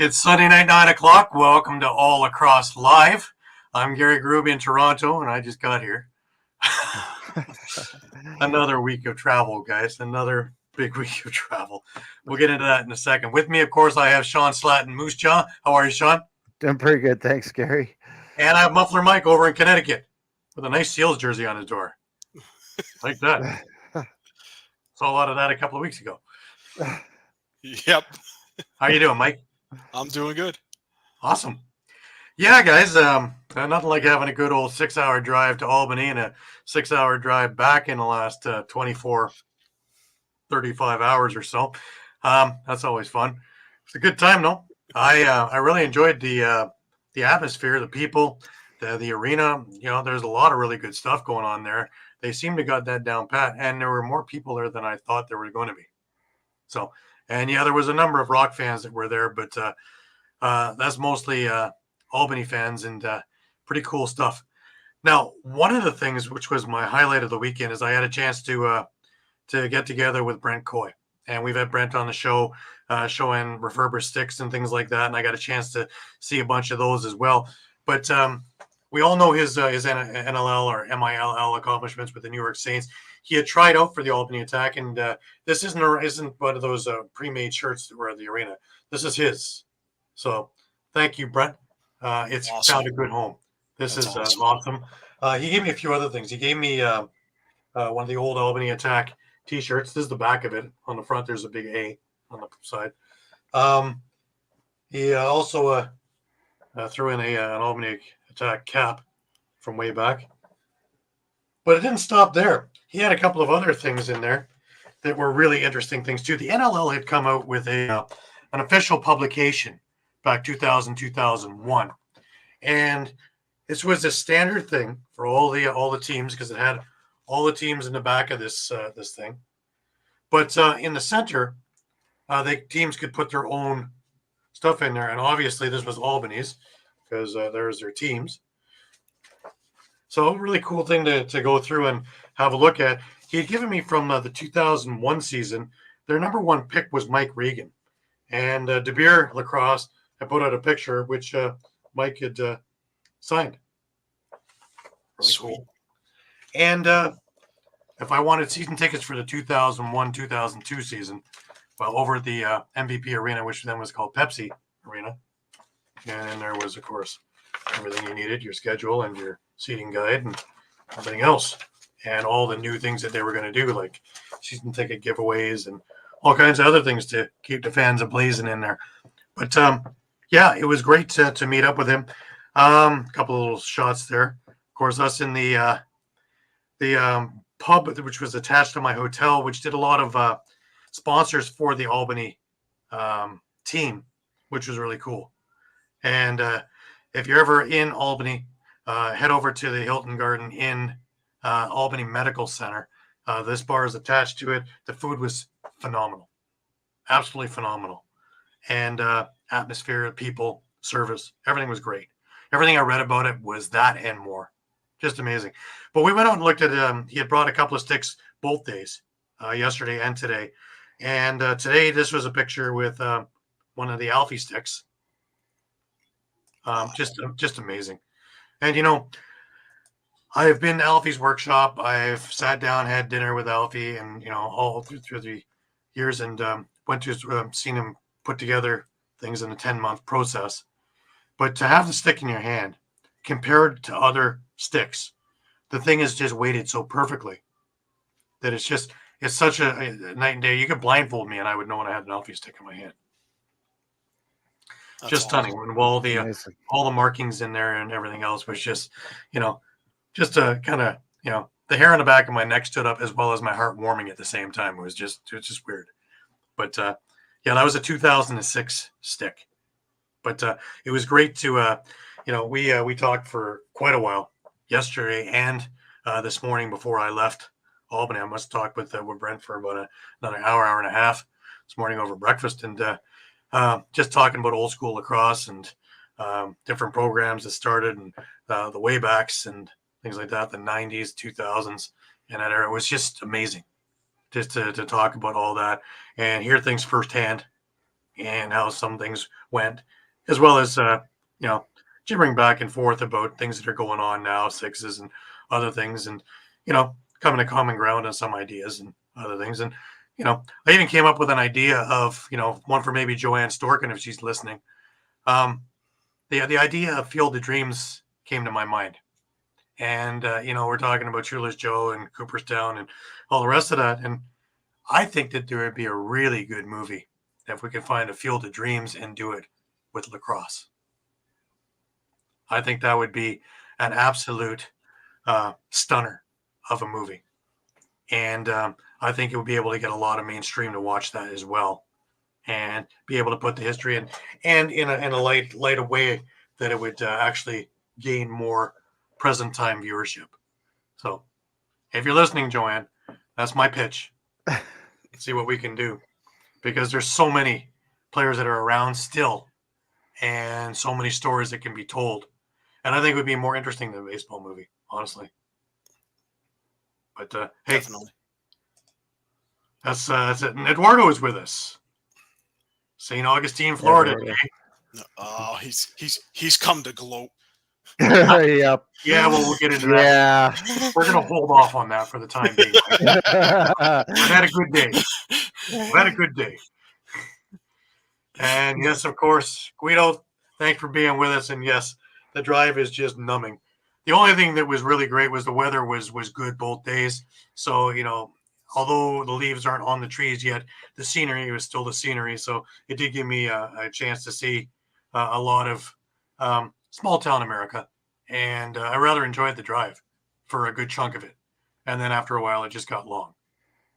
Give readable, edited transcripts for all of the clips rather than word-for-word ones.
It's Sunday night, 9 o'clock. Welcome to All Lacrosse Live. I'm Gary Groob in Toronto, and I just got here. Another week of travel, guys. Another big week of travel. We'll get into that in a second. With me, of course, I have Shawn Slaght and Moose Jaw. How are you, Shawn? Doing pretty good. Thanks, Gary. And I have Muffler Mike over in Connecticut with a nice Seals jersey on his door. Like that. Saw a lot of that a couple of weeks ago. Yep. How you doing, Mike? I'm doing good. Awesome. Yeah, guys, nothing like having a good old 6-hour drive to Albany and a 6-hour drive back in the last 24, 35 hours or so. That's always fun. It's a good time, though. I really enjoyed the atmosphere, the people, the arena. You know, there's a lot of really good stuff going on there. They seem to got that down pat, and there were more people there than I thought there were going to be. So, and yeah, there was a number of Rock fans that were there, but that's mostly Albany fans, and pretty cool stuff. Now, one of the things which was my highlight of the weekend is I had a chance to get together with Brent Coy, and we've had Brent on the show showing refurbished sticks and things like that, and I got a chance to see a bunch of those as well. But we all know his NLL or MILL accomplishments with the New York Saints. He had tried out for the Albany Attack, and this isn't one of those pre-made shirts that were at the arena. This is his. So thank you, Brent. It's awesome. Found a good home. This is awesome. He gave me a few other things. He gave me one of the old Albany Attack T-shirts. This is the back of it. On the front, there's a big A on the side. He also threw in an Albany Attack cap from way back. But it didn't stop there. He had a couple of other things in there that were really interesting things too. The NLL had come out with an official publication back 2000, 2001. And this was a standard thing for all the teams because it had all the teams in the back of this thing. But in the center, the teams could put their own stuff in there. And obviously this was Albany's because there's their teams. So a really cool thing to go through and have a look at. He had given me from the 2001 season, their number one pick was Mike Regan. And De Beer Lacrosse had put out a picture, which Mike had signed. Really Sweet. cool. And if I wanted season tickets for the 2001-2002 season, well, over at the MVP Arena, which then was called Pepsi Arena. And then there was, of course, everything you needed, your schedule and your seating guide and everything else. And all the new things that they were going to do, like season ticket giveaways and all kinds of other things to keep the fans ablazing in there. But, yeah, it was great to meet up with him. A couple of little shots there. Of course, us in the pub, which was attached to my hotel, which did a lot of sponsors for the Albany team, which was really cool. And if you're ever in Albany, head over to the Hilton Garden Inn Albany Medical Center. This bar is attached to it. The food was phenomenal. Absolutely phenomenal. And atmosphere, people, service, everything was great. Everything I read about it was that and more. Just amazing. But we went out and looked at he had brought a couple of sticks both days, yesterday and today. And today, this was a picture with one of the Alfie sticks. Just amazing. And, you know, I've been to Alfie's workshop. I've sat down, had dinner with Alfie, and, you know, all through the years, and went to seen him put together things in a 10-month process. But to have the stick in your hand compared to other sticks, the thing is just weighted so perfectly that it's such a night and day. You could blindfold me and I would know when I had an Alfie stick in my hand. That's just awesome. Stunning. And all the markings in there and everything else was just, you know, just a kind of, you know, the hair on the back of my neck stood up as well as my heart warming at the same time. It was just weird. But yeah, that was a 2006 stick. But it was great to, you know, we talked for quite a while yesterday and this morning before I left Albany. I must talk with Brent for about another hour and a half this morning over breakfast, and just talking about old school lacrosse and different programs that started and the waybacks and things like that, the 90s, 2000s, and that era. It was just amazing just to talk about all that and hear things firsthand and how some things went, as well as jibbering back and forth about things that are going on now, sixes and other things, and coming to common ground on some ideas and other things. And I even came up with an idea of one for maybe Joanne Storkin if she's listening. The idea of Field of Dreams came to my mind. And, we're talking about Schuler's Joe and Cooperstown and all the rest of that. And I think that there would be a really good movie if we could find a Field of Dreams and do it with lacrosse. I think that would be an absolute stunner of a movie. And I think it would be able to get a lot of mainstream to watch that as well and be able to put the history in and in a light way that it would actually gain more present time viewership. So if you're listening, Joanne, that's my pitch. See what we can do, because there's so many players that are around still and so many stories that can be told. And I think it would be more interesting than a baseball movie, honestly. But hey, Definitely. that's it. And Eduardo is with us. St. Augustine, Florida. Oh, he's come to gloat. Yep. Yeah, well, we'll get into that. Yeah. We're going to hold off on that for the time being. I've had a good day. And yes, of course, Guido, thanks for being with us. And yes, the drive is just numbing. The only thing that was really great was the weather was good both days. So, although the leaves aren't on the trees yet, the scenery was still the scenery. So it did give me a chance to see a lot of small town America. And I rather enjoyed the drive for a good chunk of it. And then after a while, it just got long.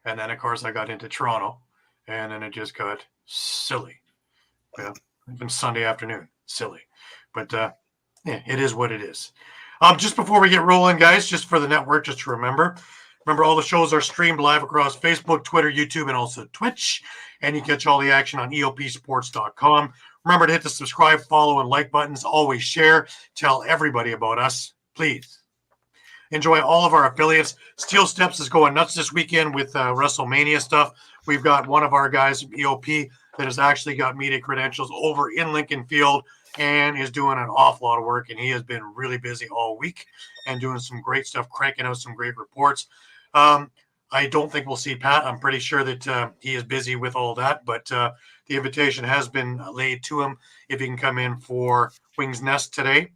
And then, of course, I got into Toronto, and then it just got silly. Yeah, even Sunday afternoon, silly. But yeah, it is what it is. Just before we get rolling, guys, just for the network, just to remember all the shows are streamed live across Facebook, Twitter, YouTube, and also Twitch. And you catch all the action on EOPsports.com. Remember to hit the subscribe, follow, and like buttons. Always share. Tell everybody about us, please. Enjoy all of our affiliates. Steel Steps is going nuts this weekend with WrestleMania stuff. We've got one of our guys from EOP that has actually got media credentials over in Lincoln Field and is doing an awful lot of work. And he has been really busy all week and doing some great stuff, cranking out some great reports. I don't think we'll see Pat. I'm pretty sure that he is busy with all that, but the invitation has been laid to him if he can come in for Wings Nest today.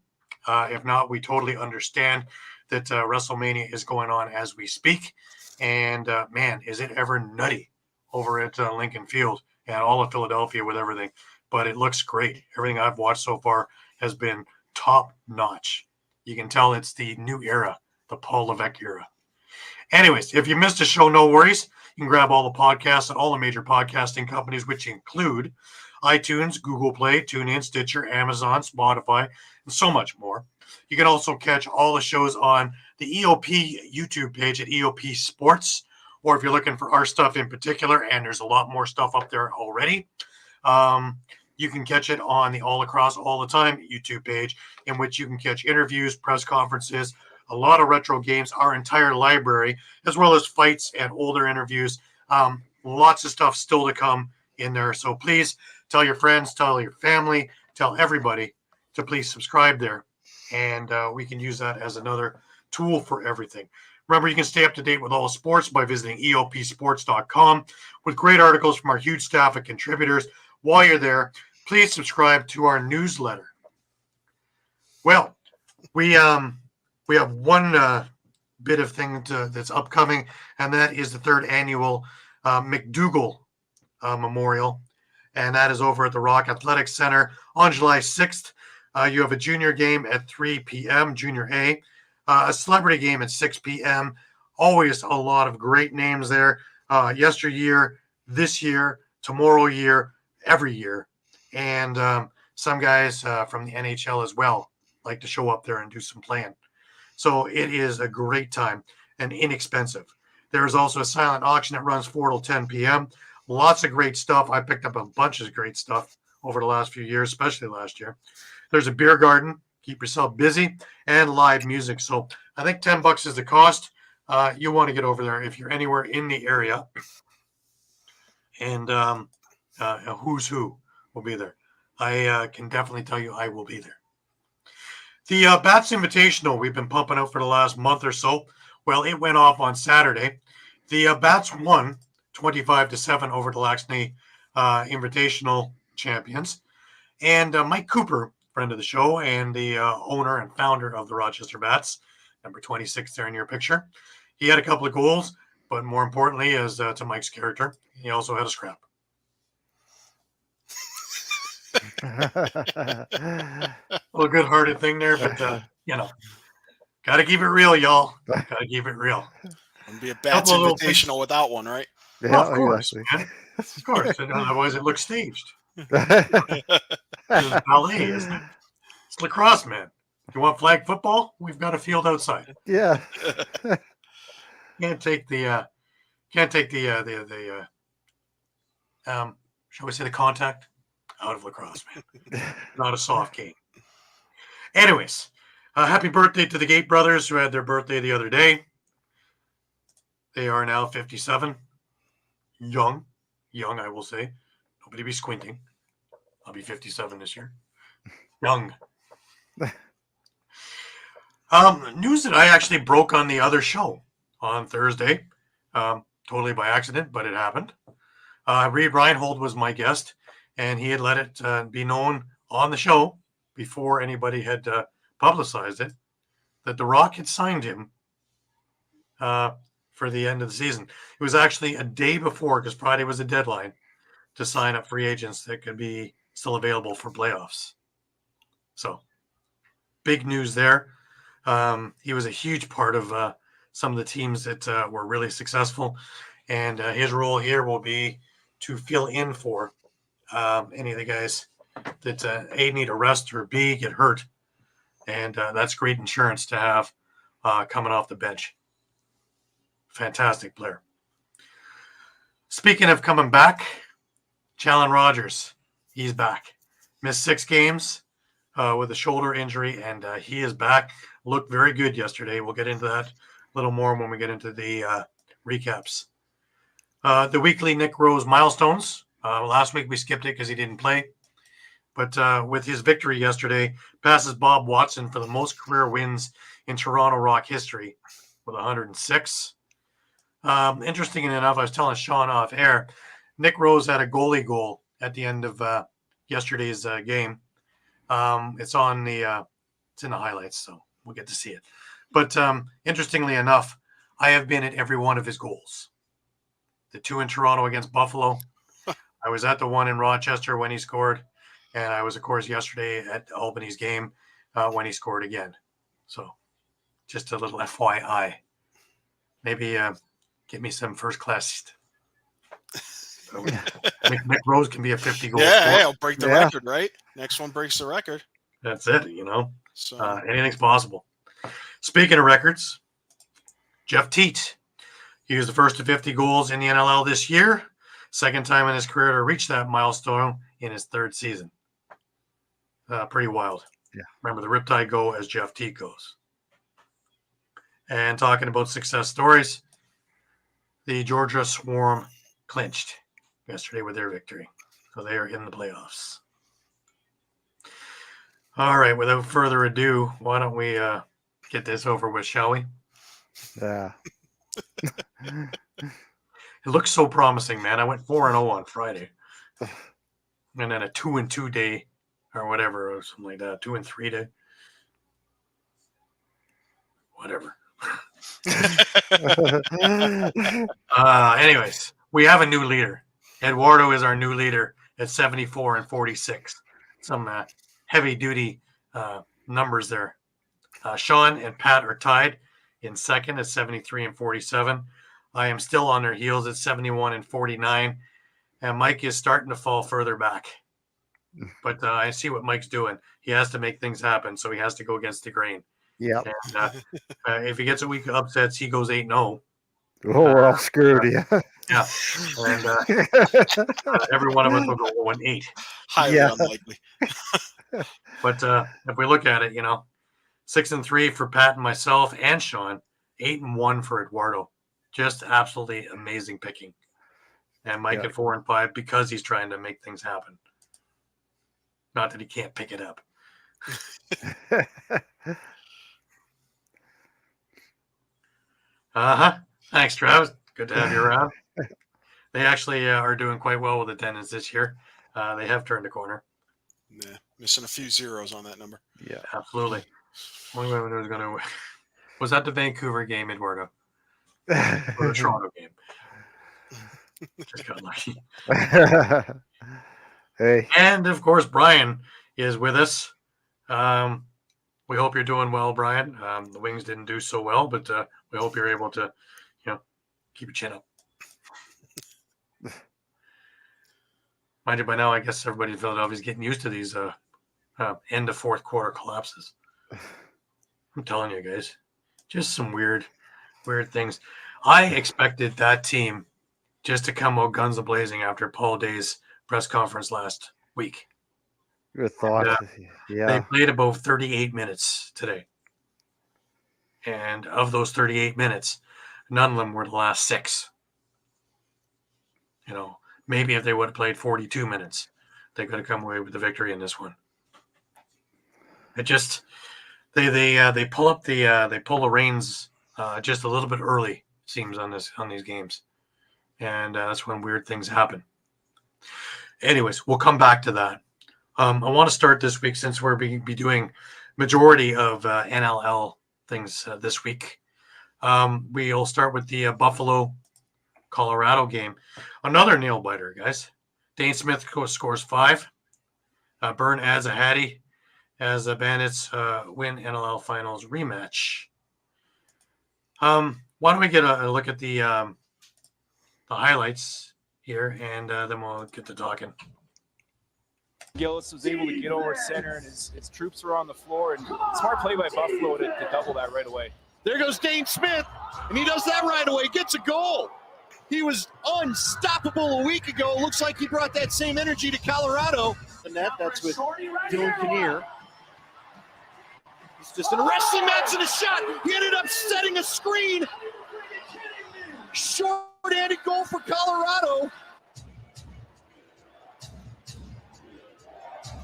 If not, we totally understand that WrestleMania is going on as we speak. And man, is it ever nutty over at Lincoln Field and all of Philadelphia with everything. But it looks great. Everything I've watched so far has been top notch. You can tell it's the new era, the Paul Levesque era. Anyways, if you missed a show, no worries. You can grab all the podcasts at all the major podcasting companies, which include iTunes, Google Play, TuneIn, Stitcher, Amazon, Spotify, and so much more. You can also catch all the shows on the EOP YouTube page at EOP Sports, or if you're looking for our stuff in particular, and there's a lot more stuff up there already, you can catch it on the All Across All the Time YouTube page, in which you can catch interviews, press conferences, a lot of retro games, our entire library, as well as fights and older interviews. Lots of stuff still to come in there. So please tell your friends, tell your family, tell everybody to please subscribe there. And we can use that as another tool for everything. Remember, you can stay up to date with all sports by visiting EOPsports.com with great articles from our huge staff of contributors. While you're there, please subscribe to our newsletter. Well, we have one bit of thing that's upcoming, and that is the third annual McDougall Memorial, and that is over at the Rock Athletic Center on July 6th. You have a junior game at 3 p.m., Junior A, a celebrity game at 6 p.m. Always a lot of great names there. Yesteryear, this year, tomorrow year, every year. And some guys from the NHL as well like to show up there and do some playing. So it is a great time and inexpensive. There is also a silent auction that runs 4 till 10 p.m. Lots of great stuff. I picked up a bunch of great stuff over the last few years, especially last year. There's a beer garden. Keep yourself busy, and live music. So I think $10 is the cost. You want to get over there if you're anywhere in the area. And who's who will be there. I can definitely tell you I will be there. The Bats Invitational we've been pumping out for the last month or so. Well, it went off on Saturday. The Bats won 25-7 over the Laxney Invitational champions. And Mike Cooper, friend of the show and the owner and founder of the Rochester Bats, number 26 there in your picture. He had a couple of goals, but more importantly, as to Mike's character, he also had a scrap. A little good-hearted thing there, but, got to keep it real, y'all. Got to keep it real. Wouldn't be a Bats Invitational without one, right? Yeah, Well, of course, exactly. man. Of course. Otherwise, it looks staged. It's ballet, isn't it? It's lacrosse, man. You want flag football? We've got a field outside. Yeah. Can't take the shall we say the contact out of lacrosse, man. Not a soft game. Anyways, happy birthday to the Gate brothers who had their birthday the other day. They are now 57. Young, I will say. Nobody be squinting. I'll be 57 this year. Young. News that I actually broke on the other show on Thursday. Totally by accident, but it happened. Reed Reinhold was my guest, and he had let it be known on the show before anybody had publicized it that The Rock had signed him for the end of the season. It was actually a day before, because Friday was the deadline to sign up free agents that could be still available for playoffs. So, big news there. He was a huge part of some of the teams that were really successful, and his role here will be to fill in for any of the guys that A, need a rest, or B, get hurt. And that's great insurance to have coming off the bench. Fantastic player. Speaking of coming back, Challen Rogers, he's back. Missed 6 games with a shoulder injury, and he is back. Looked very good yesterday. We'll get into that a little more when we get into the recaps. The weekly Nick Rose milestones. Last week we skipped it because he didn't play. But with his victory yesterday, passes Bob Watson for the most career wins in Toronto Rock history with 106. Interesting enough, I was telling Shawn off air, Nick Rose had a goalie goal at the end of yesterday's game. It's in the highlights, so we'll get to see it. But interestingly enough, I have been at every one of his goals. The 2 in Toronto against Buffalo. I was at the 1 in Rochester when he scored. And I was, of course, yesterday at Albany's game when he scored again. So just a little FYI. Maybe get me some first class. Nick Rose can be a 50-goal scorer. Yeah, he'll break the record, right? Next one breaks the record. That's it, So anything's possible. Speaking of records, Jeff Teat. He was the first to 50 goals in the NLL this year. Second time in his career to reach that milestone in his 3rd season. Pretty wild. Yeah. Remember, the Riptide go as Jeff Teat goes. And talking about success stories, the Georgia Swarm clinched yesterday with their victory. So they are in the playoffs. All right, without further ado, why don't we get this over with, shall we? Yeah. It looks so promising, man. I went 4-0 on Friday. And then a 2-2 day or whatever, or something like that. 2-3 day. Whatever. Anyways, we have a new leader. Eduardo is our new leader at 74 and 46. Some heavy duty numbers there. Shawn and Pat are tied in second at 73 and 47. I am still on their heels at 71 and 49. And Mike is starting to fall further back. But I see what Mike's doing. He has to make things happen, so he has to go against the grain. Yeah. And if he gets a week of upsets, he goes 8-0. Oh, we're all screwed. Yeah. Yeah. And every one of us will go 0-8. Highly unlikely. But if we look at it, 6-3 for Pat and myself and Shawn, 8-1 for Eduardo. Just absolutely amazing picking. And Mike at 4-5 because he's trying to make things happen. Not that he can't pick it up. Thanks, Travis. Good to have you around. They actually are doing quite well with attendance this year. They have turned the corner. Nah, missing a few zeros on that number. Yeah, absolutely. Only way was going to. Was that the Vancouver game, Eduardo? Or the Toronto game? Just got lucky. Hey. And of course, Brian is with us. We hope you're doing well, Brian. The Wings didn't do so well, but we hope you're able to, keep your chin up. Mind you, by now, I guess everybody in Philadelphia is getting used to these end of fourth quarter collapses. I'm telling you guys, just some weird things. I expected that team just to come out guns a-blazing after Paul Day's press conference last week. Good thought. And, they played about 38 minutes today. And of those 38 minutes, none of them were the last 6. Maybe if they would have played 42 minutes, they could have come away with the victory in this one. It just they pull the reins just a little bit early, seems, on these games, and that's when weird things happen. Anyways, we'll come back to that. I want to start this week, since we're be doing majority of NLL things this week. We'll start with the Buffalo Colorado game. Another nail biter, guys. Dane Smith scores 5. Byrne adds a hattie as the Bandits win NLL Finals rematch. Why don't we get a look at the highlights here, and then we'll get to talking. Gillis was able to get over center, and his troops were on the floor, and smart play by Buffalo to double that right away. There goes Dane Smith, and he does that right away. Gets a goal. He was unstoppable a week ago. Looks like he brought that same energy to Colorado. The net, that's with Dylan Kinnear. It's just an wrestling match and a shot. He ended up setting a screen. Short-handed goal for Colorado.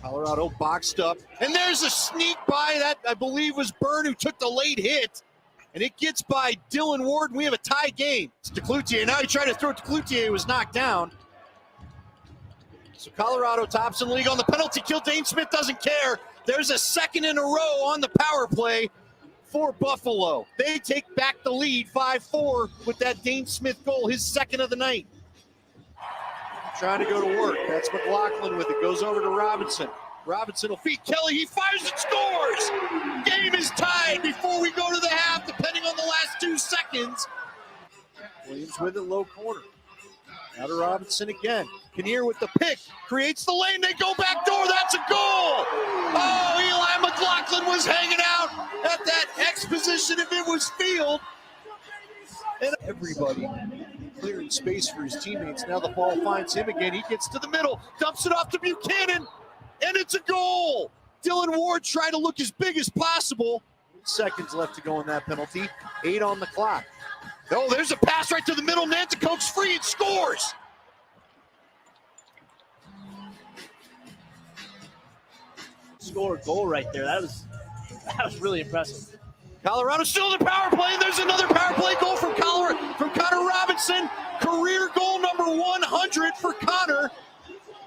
Colorado boxed up. And there's a sneak by. That, I believe, was Byrne who took the late hit. And it gets by Dylan Ward, and we have a tie game. It's DeCloutier. Now he tried to throw it to DeCloutier. He was knocked down. So Colorado tops in the league on the penalty kill. Dane Smith doesn't care. There's a second in a row on the power play for Buffalo. They take back the lead 5-4 with that Dane Smith goal, his second of the night. Trying to go to work. That's McLaughlin with it. Goes over to Robinson. Robinson will feed Kelly. He fires and scores. Game is tied before we go to the half, depending on the last 2 seconds. Williams with it, low corner. Now to Robinson again. Kinnear with the pick. Creates the lane. They go back door. That's a goal. Oh, Eli McLaughlin was hanging out at that X position if it was field. And everybody clearing space for his teammates. Now the ball finds him again. He gets to the middle. Dumps it off to Buchanan. And it's a goal. Dylan Ward tried to look as big as possible. 8 seconds left to go on that penalty. 8 on the clock. Oh, there's a pass right to the middle. Nanticoke's free and scores. Score a goal right there. That was really impressive. Colorado still in the power play. There's another power play goal from Connor Robinson. Career goal number 100 for Connor.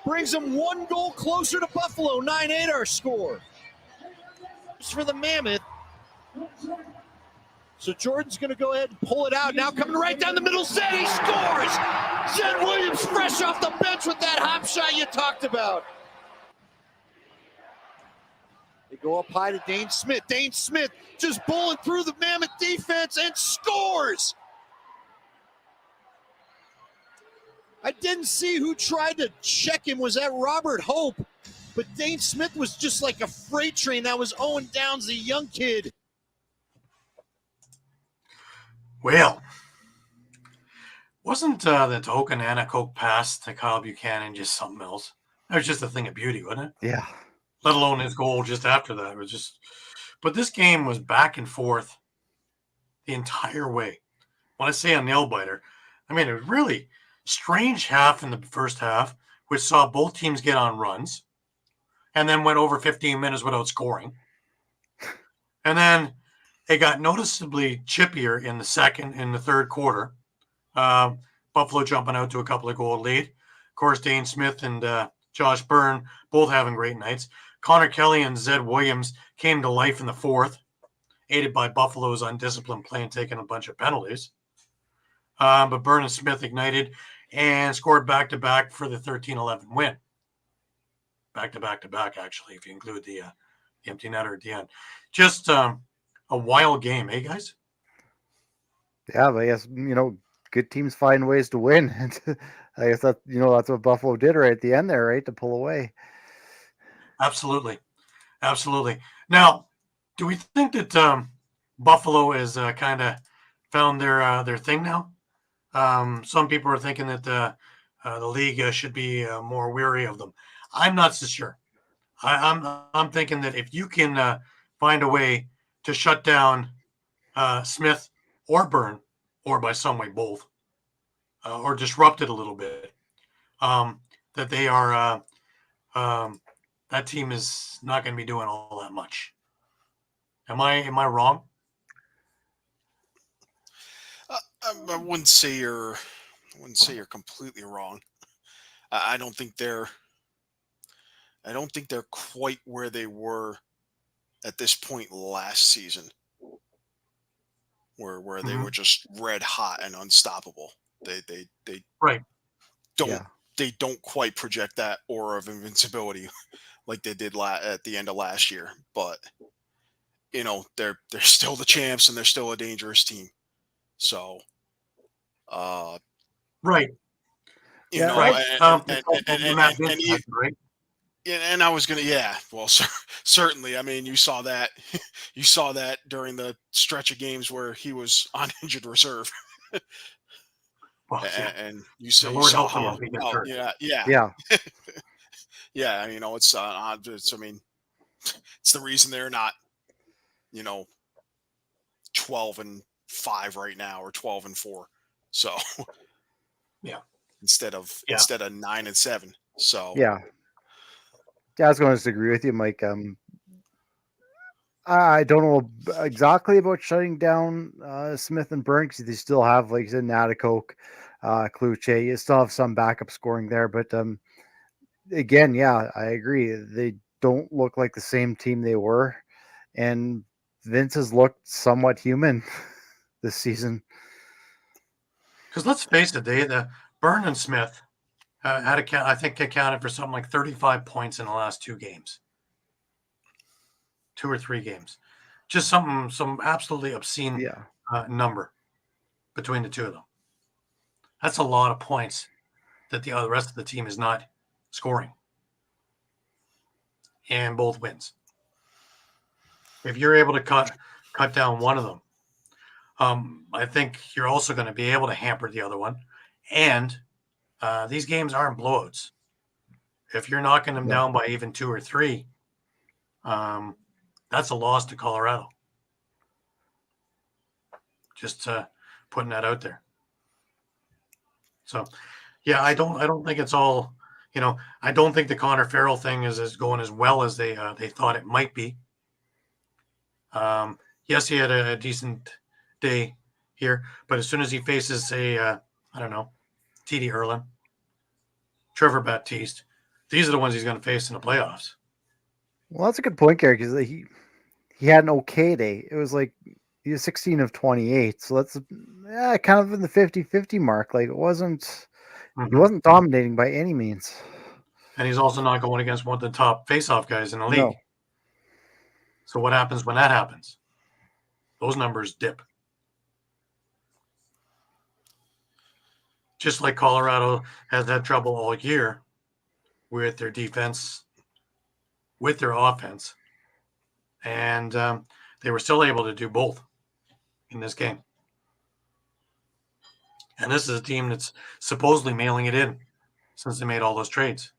Brings him 1 goal closer to Buffalo. 9-8 our score. For the Mammoth. So Jordan's going to go ahead and pull it out. Now coming right down the middle. Zed, he scores! Zed Williams fresh off the bench with that hop shot you talked about. They go up high to Dane Smith. Dane Smith just bowling through the Mammoth defense and scores! I didn't see who tried to check him. Was that Robert Hope? But Dane Smith was just like a freight train. That was Owen Downs, the young kid. Well, wasn't the token Anacoke pass to Kyle Buchanan just something else? That was just a thing of beauty, wasn't it? Yeah. Let alone his goal just after that. It was just, but this game was back and forth the entire way. When I say a nail biter, I mean, it was really strange half in the first half, which saw both teams get on runs. and then went over 15 minutes without scoring. And then it got noticeably chippier in the third quarter. Buffalo jumping out to a couple of goal lead. Of course, Dane Smith and Josh Byrne both having great nights. Connor Kelly and Zed Williams came to life in the fourth, aided by Buffalo's undisciplined play and taking a bunch of penalties. But Byrne and Smith ignited and scored back-to-back for the 13-11 win. Back-to-back, actually, if you include the empty netter at the end. Just a wild game, eh, guys? Yeah, but I guess, good teams find ways to win. And I guess that's what Buffalo did right at the end there, right? To pull away. Absolutely. Now, do we think that Buffalo is kind of found their thing now? Some people are thinking that the league should be more weary of them. I'm not so sure. I'm thinking that if you can find a way to shut down Smith or Byrne, or by some way both, or disrupt it a little bit, that they are that team is not going to be doing all that much. Am I wrong? I wouldn't say you're completely wrong. I don't think they're quite where they were at this point last season, where they were just red hot and unstoppable. They Right. don't quite project that aura of invincibility like they did at the end of last year. But they're still the champs and they're still a dangerous team. So, right. Right. And I was gonna, well, certainly. I mean, you saw that during the stretch of games where he was on injured reserve. Well, and you saw how, yeah. Yeah, and it's I mean, it's the reason they're not 12-5 right now, or 12-4. So yeah, instead of 9-7. So yeah, I was going to disagree with you, Mike. I don't know exactly about shutting down Smith and Byrne, because they still have, like you said, Natakoke, Kluche. You still have some backup scoring there, but again, yeah, I agree. They don't look like the same team they were, and Vince has looked somewhat human this season. Because let's face it, the Byrne and Smith I think accounted for something like 35 points in the last 2 games. 2 or 3 games. Just some absolutely obscene number between the two of them. That's a lot of points that the rest of the team is not scoring. And both wins. If you're able to cut down one of them, I think you're also going to be able to hamper the other one. And these games aren't blowouts. If you're knocking them down by even 2 or 3, that's a loss to Colorado. Just putting that out there. So, yeah, I don't think it's all. I don't think the Connor Farrell thing is going as well as they thought it might be. Yes, he had a decent day here, but as soon as he faces I don't know, TD Erlin, Trevor Baptiste, these are the ones he's going to face in the playoffs. Well, that's a good point, Gary, because he had an okay day. It was like he was 16 of 28, so that's kind of in the 50-50 mark. Like, it wasn't he wasn't dominating by any means. And he's also not going against one of the top face-off guys in the league. No. So what happens when that happens? Those numbers dip. Just like Colorado has had trouble all year with their defense, with their offense. And they were still able to do both in this game. And this is a team that's supposedly mailing it in since they made all those trades.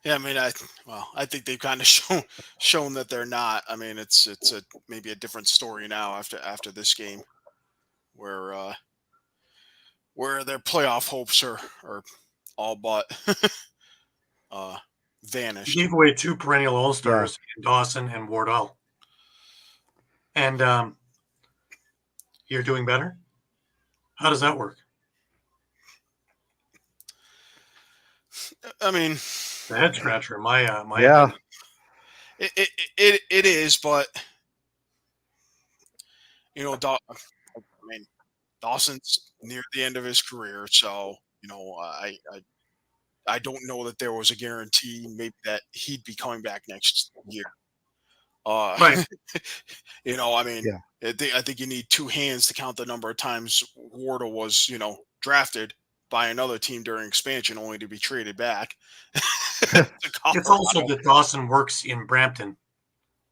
Yeah, I mean, I think they've kind of shown that they're not. I mean, it's maybe a different story now after this game, where their playoff hopes are all but You vanished. gave away 2 perennial All-Stars in Dawson and Wardell. And you're doing better? How does that work? I mean, The head scratcher, in my Yeah. opinion. it is, but you know, Dawson's near the end of his career, so you know, I don't know that there was a guarantee maybe that he'd be coming back next year. Right. You know, I mean, Yeah. I think you need 2 hands to count the number of times Wardle was, you know, drafted by another team during expansion only to be traded back. to It's also Colorado. that Dawson works in Brampton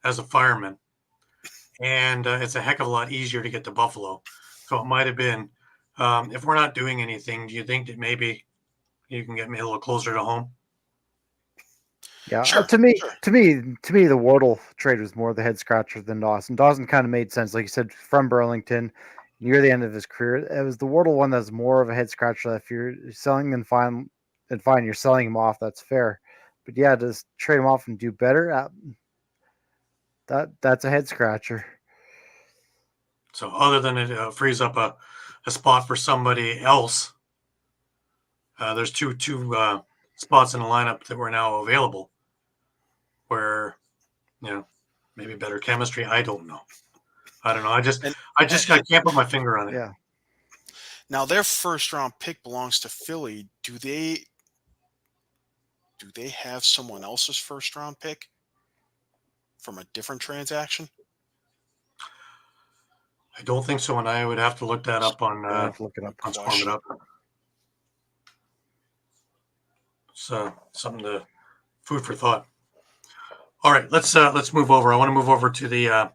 as a fireman, and it's a heck of a lot easier to get to Buffalo. So it might have been, if we're not doing anything, do you think that maybe you can get me a little closer to home? Yeah, Sure, to me, sure. the Wardle trade was more the head scratcher than Dawson. Dawson kind of made sense, like you said, from Burlington, near the end of his career. It was the Wardle one that's more of a head scratcher. If you're selling and fine, you're selling him off. That's fair, but yeah, just trade him off and do better. That's a head scratcher. So other than it frees up a spot for somebody else, there's two spots in the lineup that were now available where, you know, maybe better chemistry. I don't know. I can't put my finger on it. Yeah, Now their first round pick belongs to Philly. Do they have someone else's first round pick from a different transaction? I don't think so, and I would have to look that up on I have to look it up. on Swarm It Up. So something to food for thought. All right, let's move over. I want to move over to the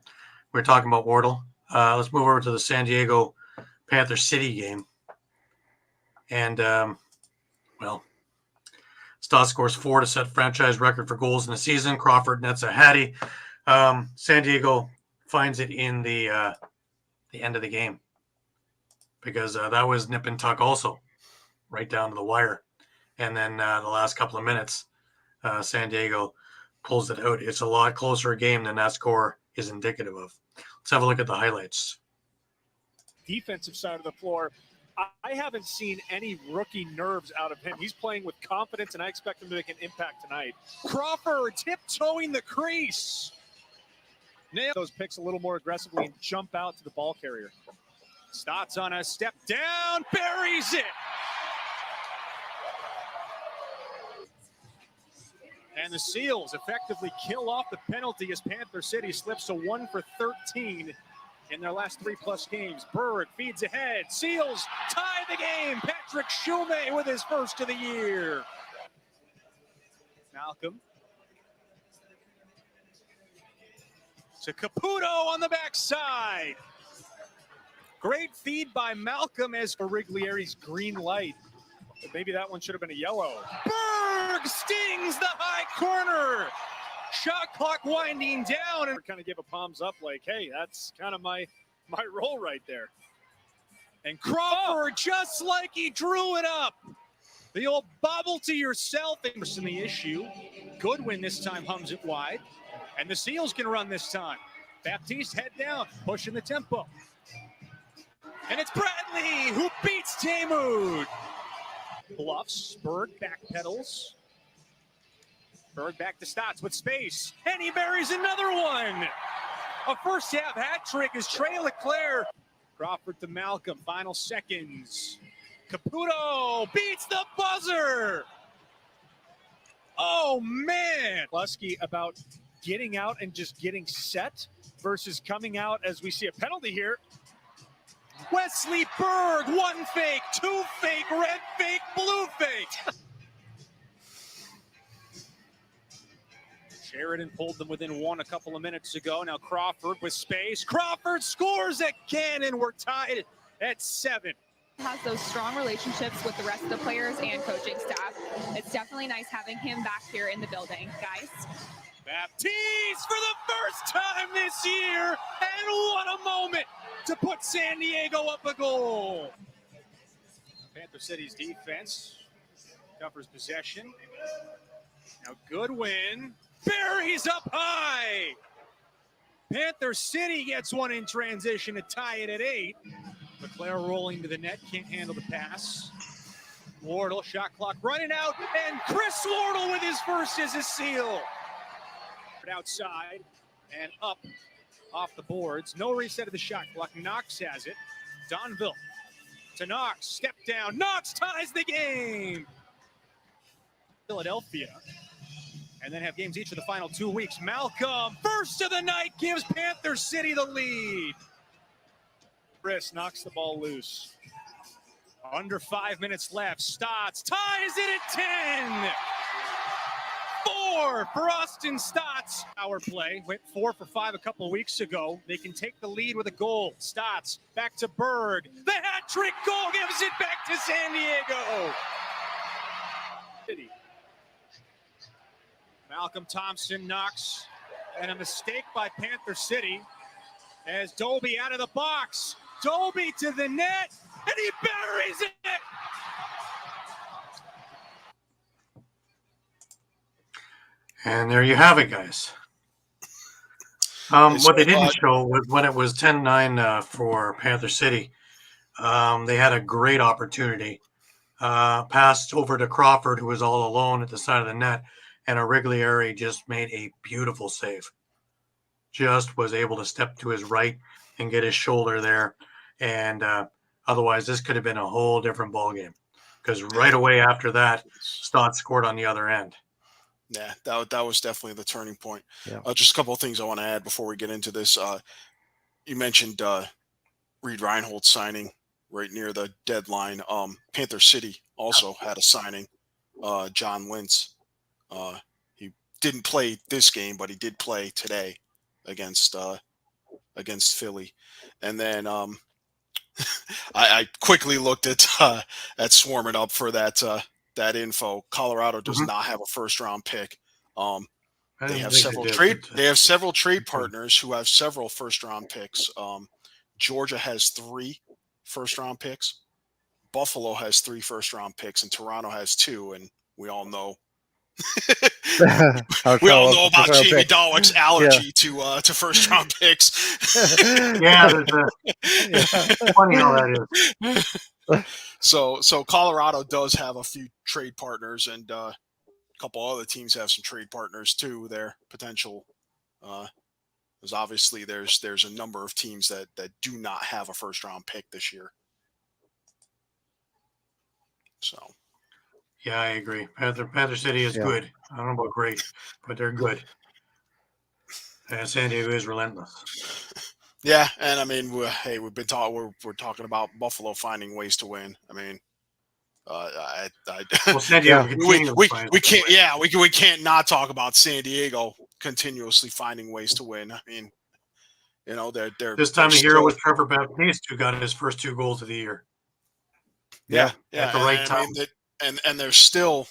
we're talking about Wardle. Let's move over to the San Diego Panther City game. And well, Stott scores 4 to set franchise record for goals in the season. Crawford nets a hattie. San Diego finds it in the end of the game because that was nip and tuck also, right down to the wire. And then the last couple of minutes, San Diego pulls it out. It's a lot closer a game than that score is indicative of. Let's have a look at the highlights. Defensive side of the floor, I haven't seen any rookie nerves out of him. He's playing with confidence, and I expect him to make an impact tonight. Crawford tiptoeing the crease. Nail those picks a little more aggressively and jump out to the ball carrier. Stott's on a step down, buries it. And the Seals effectively kill off the penalty as Panther City slips to 1 for 13 in their last 3+ games. Berg feeds ahead. Seals tie the game. Patrick Shume with his first of the year. Malcolm. To Caputo on the backside. Great feed by Malcolm as for Riglieri's green light. But maybe that one should have been a yellow. Berg stings the high corner. Shot clock winding down and kind of give a palms up like, hey, that's kind of my role right there. And Crawford, just like he drew it up. The old bobble to yourself in the issue. Goodwin this time hums it wide. And the Seals can run this time. Baptiste head down, pushing the tempo. And it's Bradley who beats Taymud. Bluffs, Berg backpedals. Berg back to Stotts with space, and he buries another one. A first half hat trick is Trey Leclerc. Crawford to Malcolm, final seconds. Caputo beats the buzzer. Oh man. Lusky about getting out and just getting set versus coming out as we see a penalty here. Wesley Berg, 1 fake, 2 fake, red fake, blue fake. Sheridan pulled them within 1 a couple of minutes ago. Now Crawford with space. Crawford scores again, and we're tied at 7. Has those strong relationships with the rest of the players and coaching staff. It's definitely nice having him back here in the building, guys. Baptiste for the first time this year, and what a moment to put San Diego up a goal. Panther City's defense covers possession. Now Goodwin buries up high. Panther City gets one in transition to tie it at 8. LeClaire rolling to the net, can't handle the pass. Wardle, shot clock running out, and Chris Wardle with his first is a seal. Outside and up off the boards. No reset of the shot clock. Knox has it. Donville to Knox. Step down. Knox ties the game. Philadelphia. And then have games each of the final 2 weeks. Malcolm, first of the night, gives Panther City the lead. Chris knocks the ball loose. Under 5 minutes left. Stotts ties it at 10. 4 for Austin Stotts. Power play. Went 4 for 5 a couple of weeks ago. They can take the lead with a goal. Stotts back to Berg. The hat trick goal gives it back to San Diego. Malcolm Thompson knocks. And a mistake by Panther City as Doby out of the box. Doby to the net. And he buries it. And there you have it, guys. What they didn't show was when it was 10-9 for Panther City, they had a great opportunity. Passed over to Crawford, who was all alone at the side of the net, and Origlieri just made a beautiful save. Just was able to step to his right and get his shoulder there. And otherwise, this could have been a whole different ballgame. Because right away after that, Stott scored on the other end. Yeah, that was definitely the turning point. Yeah. Just a couple of things I want to add before we get into this. You mentioned Reed Reinhold's signing right near the deadline. Panther City also had a signing, John Lintz. He didn't play this game, but he did play today against Philly. And then I quickly looked at Swarm It Up for that info. Colorado does not have a first round pick. They have several trade partners who have several first round picks. Georgia has 3 first round picks. Buffalo has 3 first round picks, and Toronto has 2. And we all know about Jamie Dawick's allergy to first round picks. Yeah, funny how that is. So Colorado does have a few trade partners, and a couple other teams have some trade partners too. Their potential, because obviously there's a number of teams that do not have a first round pick this year. So, yeah, I agree. Panther City is good. I don't know about great, but they're good. And San Diego is relentless. Yeah, and I mean, we've been talking. We're talking about Buffalo finding ways to win. I mean, well, San Diego we can't. Yeah, we can't not talk about San Diego continuously finding ways to win. I mean, you know, they're this time the hero was Trevor Baptiste, who got his first 2 goals of the year. Yeah, at the right time. I mean, and they're still,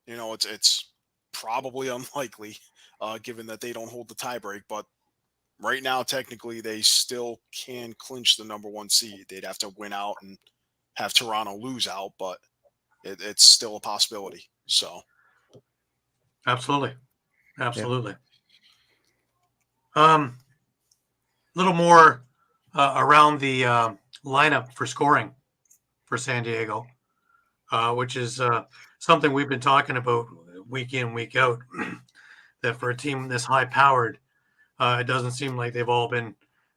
you know, it's probably unlikely, given that they don't hold the tiebreak, but. Right now, technically, they still can clinch the number 1 seed. They'd have to win out and have Toronto lose out, but it's still a possibility. So, absolutely. Little more around the lineup for scoring for San Diego, which is something we've been talking about week in, week out. That for a team this high-powered. It doesn't seem like they've all been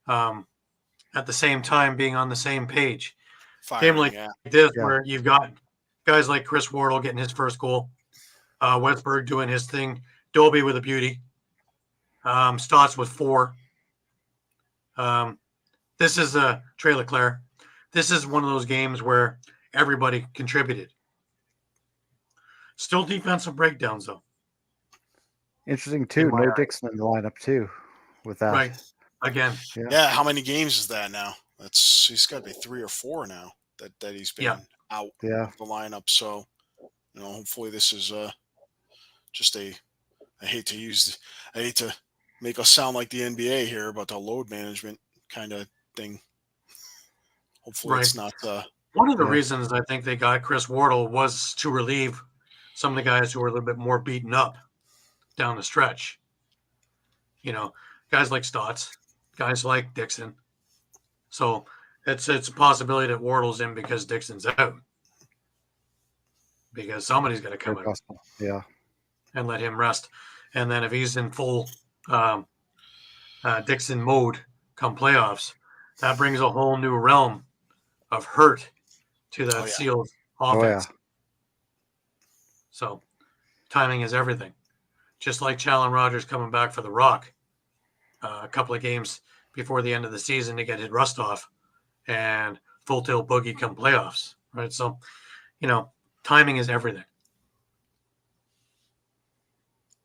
at the same time being on the same page. Game like this, where you've got guys like Chris Wardle getting his first goal, Westberg doing his thing, Doby with a beauty, Stotts with 4. This is Trey LeClaire. This is one of those games where everybody contributed. Still defensive breakdowns, though. Interesting, too. No Dixon in the lineup, too. With that, right again, yeah. How many games is that now? He's got to be 3 or 4 now that he's been out of the lineup. So, you know, hopefully this is just I hate to make us sound like the NBA here, but the load management kind of thing. Hopefully it's not. One of the reasons I think they got Chris Wardle was to relieve some of the guys who were a little bit more beaten up down the stretch. You know, guys like Stotts, guys like Dixon. So it's a possibility that Wardle's in because Dixon's out. Because somebody's going to come in Yeah. and let him rest. And then if he's in full Dixon mode come playoffs, that brings a whole new realm of hurt to that Seals offense. Oh, yeah. So timing is everything. Just like Challen Rogers coming back for the Rock a couple of games before the end of the season to get his rust off and full tilt boogie come playoffs, right? So, you know, timing is everything.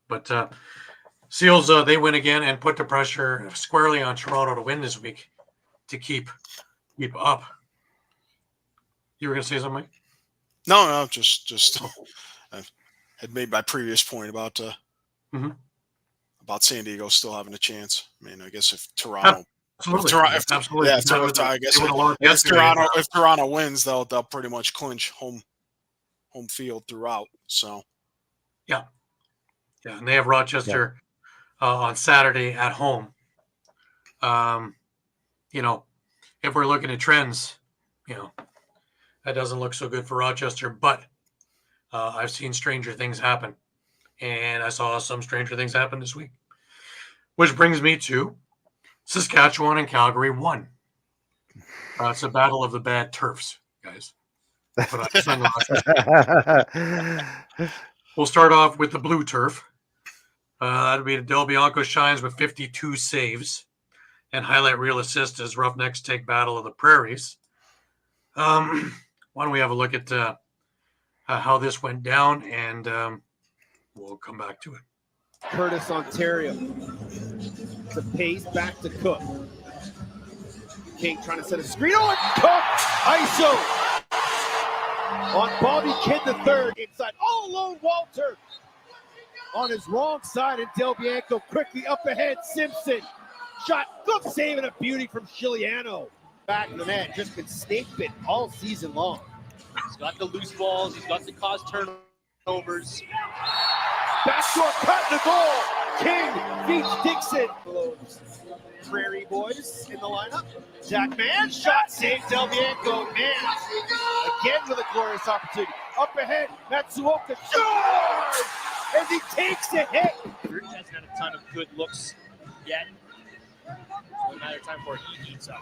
But Seals, they win again and put the pressure squarely on Toronto to win this week to keep up. You were going to say something, Mike? No, just I had made my previous point about San Diego still having a chance. I mean, I guess if Toronto, Absolutely. I guess if Toronto wins, they'll pretty much clinch home field throughout. So, yeah, and they have Rochester on Saturday at home. You know, if we're looking at trends, you know, that doesn't look so good for Rochester, but I've seen stranger things happen, and I saw some stranger things happen this week, which brings me to Saskatchewan and Calgary won. It's a battle of the bad turfs, guys. We'll start off with the blue turf. That'll be Del Bianco shines with 52 saves and highlight reel assist as Roughnecks take battle of the prairies. Why don't we have a look at how this went down, and we'll come back to it. Curtis, Ontario. The pace back to Cook. King trying to set a screen. Oh, and Cook! ISO! On Bobby Kidd the third. Inside. All alone, Walter. On his wrong side, and Del Bianco quickly up ahead. Simpson. Shot. Good save and a beauty from Chiliano. Back of the net. Just been snake bit all season long. He's got the loose balls. He's got the cause turnovers. Backdoor cut in the goal. King beats Dixon. Prairie boys in the lineup. Jack Mann shot, save Del Bianco. Mann again with a glorious opportunity. Up ahead, Matsuoka scores as he takes a hit. He hasn't had a ton of good looks yet. So a matter of time before he heats up.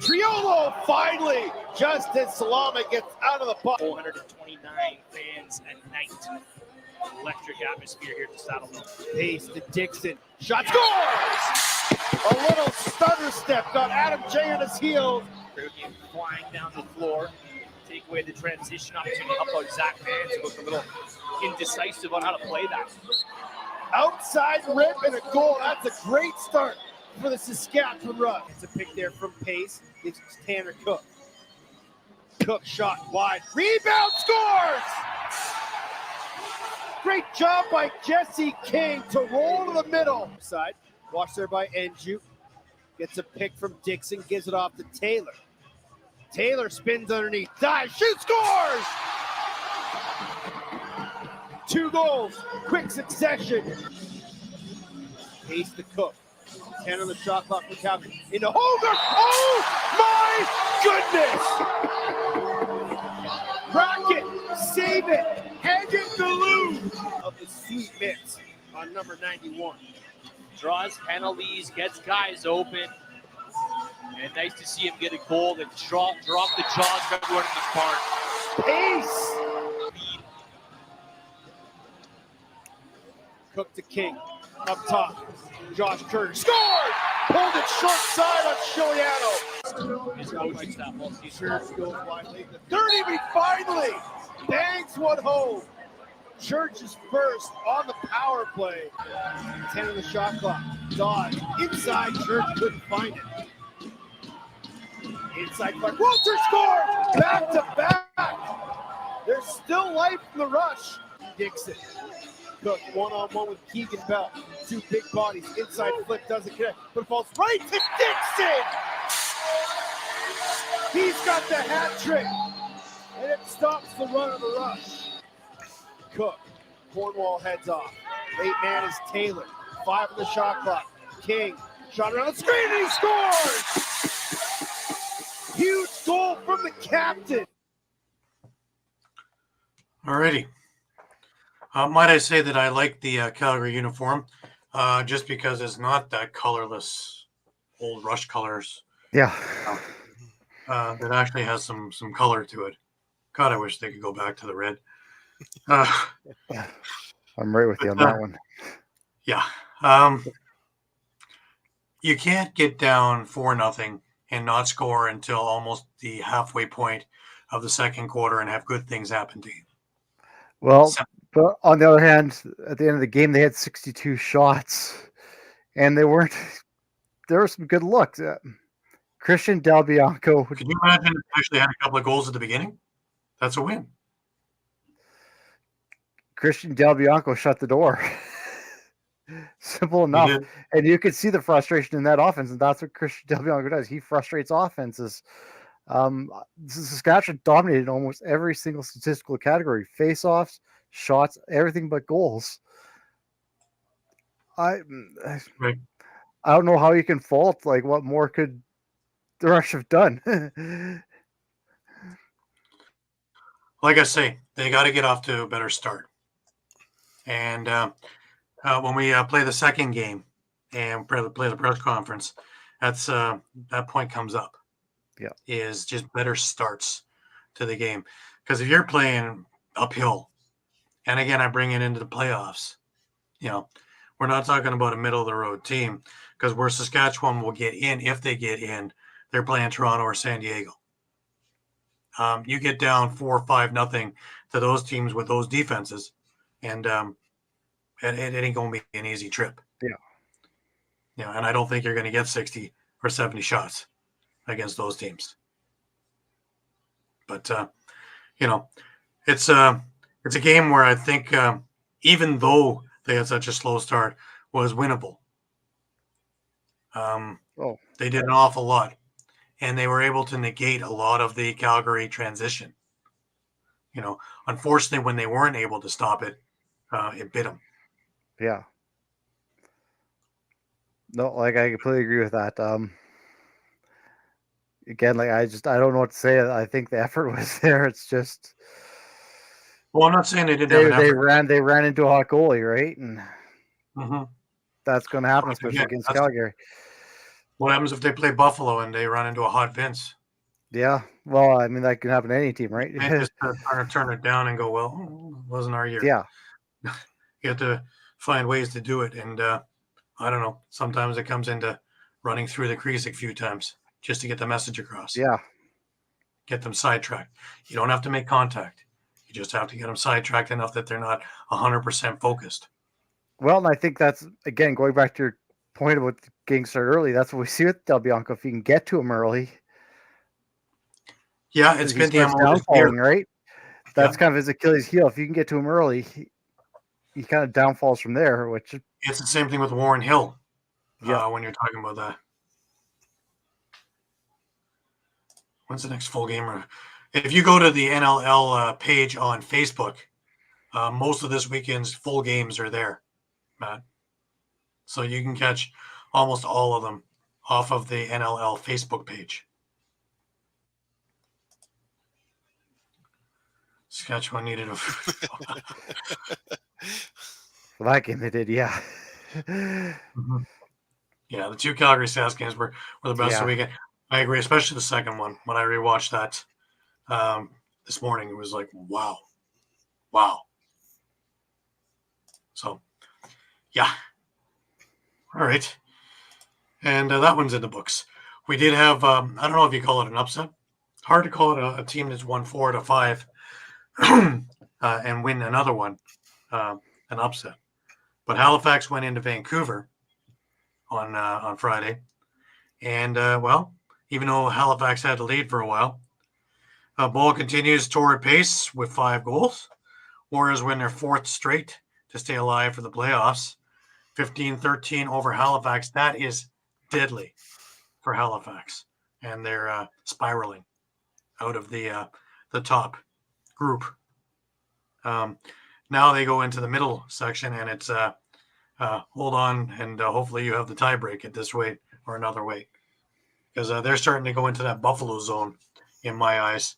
Triolo finally, just as Salama gets out of the puck. 429 fans at night. Electric atmosphere here at the Saddledome. Pace to Dixon. Shot scores! A little stutter step got Adam J on his heels. Came flying down the floor. Take away the transition opportunity. Help out Zach Vance, who looked a little indecisive on how to play that. Outside rip and a goal. That's a great start for the Saskatchewan Rush. It's a pick there from Pace. It's Tanner Cook. Cook shot wide. Rebound scores! Great job by Jesse King to roll to the middle. Side. Watched there by Enju. Gets a pick from Dixon. Gives it off to Taylor. Taylor spins underneath. Dives. Shoots. Scores! 2 goals. Quick succession. Pace to Cook. 10 on the shot clock for Calgary. Into Holger. Oh my goodness! Crack it. Save it. Hang it glue of the sweet mix on number 91. Draws penalties, gets guys open. And nice to see him get a goal that drop the jaws of everyone in this barn. Pace! Cook to King. Up top. Josh Curtis scored! Pulled it short side on Chiliano. His coaching staff all season. Church goes wide late. The 30, but he finally bangs one home. Church is first on the power play. 10 on the shot clock. Dodge. Inside, Church couldn't find it. Inside Clark. Walter scored! Back to back. There's still life in the rush. Dixon. Cook one-on-one with Keegan Bell. 2 big bodies. Inside flip doesn't connect, but falls right to Dixon! He's got the hat trick, and it stops the run of the rush. Cook. Cornwall heads off. Late man is Taylor. 5 on the shot clock. King. Shot around the screen and he scores! Huge goal from the captain. Alrighty. Might I say that I like the Calgary uniform, just because it's not that colorless, old rush colors. Yeah. That actually has some color to it. God, I wish they could go back to the red. I'm right with you on that one. Yeah. You can't get down 4-0 and not score until almost the halfway point of the second quarter and have good things happen to you. Well, but on the other hand, at the end of the game, they had 62 shots, and there were some good looks. Christian Del Bianco. Could you imagine if they actually had a couple of goals at the beginning? That's a win. Christian Del Bianco shut the door. Simple enough. And you could see the frustration in that offense, and that's what Christian Del Bianco does. He frustrates offenses. Saskatchewan dominated almost every single statistical category: face-offs, shots, everything but goals. I don't know how you can fault. Like, what more could the Rush have done? Like I say, they got to get off to a better start. And when we play the second game and play the press conference, that point comes up. Yeah, is just better starts to the game. Because if you're playing uphill, and again, I bring it into the playoffs, we're not talking about a middle of the road team, because where Saskatchewan will get in, if they get in, they're playing Toronto or San Diego. You get down 4 or 5-0 to those teams with those defenses, and it ain't going to be an easy trip. Yeah. And I don't think you're going to get 60 or 70 shots against those teams. But it's a game where I think even though they had such a slow start, was winnable. They did an awful lot, and they were able to negate a lot of the Calgary transition. Unfortunately, when they weren't able to stop it, it bit them. Yeah. No, like, I completely agree with that. Again, like, I don't know what to say. I think the effort was there. It's just, well, I'm not saying they didn't have an effort. They ran into a hot goalie, right? And that's going to happen, especially against Calgary. What happens if they play Buffalo and they run into a hot Vince? Yeah, well, I mean, that can happen to any team, right? You can't just turn it down and go, well, it wasn't our year. Yeah. You have to find ways to do it. And I don't know. Sometimes it comes into running through the crease a few times just to get the message across. Yeah. Get them sidetracked. You don't have to make contact. You just have to get them sidetracked enough that they're not 100% focused. Well, and I think that's, again, going back to your point about getting started early, that's what we see with Del Bianco. If you can get to him early. Yeah, it's been the downfalling, right? That's kind of his Achilles heel. If you can get to him early, he kind of downfalls from there, which it's the same thing with Warren Hill. Yeah. When you're talking about that. When's the next full game? If you go to the NLL page on Facebook, most of this weekend's full games are there, Matt. So you can catch almost all of them off of the NLL Facebook page. Saskatchewan needed a... that game they did, yeah. Yeah, the two Calgary Sask games were the best of the weekend. I agree, especially the second one. When I rewatched that this morning, it was like, wow. So, yeah. All right. And that one's in the books. We did have, I don't know if you call it an upset. Hard to call it a team that's won 4 out of 5 and win another one, an upset. But Halifax went into Vancouver on Friday. And, even though Halifax had the lead for a while, Ball continues toward pace with 5 goals. Warriors win their 4th straight to stay alive for the playoffs. 15-13 over Halifax. That is deadly for Halifax. And they're spiraling out of the top group. now they go into the middle section, and it's hold on, and hopefully you have the tie break at this weight or another weight, because they're starting to go into that Buffalo zone in my eyes,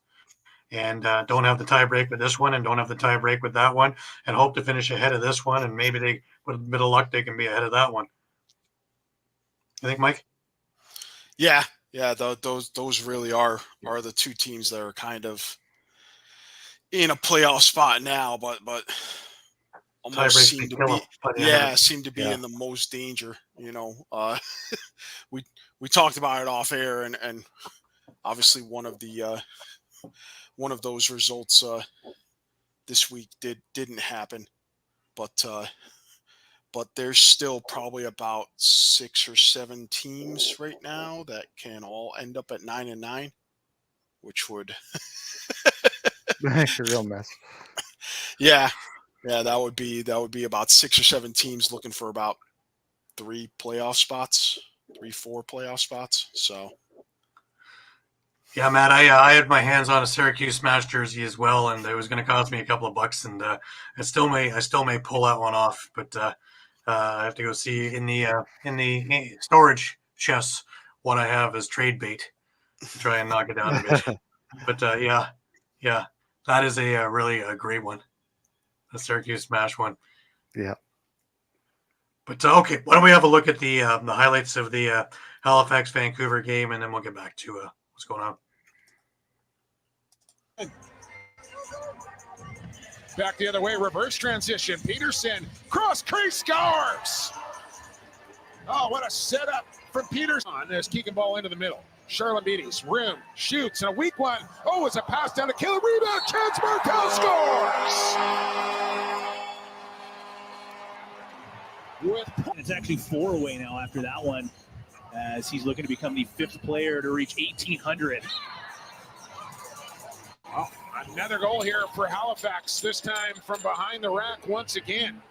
and don't have the tie break with this one and don't have the tie break with that one, and hope to finish ahead of this one, and maybe they, with a bit of luck, they can be ahead of that one. I think, Mike? Yeah. Those really are the two teams that are kind of in a playoff spot now, but almost seem to be in the most danger. We talked about it off air, and obviously one of those results this week didn't happen, but there's still probably about 6 or 7 teams right now that can all end up at 9-9, which would It's a real mess. yeah, that would be about 6 or 7 teams looking for about 4 playoff spots. So yeah, Matt, I had my hands on a Syracuse Smash jersey as well, and it was going to cost me a couple of bucks, and I still may pull that one off, but I have to go see in the storage chests what I have as trade bait to try and knock it down a bit. But yeah, that is a really a great one, the Syracuse Smash one. Yeah. But okay, why don't we have a look at the highlights of the Halifax Vancouver game, and then we'll get back to what's going on. Back the other way, reverse transition. Peterson, cross crease, scores! Oh, what a setup from Peterson. There's kicking ball into the middle. Charlotte Beatties, room, shoots, and a weak one. Oh, it's a pass down to Killer, rebound, chance, Martel scores! It's actually 4 away now after that one, as he's looking to become the 5th player to reach 1,800. Oh, another goal here for Halifax, this time from behind the rack once again.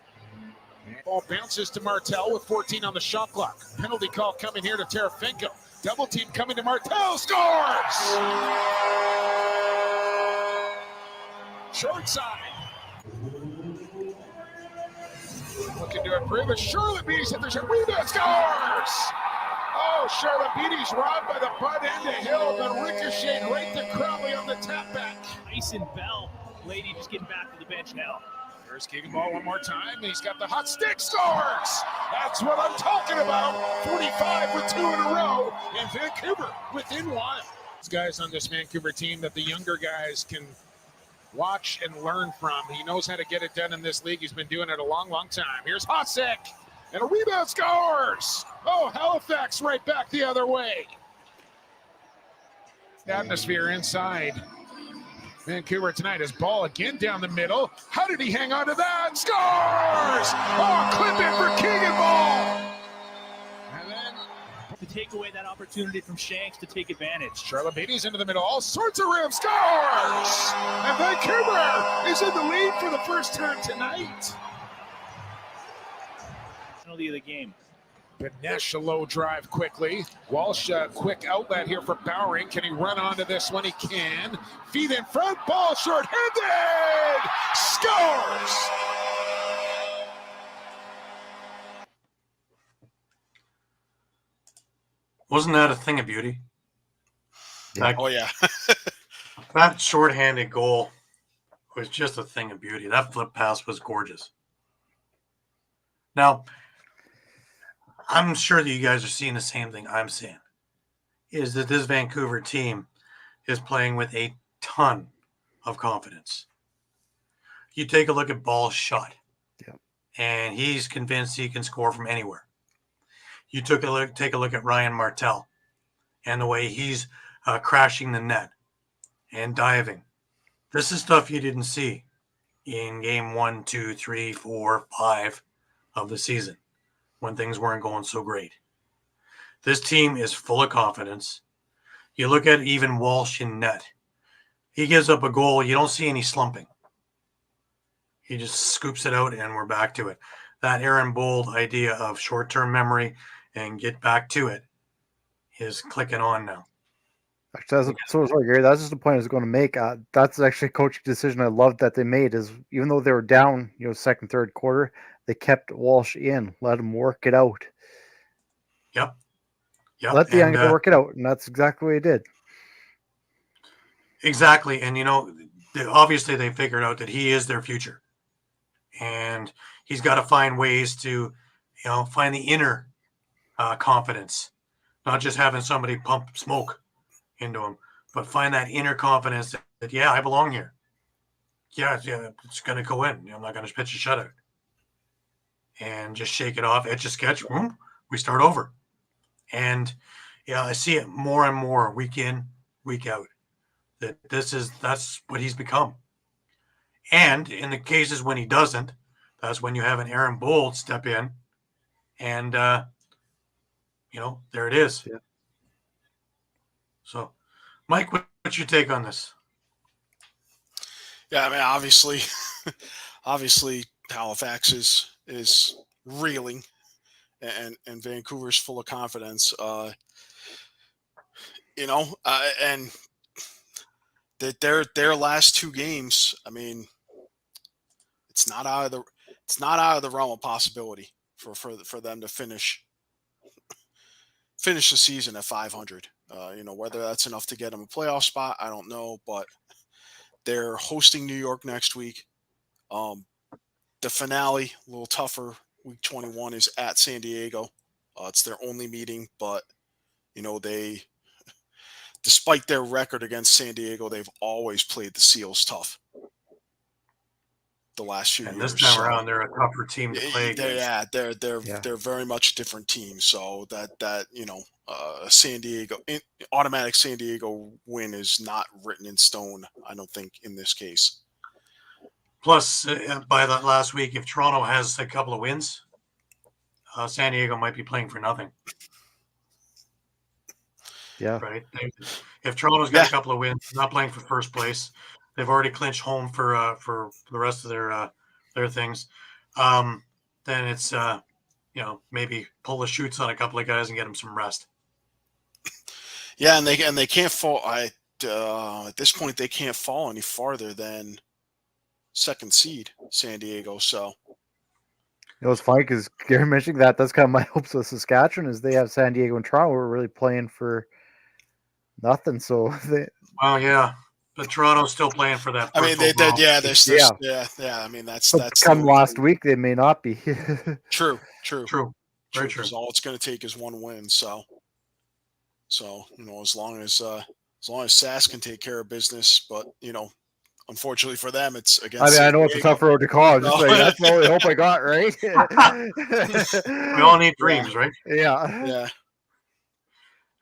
Ball bounces to Martel with 14 on the shot clock. Penalty call coming here to Tarafinko. Double team coming to Martel, scores! Short side. Looking to improve it. Charlotte Beatties hit the shot. Rebound, scores! Oh, Charlotte Beatties robbed by the butt end of Hill, but ricocheted right to Crowley on the tap back. Tyson Bell, lady, just getting back to the bench now. There's kicking ball one more time. He's got the hot stick, scores! That's what I'm talking about. 45 with 2 in a row, and Vancouver within 1. These guys on this Vancouver team that the younger guys can watch and learn from. He knows how to get it done in this league. He's been doing it a long, long time. Here's Hosek, and a rebound, scores! Oh, Halifax right back the other way. Atmosphere inside Vancouver tonight. His ball again down the middle. How did he hang on to that? Scores! Oh, clip it for Keegan Ball! And then to take away that opportunity from Shanks to take advantage. Charlotte Beatties into the middle. All sorts of rims. Scores! And Vancouver is in the lead for the first time tonight. Penalty of the game. Ganesh, a low drive quickly. Walsh, quick outlet here for Bowering. Can he run onto this one? He can. Feet in front, ball short-handed! Scores! Wasn't that a thing of beauty? Yeah. Oh, yeah. That shorthanded goal was just a thing of beauty. That flip pass was gorgeous. Now, I'm sure that you guys are seeing the same thing I'm seeing, is that this Vancouver team is playing with a ton of confidence. You take a look at Ball's shot, and he's convinced he can score from anywhere. You take a look at Ryan Martel and the way he's crashing the net and diving. This is stuff you didn't see in game 1, 2, 3, 4, 5 of the season when things weren't going so great. This team is full of confidence. You look at even Walsh in net. He gives up a goal. You don't see any slumping. He just scoops it out and we're back to it. That Aaron Bold idea of short-term memory and get back to it is clicking on now. Actually, sorry, Gary. That's just the point I was going to make. That's actually a coaching decision I love that they made. Is even though they were down, second, third quarter, they kept Walsh in, let him work it out. Yep. Let the young guy work it out, and that's exactly what he did. Exactly, and obviously they figured out that he is their future, and he's got to find ways to, find the inner confidence, not just having somebody pump smoke into him, but find that inner confidence that yeah, I belong here. Yeah, it's going to go in. I'm not going to pitch a shutout, and just shake it off, etch a sketch. Boom, we start over, and I see it more and more week in, week out. That's what he's become. And in the cases when he doesn't, that's when you have an Aaron Bold step in, and there it is. Yeah. So, Mike, what's your take on this? Yeah, I mean, obviously, Halifax is reeling, and Vancouver's full of confidence. And that their last two games, I mean, it's not out of the realm of possibility for them to finish the season at 500. Whether that's enough to get them a playoff spot, I don't know, but they're hosting New York next week. The finale, a little tougher, week 21 is at San Diego. It's their only meeting, but they, despite their record against San Diego, they've always played the Seals tough the last few years. And this time around, they're a tougher team to play against. They're very much a different team. So that San Diego automatic San Diego win is not written in stone, I don't think, in this case. Plus, by that last week, if Toronto has a couple of wins, San Diego might be playing for nothing. Yeah. Right. If Toronto's got a couple of wins, not playing for first place, they've already clinched home for the rest of their things. Then it's maybe pull the shoots on a couple of guys and get them some rest. Yeah, and they can't fall. At this point, they can't fall any farther than second seed San Diego. So it's funny because Gary mentioning that's kind of my hopes with Saskatchewan is they have San Diego and Toronto who are really playing for nothing. So but Toronto's still playing for that. I mean, they did. Yeah, I mean, that's come last week they may not be. True. Very true. All it's going to take is one win. So as long as Sask can take care of business, but unfortunately for them, it's against. I know it's a tough road to call. That's the only hope I got, right? We all need dreams, right? Yeah. Yeah.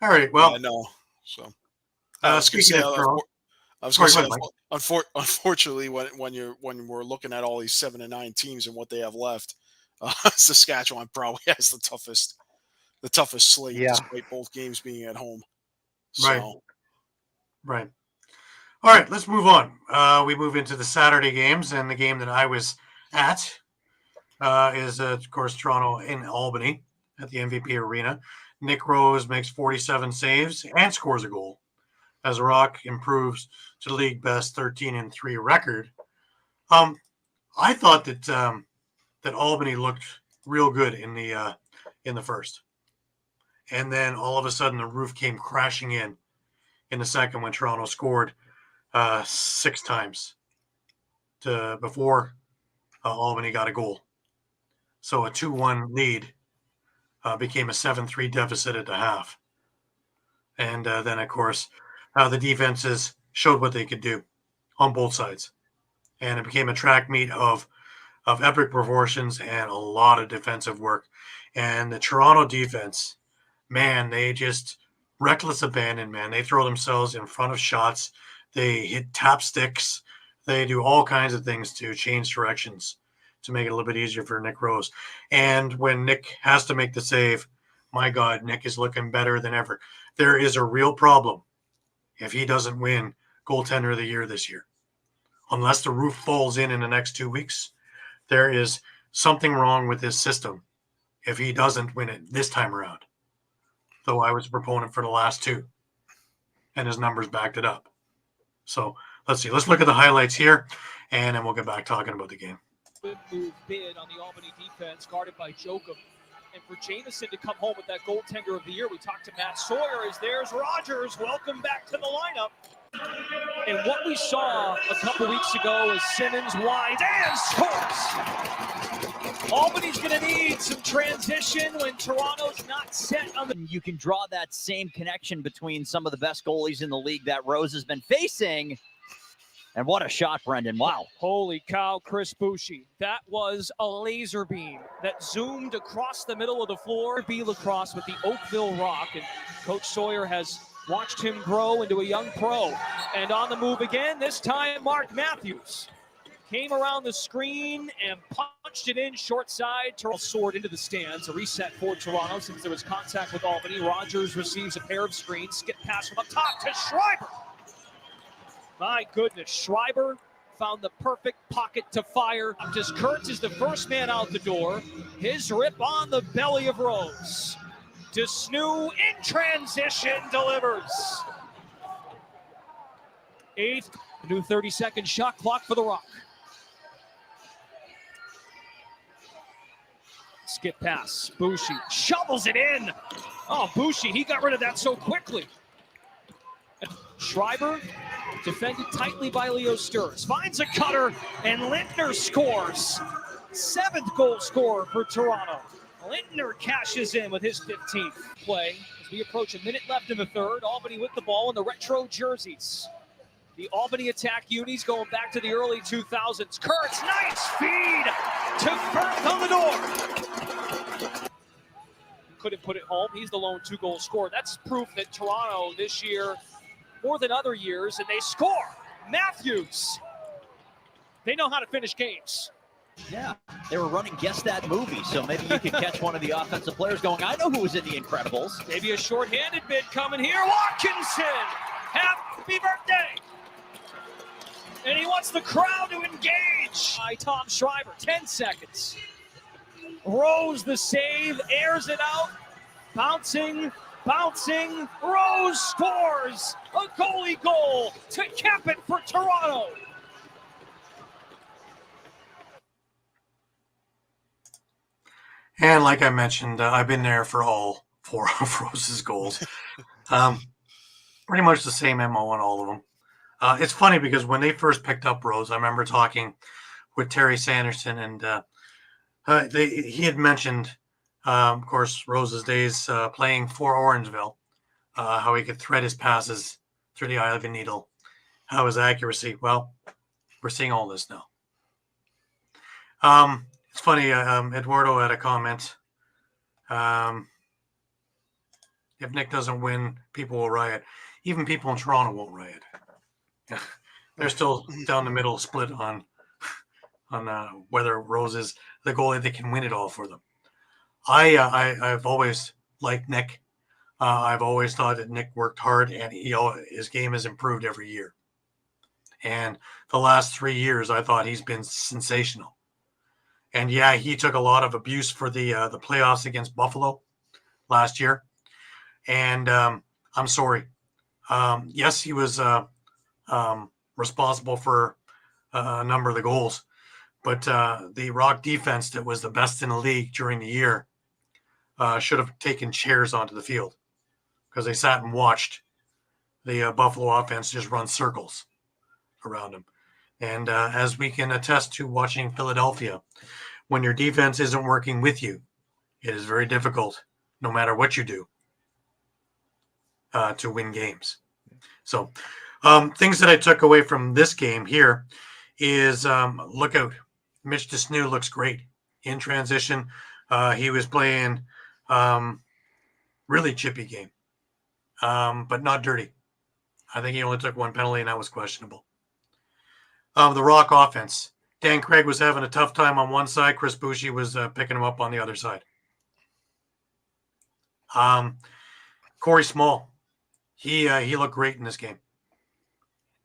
All right. Well, I know. So unfortunately, when we're looking at all these 7-9 teams and what they have left, Saskatchewan probably has the toughest slate, despite both games being at home. So. Right. All right, let's move on. We move into the Saturday games, and the game that I was at is, of course, Toronto in Albany at the MVP Arena. Nick Rose makes 47 saves and scores a goal as Rock improves to the league best 13-3 record. I thought that Albany looked real good in the first, and then all of a sudden the roof came crashing in the second when Toronto scored 6 times before Albany got a goal. So a 2-1 lead became a 7-3 deficit at the half. And then, of course, the defenses showed what they could do on both sides. And it became a track meet of epic proportions and a lot of defensive work. And the Toronto defense, man, they just reckless abandon, man. They throw themselves in front of shots. They hit tap sticks. They do all kinds of things to change directions to make it a little bit easier for Nick Rose. And when Nick has to make the save, my God, Nick is looking better than ever. There is a real problem if he doesn't win goaltender of the year this year. Unless the roof falls in the next 2 weeks, there is something wrong with his system if he doesn't win it this time around. Though I was a proponent for the last 2. and his numbers backed it up. So let's see. Let's look at the highlights here, and then we'll get back talking about the game. Good move bid on the Albany defense, guarded by Jokum. And for Jamison to come home with that goaltender of the year, we talked to Matt Sawyer. There's Rogers. Welcome back to the lineup. And what we saw a couple weeks ago is Simmons winds and scores. Albany's going to need some transition when Toronto's not set on the... You can draw that same connection between some of the best goalies in the league that Rose has been facing. And what a shot, Brendan. Wow. Holy cow, Chris Boucher. That was a laser beam that zoomed across the middle of the floor. B Lacrosse with the Oakville Rock. And Coach Sawyer has watched him grow into a young pro. And on the move again, this time Mark Matthews came around the screen and punched it in short side. Toronto soared into the stands. A reset for Toronto since there was contact with Albany. Rogers receives a pair of screens. Skip pass from up top to Schreiber. My goodness, Schreiber found the perfect pocket to fire. Just Kurtz is the first man out the door. His rip on the belly of Rose. Desnu in transition delivers. Eighth, new 30-second shot clock for the Rock. Skip pass, Boucher shovels it in. Oh, Boucher, he got rid of that so quickly. Schreiber, defended tightly by Leo Sturz, finds a cutter, and Lintner scores. 7th goal scorer for Toronto. Lintner cashes in with his 15th play. As we approach a minute left in the third, Albany with the ball in the retro jerseys. The Albany attack unis going back to the early 2000s. Kurtz, nice feed to Firth on the door. Couldn't put it home. He's the lone 2-goal scorer. That's proof that Toronto this year, more than other years, and they score. Matthews. They know how to finish games. Yeah, they were running Guess That Movie, so maybe you could catch one of the offensive players going, I know who was in The Incredibles. Maybe a shorthanded bid coming here. Watkinson, happy birthday. And he wants the crowd to engage. By Tom Schreiber, 10 seconds. Rose the save, airs it out, bouncing, Rose scores a goalie goal to cap it for Toronto. And like I mentioned, I've been there for all 4 of Rose's goals. Pretty much the same MO on all of them. It's funny because when they first picked up Rose, I remember talking with Terry Sanderson, and he had mentioned, of course, Rose's days playing for Orangeville, how he could thread his passes through the eye of a needle, how his accuracy. Well, we're seeing all this now. It's funny, Eduardo had a comment. If Nick doesn't win, people will riot. Even people in Toronto won't riot. They're still down the middle split on whether Rose is the goalie that can win it all for them. I've always liked Nick. I've always thought that Nick worked hard, and his game has improved every year. And the last 3 years, I thought he's been sensational. And yeah, he took a lot of abuse for the playoffs against Buffalo last year. And I'm sorry. Yes, he was responsible for a number of the goals, but the Rock defense that was the best in the league during the year should have taken chairs onto the field, because they sat and watched the Buffalo offense just run circles around him. And as we can attest to watching Philadelphia, when your defense isn't working with you, it is very difficult, no matter what you do, to win games. So things that I took away from this game here is look out. Mitch Desnu looks great in transition. He was playing really chippy game, but not dirty. I think he only took 1 penalty, and that was questionable. The Rock offense. Dan Craig was having a tough time on one side. Chris Boucher was picking him up on the other side. Corey Small. He looked great in this game.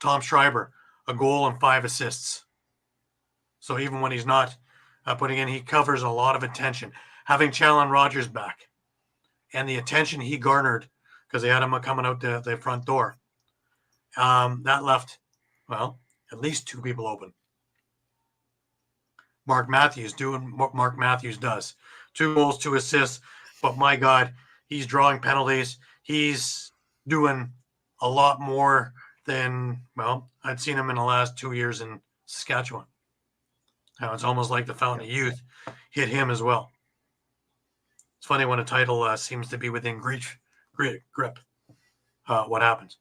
Tom Schreiber, a goal and 5 assists. So even when he's not putting in, he covers a lot of attention. Having Challen Rogers back and the attention he garnered because they had him coming out the front door that left, well, at least 2 people open. Mark Matthews doing what Mark Matthews does. 2 goals, 2 assists. But my God, he's drawing penalties. He's doing a lot more than, well, I'd seen him in the last 2 years in Saskatchewan. Now it's almost like the fountain of youth hit him as well. It's funny when a title seems to be within grip. What happens?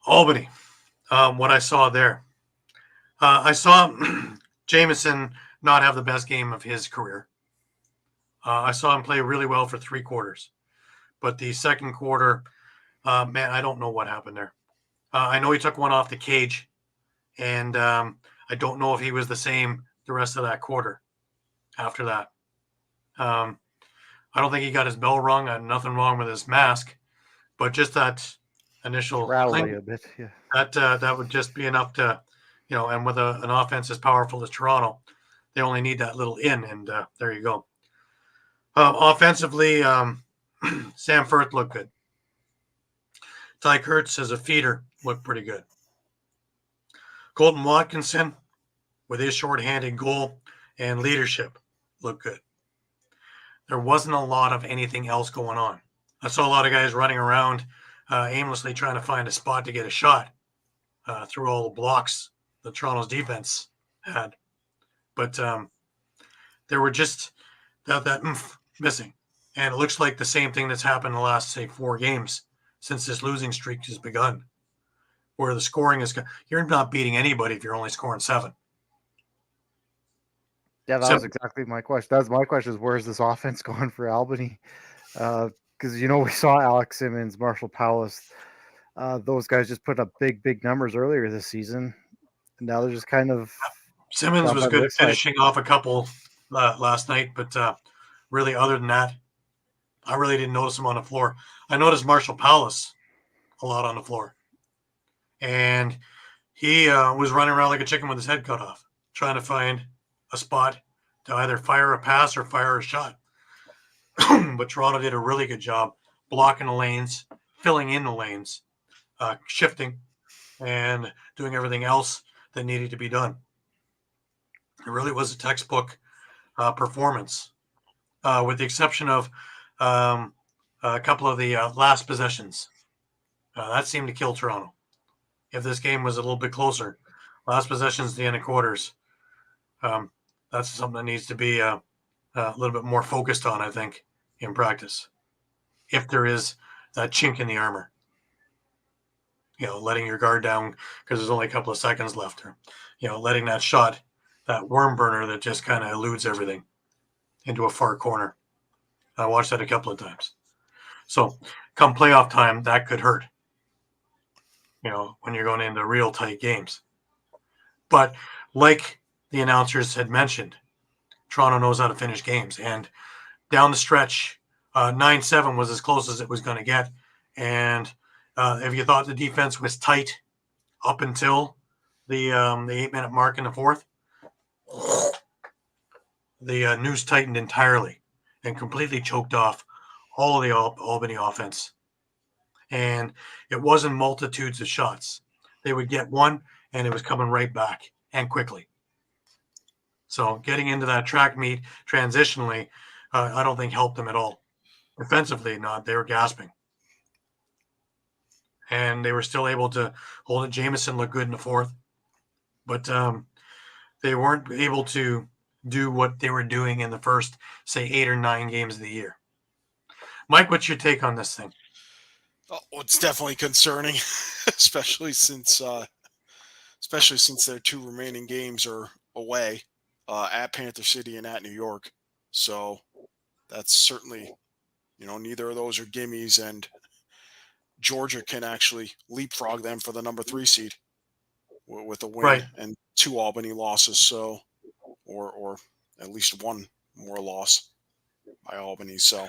Albany, what I saw there. I saw Jameson not have the best game of his career. I saw him play really well for 3 quarters. But the second quarter, man, I don't know what happened there. I know he took one off the cage, and I don't know if he was the same the rest of that quarter after that. I don't think he got his bell rung. Nothing wrong with his mask, but just that initial Rattling a bit, yeah. That would just be enough to, and with an offense as powerful as Toronto, they only need that little in, and there you go. Offensively, Sam Firth looked good. Ty Kurtz as a feeder looked pretty good. Colton Watkinson, with his shorthanded goal and leadership, looked good. There wasn't a lot of anything else going on. I saw a lot of guys running around aimlessly trying to find a spot to get a shot through all the blocks that Toronto's defense had. But there were just that missing. And it looks like the same thing that's happened in the last, say, 4 games since this losing streak has begun, where the scoring is – you're not beating anybody if you're only scoring 7. Yeah, that was exactly my question. That was my question, is where's this offense going for Albany? Because, we saw Alex Simmons, Marshall Powell, those guys just put up big numbers earlier this season. And now they're just kind of – Simmons was good at finishing off a couple last night, but really other than that, I really didn't notice him on the floor. I noticed Marshall Powell a lot on the floor. And he was running around like a chicken with his head cut off, trying to find a spot to either fire a pass or fire a shot. But Toronto did a really good job blocking the lanes, filling in the lanes, shifting, and doing everything else that needed to be done. It really was a textbook performance, with the exception of a couple of the last possessions. That seemed to kill Toronto. If this game was a little bit closer, last possessions at the end of quarters, that's something that needs to be a little bit more focused on, I think, in practice. If there is that chink in the armor, letting your guard down because there's only a couple of seconds left, or, letting that shot, that worm burner that just kind of eludes everything into a far corner. I watched that a couple of times. So come playoff time, that could hurt, when you're going into real tight games. But like the announcers had mentioned, Toronto knows how to finish games. And down the stretch, 9-7 was as close as it was going to get. And if you thought the defense was tight up until the 8-minute mark in the fourth, the noose tightened entirely and completely choked off all the Albany offense. And it wasn't multitudes of shots. They would get one, and it was coming right back and quickly. So getting into that track meet transitionally, I don't think helped them at all. Defensively, not. They were gasping. And they were still able to hold it. Jameson looked good in the fourth. But they weren't able to do what they were doing in the first, say, 8 or 9 games of the year. Mike, what's your take on this thing? Oh, it's definitely concerning, especially since their 2 remaining games are away, at Panther City and at New York. So that's certainly, neither of those are gimmies, and Georgia can actually leapfrog them for the number 3 seed with a win, right, and 2 Albany losses. So, or at least 1 more loss by Albany. So,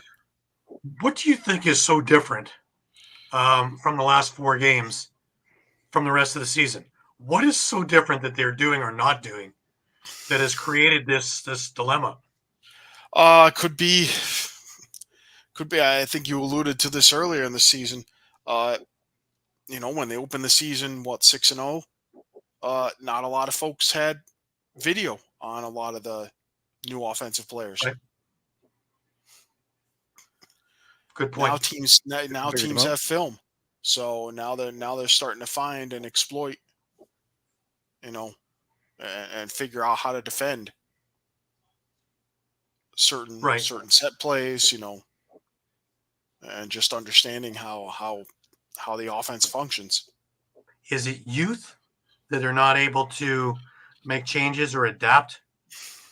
what do you think is so different from the last 4 games from the rest of the season? What is so different that they're doing or not doing that has created this dilemma? Could be. I think you alluded to this earlier in the season. when they opened the season, 6-0, not a lot of folks had video on a lot of the new offensive players. Right. Good point. Now teams have film, so now they're starting to find and exploit, and figure out how to defend certain set plays, and just understanding how the offense functions. Is it youth that they're not able to make changes or adapt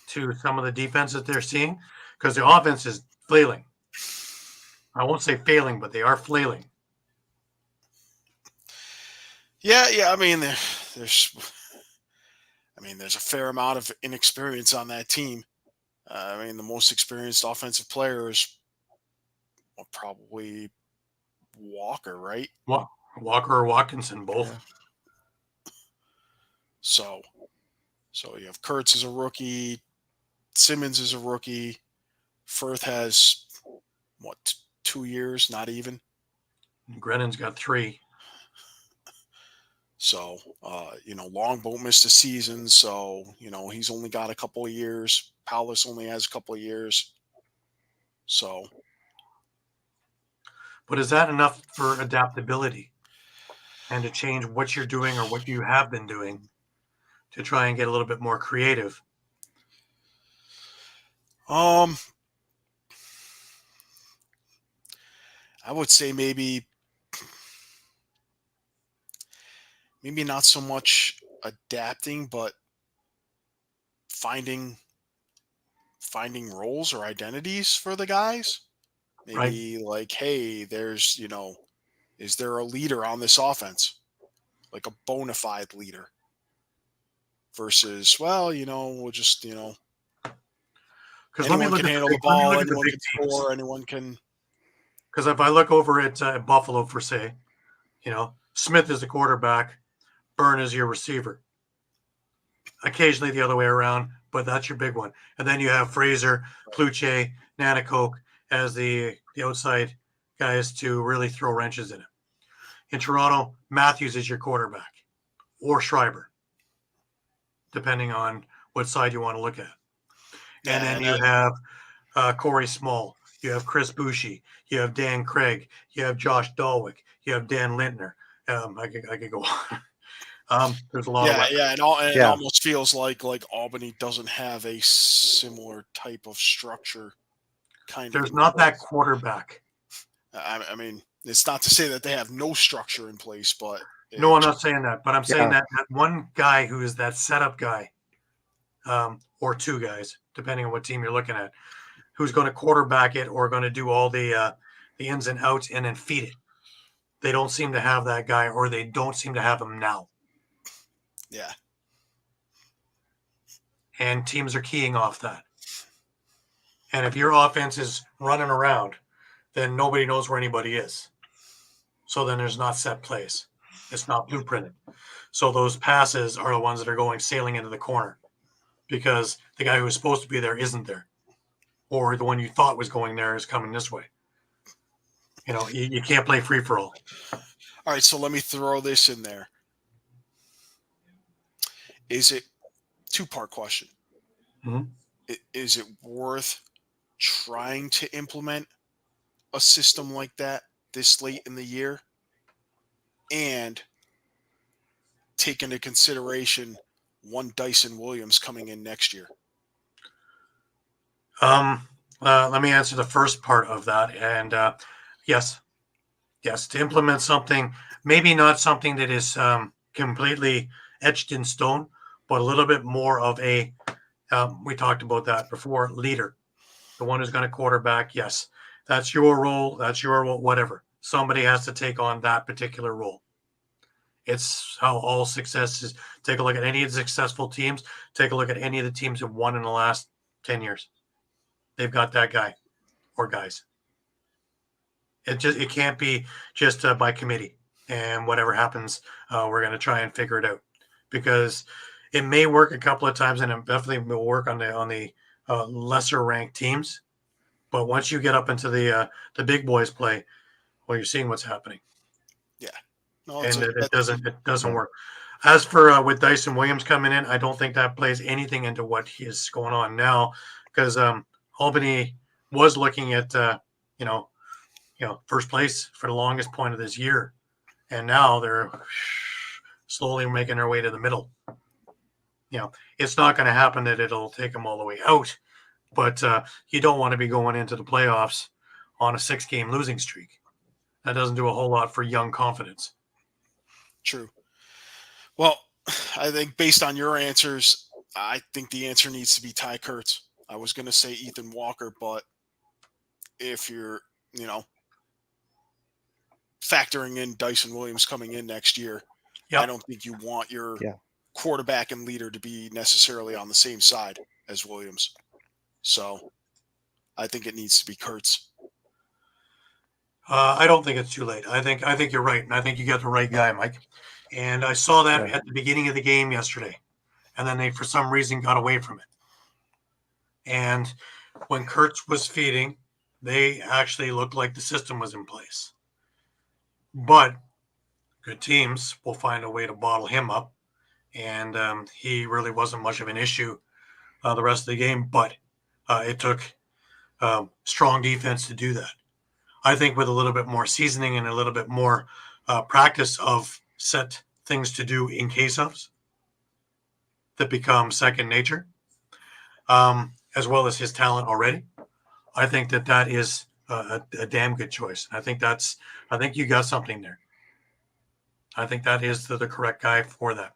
to some of the defense that they're seeing? Because the offense is flailing. I won't say failing, but they are flailing. Yeah. I mean, there's a fair amount of inexperience on that team. The most experienced offensive player is probably Walker, right? Walker or Watkinson, both. Yeah. So you have Kurtz as a rookie, Simmons is a rookie, Firth has 2 years, not even. Grennan's got 3. So Longboat missed a season, so he's only got a couple of years. Paulus only has a couple of years. So, but is that enough for adaptability and to change what you're doing or what you have been doing to try and get a little bit more creative? I would say maybe not so much adapting, but finding roles or identities for the guys. Maybe like, hey, there's, is there a leader on this offense? Like a bona fide leader versus, we'll just, because anyone can handle the ball, anyone can score, anyone can. Because if I look over at Buffalo, for say, Smith is the quarterback, Byrne is your receiver. Occasionally the other way around, but that's your big one. And then you have Fraser, Cloutier, Nanakoke as the outside guys to really throw wrenches in it. In Toronto, Matthews is your quarterback, or Schreiber, depending on what side you want to look at. And then you have Corey Small, you have Chris Boucher, you have Dan Craig, you have Josh Dalwick, you have Dan Lintner. I could go on. There's a lot of it almost feels like Albany doesn't have a similar type of structure. There's not that quarterback. I mean, it's not to say that they have no structure in place, but no, I'm not saying that. But I'm saying that one guy who is that setup guy, or 2 guys, depending on what team you're looking at, who's going to quarterback it or going to do all the ins and outs and then feed it. They don't seem to have that guy, or they don't seem to have him now. Yeah. And teams are keying off that. And if your offense is running around, then nobody knows where anybody is. So then there's not set plays. It's not blueprinted. So those passes are the ones that are going sailing into the corner because the guy who was supposed to be there isn't there. Or the one you thought was going there is coming this way. You can't play free for all. All right, so let me throw this in there. Is it 2-part question? Mm-hmm. Is it worth trying to implement a system like that this late in the year and take into consideration one Dyson Williams coming in next year? Let me answer the first part of that. And yes, to implement something, maybe not something that is completely etched in stone, but a little bit more of a, we talked about that before, leader, the one who's going to quarterback. Yes, that's your role. That's your role, whatever. Somebody has to take on that particular role. It's how all success is. Take a look at any of the successful teams. Take a look at any of the teams that won in the last 10 years. They've got that guy or guys. It can't be just by committee and whatever happens, we're going to try and figure it out, because it may work a couple of times and it definitely will work on the lesser ranked teams. But once you get up into the big boys play, well, you're seeing what's happening. Yeah. No, and it doesn't work. As for with Dyson Williams coming in, I don't think that plays anything into what is going on now, because Albany was looking at first place for the longest point of this year, and now they're slowly making their way to the middle. It's not going to happen that it'll take them all the way out, but you don't want to be going into the playoffs on a 6-game losing streak. That doesn't do a whole lot for young confidence. True. Well, I think based on your answers, I think the answer needs to be Ty Kurtz. I was going to say Ethan Walker, but if you're, factoring in Dyson Williams coming in next year, I don't think you want your quarterback and leader to be necessarily on the same side as Williams. So I think it needs to be Kurtz. I don't think it's too late. I think you're right, and I think you got the right guy, Mike. And I saw that at the beginning of the game yesterday, and then they, for some reason, got away from it. And when Kurtz was feeding, they actually looked like the system was in place. But good teams will find a way to bottle him up, and he really wasn't much of an issue the rest of the game. But it took strong defense to do that. I think with a little bit more seasoning and a little bit more practice of set things to do in case ofs that become second nature, as well as his talent already, I think that is a damn good choice. I think you got something there. I think that is the correct guy for that.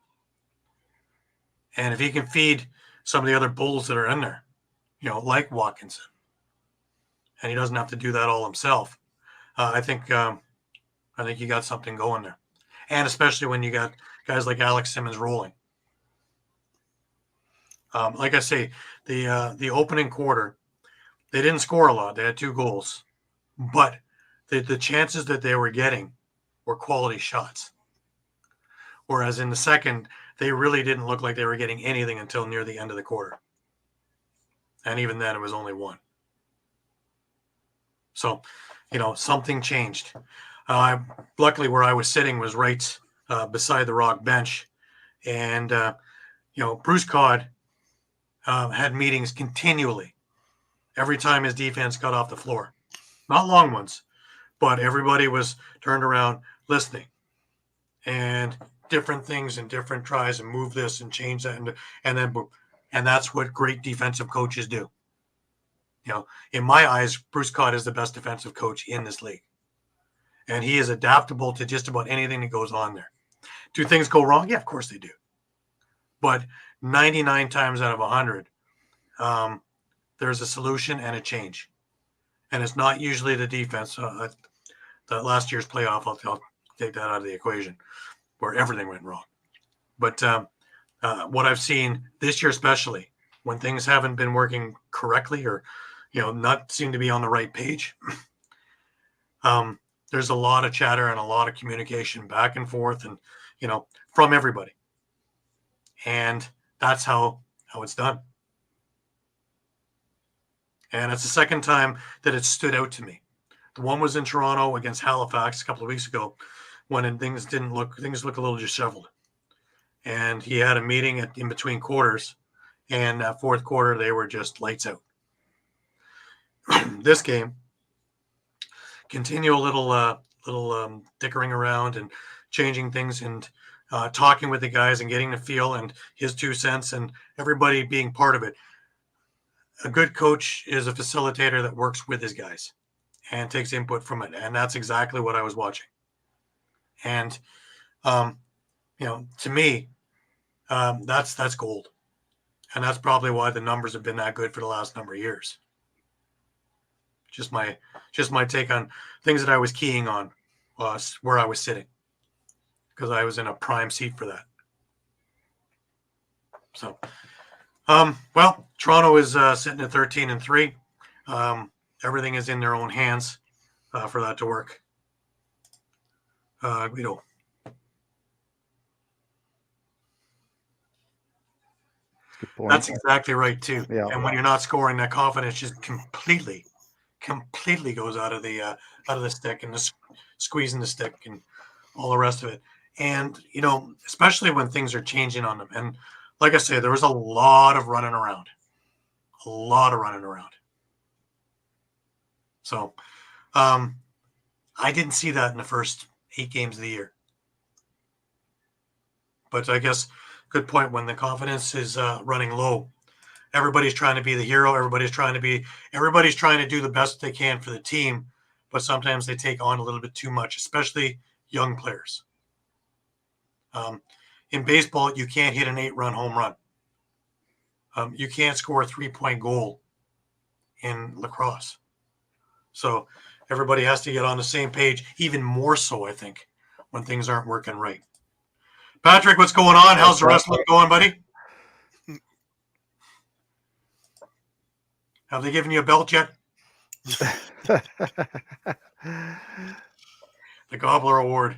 And if he can feed some of the other bulls that are in there, like Watkinson, and he doesn't have to do that all himself, I think you got something going there. And especially when you got guys like Alex Simmons rolling. Like I say, the opening quarter, they didn't score a lot. They had 2 goals. But the chances that they were getting were quality shots. Whereas in the second, they really didn't look like they were getting anything until near the end of the quarter. And even then, it was only 1. So, something changed. Luckily, where I was sitting was right beside the Rock bench. And, Bruce Codd had meetings continually every time his defense got off the floor. Not long ones, but everybody was turned around listening. And different things and different tries and move this and change that. And that's what great defensive coaches do. In my eyes, Bruce Codd is the best defensive coach in this league. And he is adaptable to just about anything that goes on there. Do things go wrong? Yeah, of course they do. But 99 times out of 100, there's a solution and a change. And it's not usually the defense. The last year's playoff, I'll take that out of the equation, where everything went wrong. But what I've seen this year especially, when things haven't been working correctly or not seem to be on the right page, there's a lot of chatter and a lot of communication back and forth and from everybody, and that's how it's done. And it's the second time that it stood out to me. The one was in Toronto against Halifax a couple of weeks ago, when things look a little disheveled, and he had a meeting in between quarters, and that fourth quarter they were just lights out. This game, continue a little dickering around and changing things and talking with the guys and getting the feel and his 2 cents and everybody being part of it. A good coach is a facilitator that works with his guys and takes input from it. And that's exactly what I was watching. And, to me, that's gold. And that's probably why the numbers have been that good for the last number of years. Just my take on things that I was keying on where I was sitting, because I was in a prime seat for that. So, Toronto is sitting at 13-3. Everything is in their own hands for that to work. Guido. That's exactly right too. Yeah. And when you're not scoring, that confidence just completely goes out of the stick and squeezing the stick. And all the rest of it. And, especially when things are changing on them. And like I say, there was a lot of running around. So I didn't see that in the first 8 games of the year. But I guess good point, when the confidence is running low. Everybody's trying to be the hero. Everybody's trying to do the best they can for the team, but sometimes they take on a little bit too much, especially young players. In baseball, you can't hit an 8-run home run. You can't score a 3-point goal in lacrosse. So everybody has to get on the same page, even more so, I think, when things aren't working right. Patrick, what's going on? How's the wrestling going, buddy? Have they given you a belt yet? The Gobbler Award.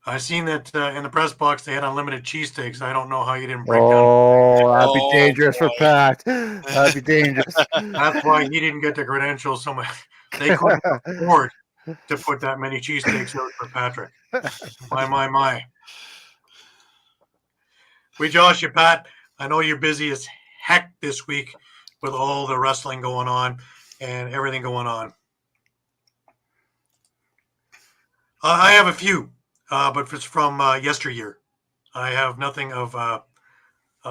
I seen that in the press box they had unlimited cheesesteaks. I don't know how you didn't break down. Oh, that'd be dangerous for Pat. That'd be dangerous. That's why he didn't get the credentials. So they couldn't afford to put that many cheesesteaks out for Patrick. My. We josh you, Pat. I know you're busy as heck this week with all the wrestling going on and everything going on. I have a few, but it's from yesteryear. I have nothing of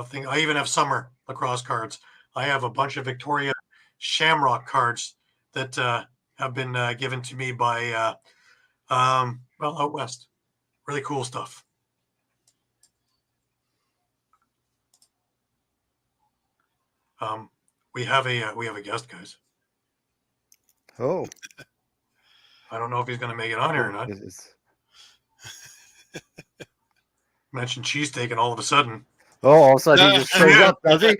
thing. I even have summer lacrosse cards. I have a bunch of Victoria Shamrock cards that have been given to me by out west. Really cool stuff. We have a guest, guys. Oh, I don't know if he's going to make it on here or not. Mentioned cheesesteak, and all of a sudden, all of a sudden he just shows up, does he?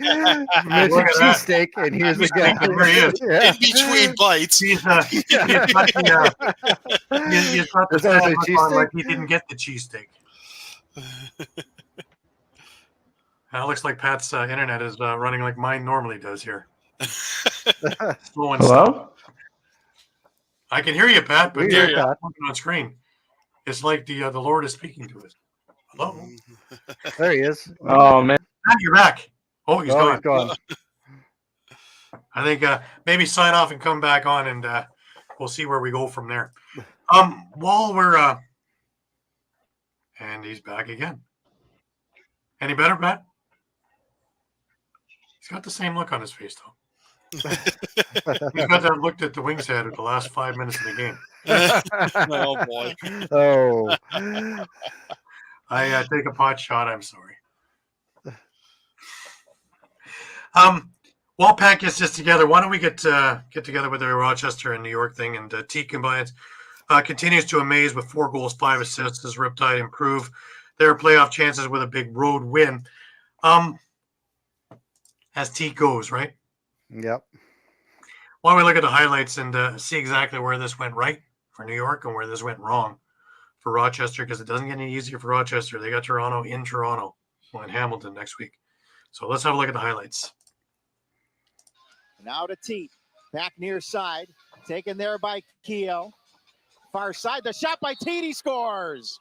Mentioned cheesesteak, and here's the guy. Here he is. In between bites. He's got the sad look on like he didn't get the cheesesteak. It looks like Pat's internet is running like mine normally does here. Slow and Hello? I can hear you, Pat, but Pat. you're on screen. It's like the Lord is speaking to us. Hello? There he is. Oh, man. Pat, you're back. Oh, he's gone. He's gone. I think maybe sign off and come back on, and we'll see where we go from there. While we're and he's back again. Any better, Pat? He's got the same look on his face, though. He's got that look that the Wings had at the last 5 minutes of the game. Oh boy. Oh. I take a pot shot. I'm sorry. While Pat gets this together, why don't we get together with the Rochester and New York thing? And T combines continues to amaze with 4 goals, 5 assists as Riptide improve their playoff chances with a big road win. As T goes, right? Yep. Why don't we look at the highlights and see exactly where this went right for New York and where this went wrong for Rochester, because it doesn't get any easier for Rochester. They got Toronto in Toronto and Hamilton next week. So let's have a look at the highlights. Now to T. Back near side. Taken there by Keogh. Far side. The shot by T. He scores.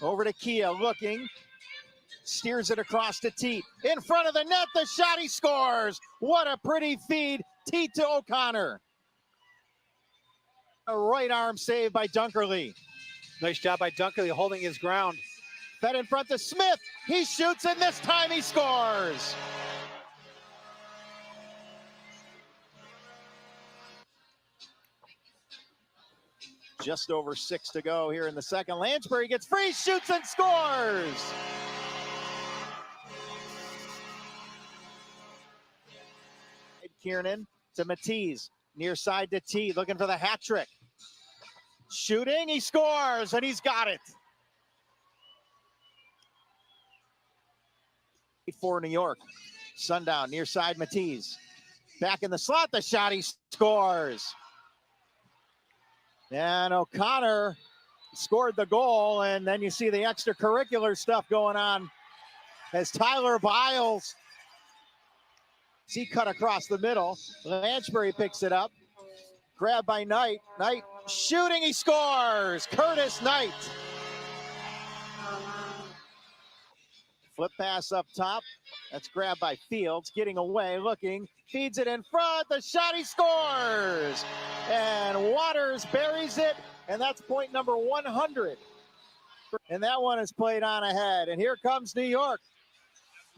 Over to Keogh looking. Steers it across to Teat. In front of the net, the shot, he scores. What a pretty feed. Teat to O'Connor. A right arm save by Dunkerley. Nice job by Dunkerley holding his ground. Fed in front to Smith. He shoots, and this time he scores. Just over 6 to go here in the second. Lansbury gets free, shoots, and scores. Kiernan to Matisse, near side to T, looking for the hat trick. Shooting, he scores, and he's got it. For New York, Sundown, near side Matisse. Back in the slot, the shot, he scores. And O'Connor scored the goal, and then you see the extracurricular stuff going on as Tyler Biles. He cut across the middle. Lansbury picks it up. Grab by Knight. Knight shooting, he scores! Curtis Knight. Flip pass up top. That's grabbed by Fields, getting away, looking, feeds it in front, the shot, he scores! And Waters buries it, and that's point number 100. And that one is played on ahead, and here comes New York.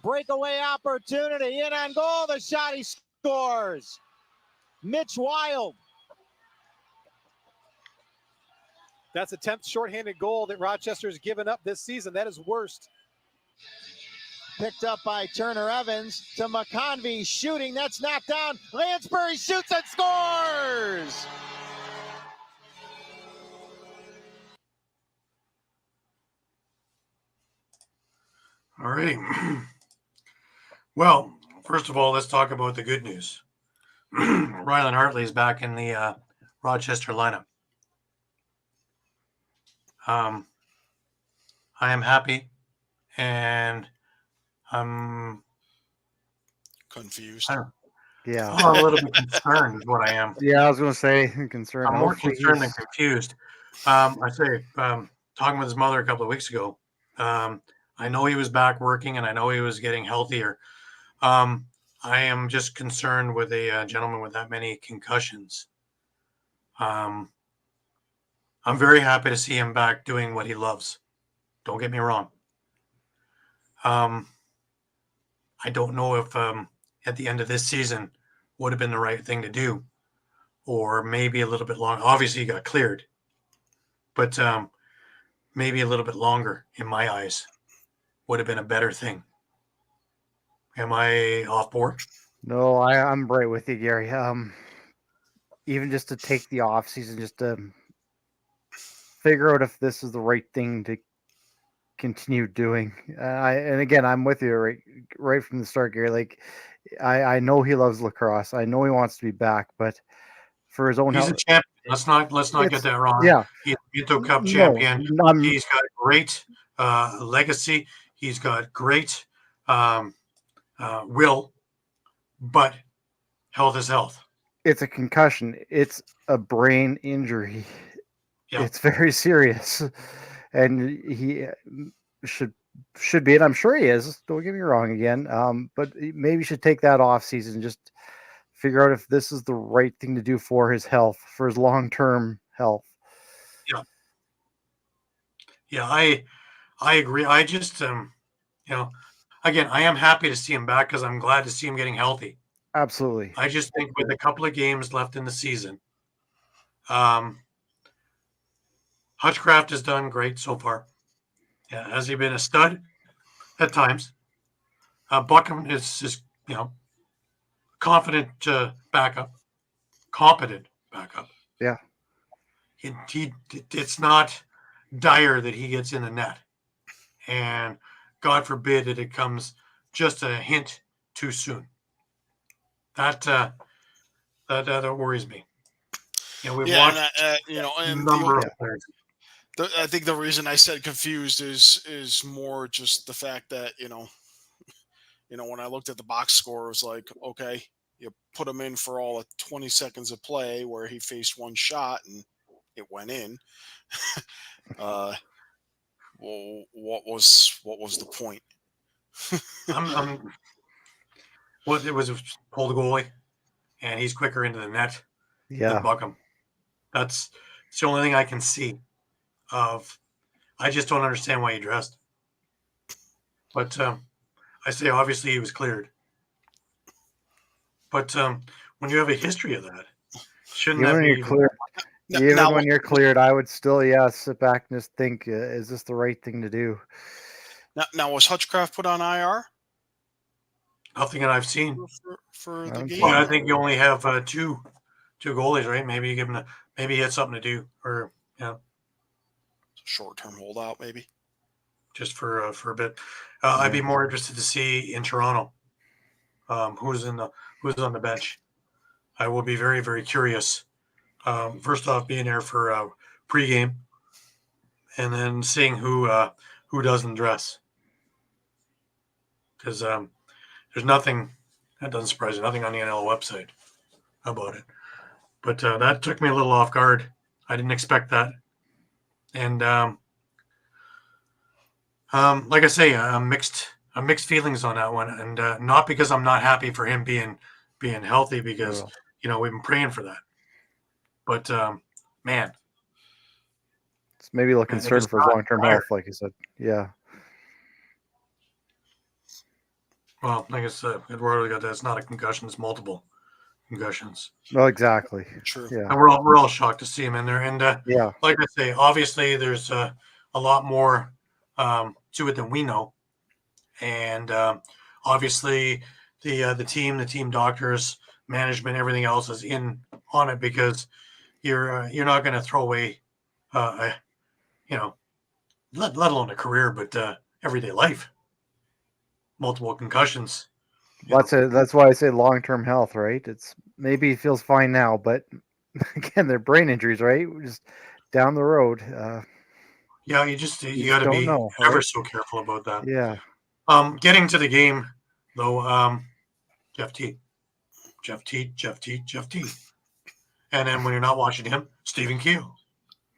Breakaway opportunity, in on goal, the shot, he scores! Mitch Wild. That's a 10th shorthanded goal that Rochester has given up this season. That is worst. Picked up by Turner Evans to McConvey, shooting, that's knocked down. Lansbury shoots and scores! All right. Well, first of all, let's talk about the good news. Rylan Hartley is back in the Rochester lineup. I am happy, and I'm confused. Yeah. I'm a little bit concerned is what I am. Yeah, I was going to say concerned. I'm more Hopefully concerned than he's- confused. I say, talking with his mother a couple of weeks ago, I know he was back working and I know he was getting healthier. I am just concerned with a gentleman with that many concussions. I'm very happy to see him back doing what he loves. Don't get me wrong. I don't know if at the end of this season would have been the right thing to do, or maybe a little bit long. Obviously, he got cleared, but maybe a little bit longer, in my eyes, would have been a better thing. Am I off board? No, I'm right with you, Gary. Even just to take the off season, just to figure out if this is the right thing to continue doing. And again, I'm with you right from the start, Gary. Like, I know he loves lacrosse. I know he wants to be back, but for his own He's health, a champion. Let's not get that wrong. Yeah, He's a Vito Cup No, champion. I'm- He's got great legacy. He's got great will, but health is health. it's a concussion. It's a brain injury. Yeah. It's very serious, and he should be, and I'm sure he is. Don't get me wrong again. But maybe he should take that off season, just figure out if this is the right thing to do for his health, for his long-term health. Yeah, I agree. I just again, I am happy to see him back because I'm glad to see him getting healthy. Absolutely. I just think with a couple of games left in the season, Hutchcraft has done great so far. Yeah, has he been a stud at times? Buckham is confident backup, competent backup. Yeah. It's not dire that he gets in the net, and God forbid that it comes just a hint too soon. That worries me. We've watched and a number of players. I think the reason I said confused is more just the fact that when I looked at the box score, it was like, okay, you put him in for all of 20 seconds of play where he faced one shot and it went in. Well, what was the point? Well, it was pull the goalie, and he's quicker into the net Yeah. than Buckham. That's the only thing I can see. I just don't understand why he dressed. But I say obviously he was cleared. But when you have a history of that, shouldn't Even that when be you're cleared, even when you're cleared, I would still sit back and just think, is this the right thing to do? Now was Hutchcraft put on IR? Nothing that I've seen for the game. Well, I think you only have two goalies, right? Maybe you give him maybe he had something to do, or short-term holdout, maybe just for a bit. I'd be more interested to see in Toronto who's on the bench. I will be very, very curious. First off, being there for pregame, and then seeing who doesn't dress, because there's nothing that doesn't surprise you. Nothing on the NLL website about it. But that took me a little off guard. I didn't expect that. And like I say, mixed feelings on that one, and not because I'm not happy for him being healthy, because we've been praying for that. But man, it's maybe a concern for his long-term health, like you said. Yeah. Well, I guess Eduardo got that. It's not a concussion; it's multiple concussions. No, exactly. True. Yeah. And we're all shocked to see him in there. And yeah, like I say, obviously there's a lot more to it than we know. And obviously the team doctors, management, everything else is in on it, because you're not going to throw away, let alone a career, but everyday life. Multiple concussions. That's why I say long-term health, right? It's maybe he feels fine now, but again, they're brain injuries, right? Just down the road. Yeah, you got to be ever so careful about that. Yeah. Getting to the game though, Jeff Teat. And then when you're not watching him, Stephen Keogh.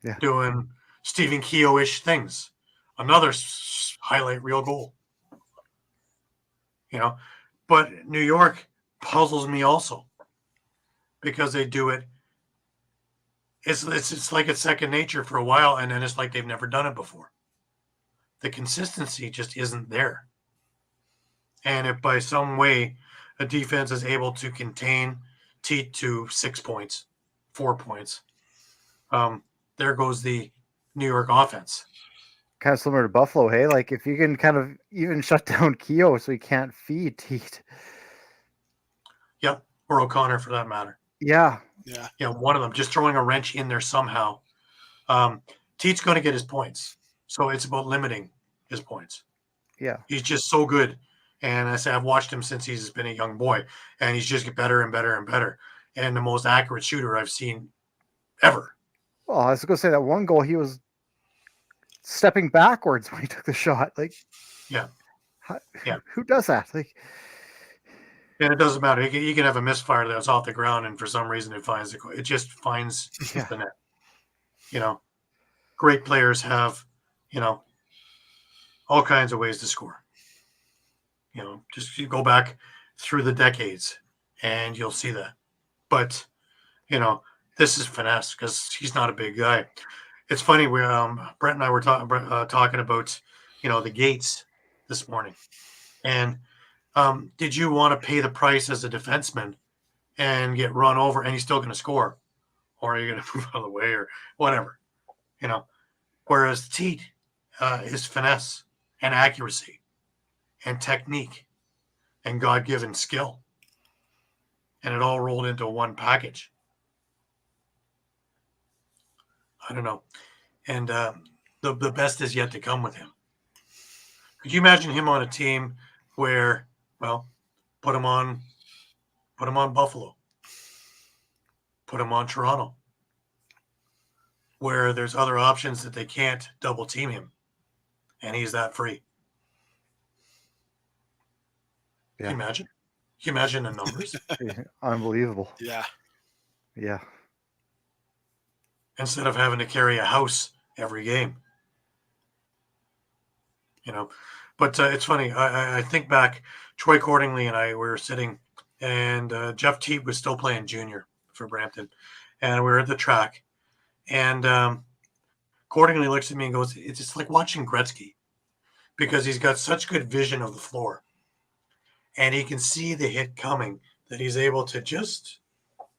Yeah. Doing Stephen Keogh-ish things. Another highlight reel goal. But New York puzzles me also, because they do it. It's like it's second nature for a while, and then it's like they've never done it before. The consistency just isn't there. And if by some way a defense is able to contain Teat to 6 points, 4 points, there goes the New York offense. Kind of similar to Buffalo, hey? Like if you can kind of even shut down Keogh so he can't feed Teat. Yep, or O'Connor for that matter. Yeah. Yeah. One of them just throwing a wrench in there somehow. Teat's going to get his points, so it's about limiting his points. Yeah. He's just so good. And I say I've watched him since he's been a young boy, and he's just get better and better and better. And the most accurate shooter I've seen ever. Well, I was going to say that one goal, he was stepping backwards when he took the shot. Like, yeah. Who does that? Like, and it doesn't matter. You can have a misfire that's off the ground, and for some reason it just finds the net. Great players have, all kinds of ways to score. Just you go back through the decades and you'll see that. But, this is finesse, because he's not a big guy. It's funny, we Brent and I were talking about, the gates this morning. And did you want to pay the price as a defenseman and get run over and he's still going to score? Or are you going to move out of the way or whatever? Whereas Teat is finesse and accuracy and technique and God-given skill. And it all rolled into one package. I don't know. And the best is yet to come with him. Could you imagine him on a team where, put him on Buffalo, put him on Toronto, where there's other options that they can't double team him, and he's that free. Yeah. Can you imagine the numbers? Unbelievable. Yeah. Yeah. Instead of having to carry a house every game. But it's funny. I think back, Troy Cordingley and I were sitting, and Jeff Teat was still playing junior for Brampton, and we were at the track, and Cordingley looks at me and goes, it's like watching Gretzky, because he's got such good vision of the floor, and he can see the hit coming, that he's able to just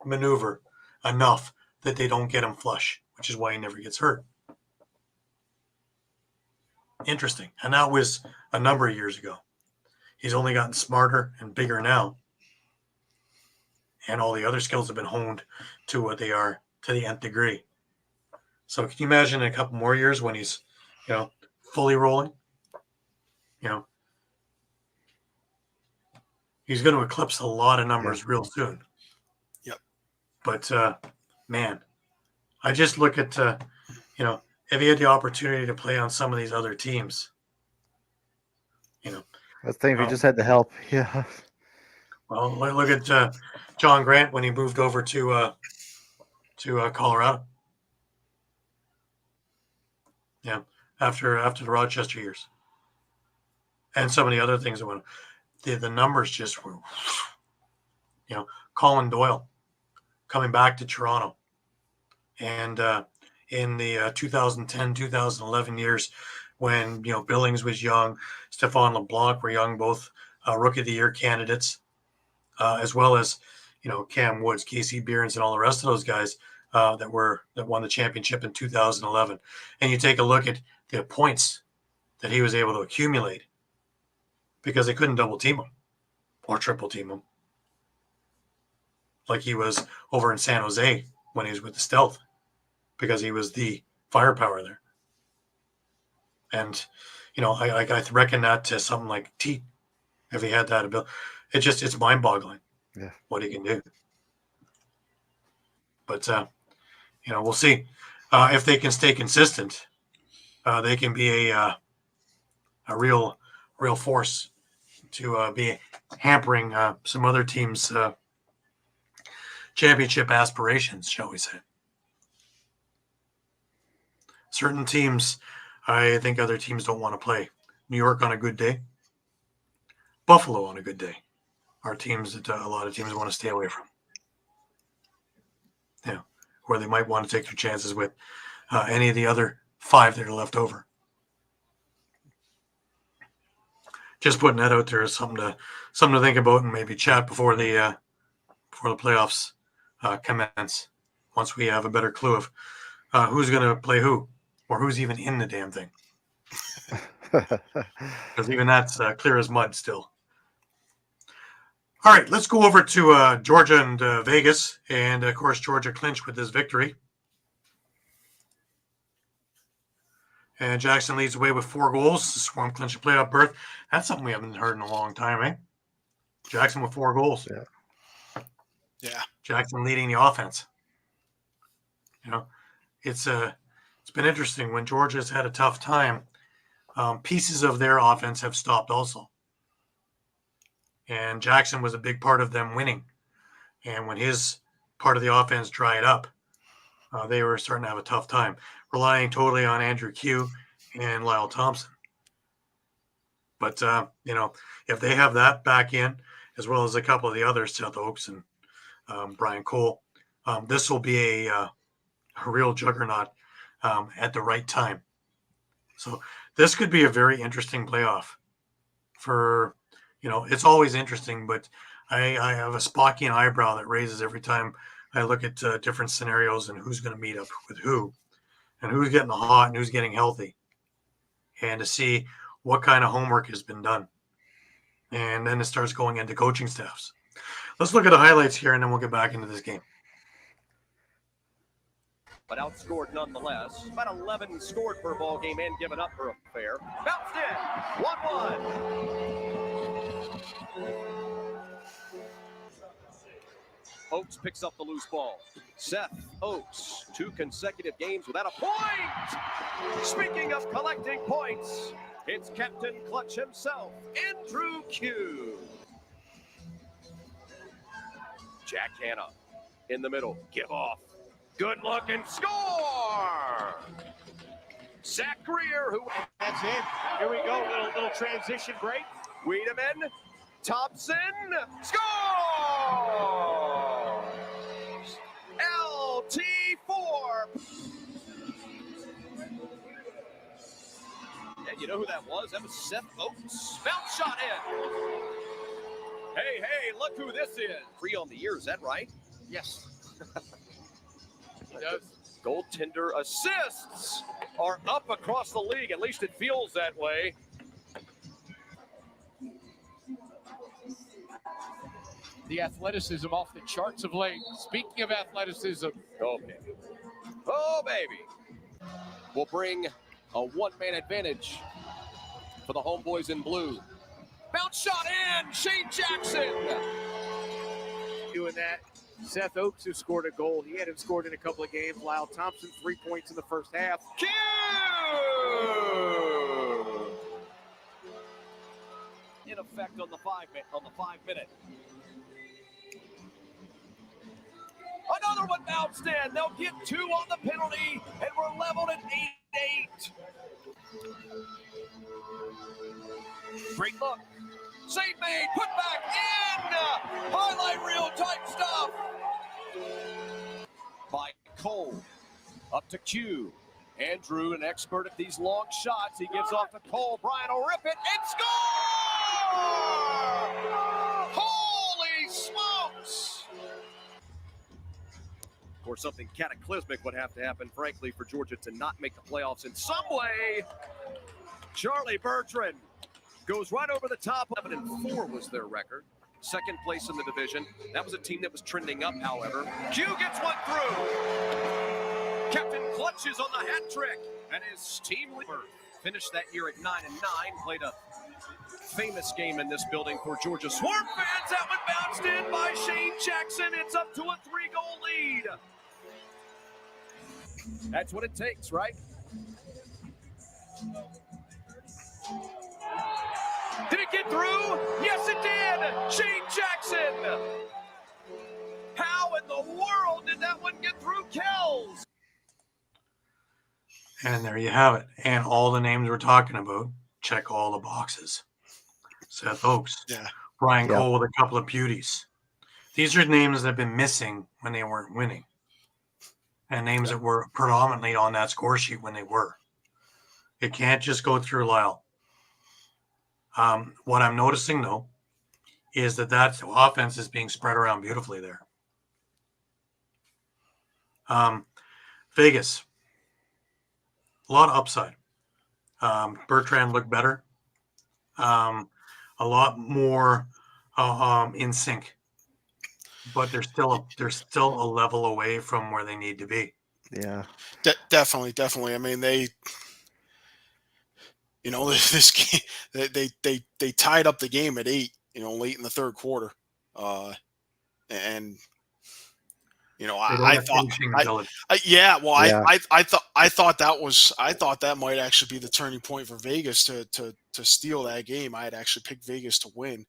maneuver enough that they don't get him flush, which is why he never gets hurt. Interesting. And that was a number of years ago. He's only gotten smarter and bigger now. And all the other skills have been honed to what they are to the nth degree. So can you imagine in a couple more years when he's, fully rolling? He's going to eclipse a lot of numbers real soon. Yep. But, man, I just look at, if he had the opportunity to play on some of these other teams, I think if he just had the help. Yeah. Well, look at John Grant when he moved over to to Colorado. Yeah, after the Rochester years, and some of the other things that went, the numbers just were, Colin Doyle coming back to Toronto, and in the 2010, 2011 years, when Billings was young, Stephane LeBlanc were young, both Rookie of the Year candidates, as well as Cam Woods, Casey Behrens, and all the rest of those guys that won the championship in 2011. And you take a look at the points that he was able to accumulate because they couldn't double team him or triple team him like he was over in San Jose when he was with the Stealth, because he was the firepower there. And I reckon that to something like Teat, if he had that ability, it's mind-boggling what he can do. But we'll see if they can stay consistent. They can be a real force to be hampering some other teams' championship aspirations, shall we say. Certain teams, I think other teams don't want to play. New York on a good day, Buffalo on a good day are teams that a lot of teams want to stay away from. Yeah, where they might want to take their chances with any of the other 5 that are left over. Just putting that out there is something to think about and maybe chat before the playoffs commence. Once we have a better clue of who's going to play who, or who's even in the damn thing, because even that's clear as mud still. All right, let's go over to Georgia and Vegas, and of course Georgia clinched with this victory. And Jackson leads the way with 4 goals. The Swarm clinched a playoff berth. That's something we haven't heard in a long time, eh? Jackson with 4 goals. Yeah. Jackson leading the offense. It's been interesting when Georgia's had a tough time. Pieces of their offense have stopped also. And Jackson was a big part of them winning. And when his part of the offense dried up, they were starting to have a tough time, relying totally on Andrew Q and Lyle Thompson. But, if they have that back in, as well as a couple of the others, Seth Oakes and Brian Cole, this will be a real juggernaut at the right time. So this could be a very interesting playoff for, it's always interesting, but I have a Spockian eyebrow that raises every time I look at different scenarios and who's going to meet up with who and who's getting hot and who's getting healthy, and to see what kind of homework has been done. And then it starts going into coaching staffs. Let's look at the highlights here, and then we'll get back into this game. But outscored nonetheless. About 11 scored per ball game and given up per affair. Bounced in. 1-1. Oakes picks up the loose ball. Seth Oakes, 2 consecutive games without a point. Speaking of collecting points, it's Captain Clutch himself, Andrew Q. Jack Hanna in the middle. Give off. Good look and score! Zach Greer, who... That's it. Here we go. Little transition break. Wiedemann. Thompson. Score! LT4. Yeah, you know who that was? That was Seth Oakes. Bounce shot in. Hey, look who this is. 3 on the year, is that right? Yes. He does. Goaltender assists are up across the league. At least it feels that way. The athleticism off the charts of late. Speaking of athleticism. Okay. Oh, baby. We'll bring a one-man advantage for the homeboys in blue. Bounce shot in. Shane Jackson. Doing that. Seth Oakes, who scored a goal. He hadn't scored in a couple of games. Lyle Thompson, 3 points in the first half. Q! In effect on the 5 minute. Another Another one bounced in. They'll get 2 on the penalty, and we're leveled at 8-8. Great look. Save made, put back in. Highlight reel type stuff. By Cole. Up to Q. Andrew, an expert at these long shots. He gives off to Cole. Brian will rip it and score! Holy smokes! Of course, something cataclysmic would have to happen, frankly, for Georgia to not make the playoffs in some way. Charlie Bertrand goes right over the top. 11-4 was their record. Second place in the division. That was a team that was trending up, however. Q gets one through. Captain clutches on the hat trick, and his team leader finished that year at 9-9. Played a famous game in this building for Georgia Swarm fans. That one bounced in by Shane Jackson. It's up to a 3-goal lead. That's what it takes, right? Did it get through? Yes, it did. Shane Jackson. How in the world did that one get through Kells? And there you have it. And all the names we're talking about check all the boxes. Seth Oakes, Brian Cole with a couple of beauties. These are names that have been missing when they weren't winning, and names that were predominantly on that score sheet when they were. It can't just go through Lyle. What I'm noticing, though, is that offense is being spread around beautifully there. Vegas, a lot of upside. Bertrand looked better. A lot more in sync, but they're still a level away from where they need to be. Yeah, definitely. I mean, they, this game, they tied up the game at 8, late in the third quarter, and. I thought that might actually be the turning point for Vegas to steal that game. I had actually picked Vegas to win.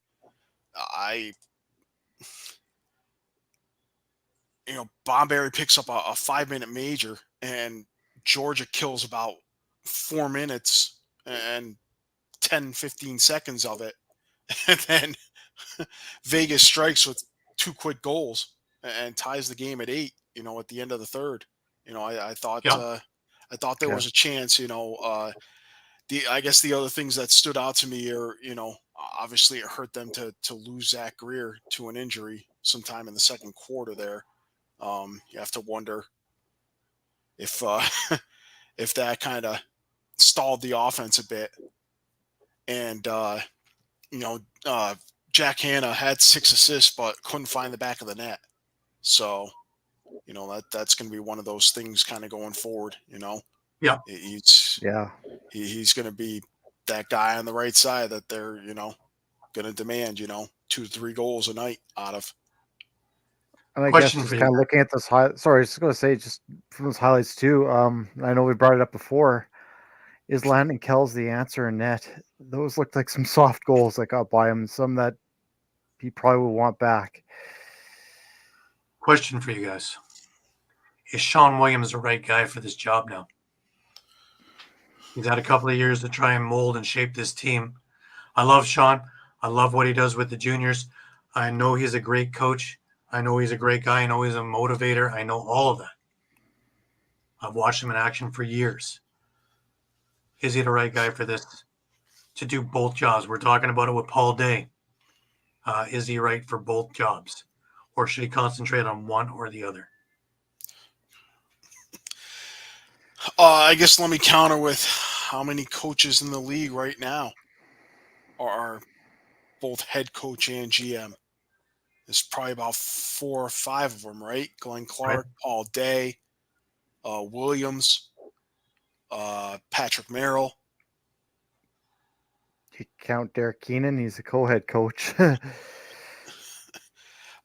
Bomberry picks up a 5-minute major, and Georgia kills about 4 minutes and 10-15 seconds of it, and then Vegas strikes with 2 quick goals and ties the game at 8, at the end of the third. I thought there was a chance, I guess the other things that stood out to me are, obviously it hurt them to lose Zach Greer to an injury sometime in the second quarter there. You have to wonder if if that kind of stalled the offense a bit. And, Jack Hanna had 6 assists, but couldn't find the back of the net. So, that's going to be one of those things kind of going forward, Yeah. He's going to be that guy on the right side that they're, going to demand, 2-3 goals a night out of. And I guess just kind of looking at this sorry, I was just going to say, just from those highlights too, I know we brought it up before, is Landon Kells the answer in net? Those looked like some soft goals that got by him, some that he probably would want back. Question for you guys. Is Sean Williams the right guy for this job now? He's had a couple of years to try and mold and shape this team. I love Sean. I love what he does with the juniors. I know he's a great coach. I know he's a great guy. I know he's a motivator. I know all of that. I've watched him in action for years. Is he the right guy for this? To do both jobs. We're talking about it with Paul Day. Is he right for both jobs? Or should he concentrate on one or the other? I guess let me counter with how many coaches in the league right now are both head coach and GM. There's probably about 4 or 5 of them, right? Glenn Clark, right. Paul Day, Williams, Patrick Merrill. You count Derek Keenan, he's a co-head coach.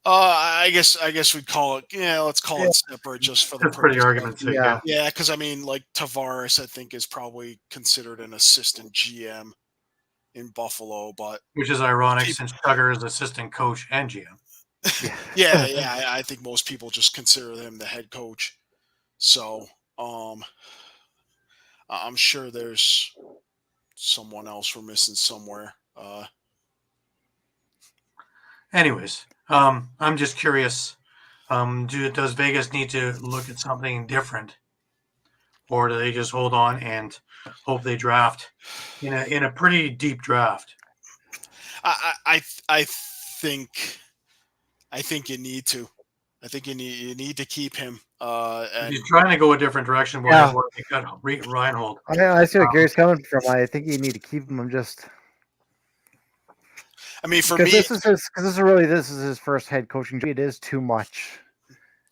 I guess we'd call it. Let's call it separate, just for the pretty argument's sake. Yeah, because I mean, like Tavares, I think is probably considered an assistant GM in Buffalo, but which is ironic since Tugger is assistant coach and GM. Yeah. I think most people just consider him the head coach. So I'm sure there's someone else we're missing somewhere. Anyways, I'm just curious. Does Vegas need to look at something different, or do they just hold on and hope they draft in a pretty deep draft? I think you need to. I think you need to keep him. And He's trying to go a different direction. Yeah. Where they cut Reinhold. I see where Gary's coming from. I think you need to keep him. I'm just. I mean, for because me, this is his first head coaching job. It is too much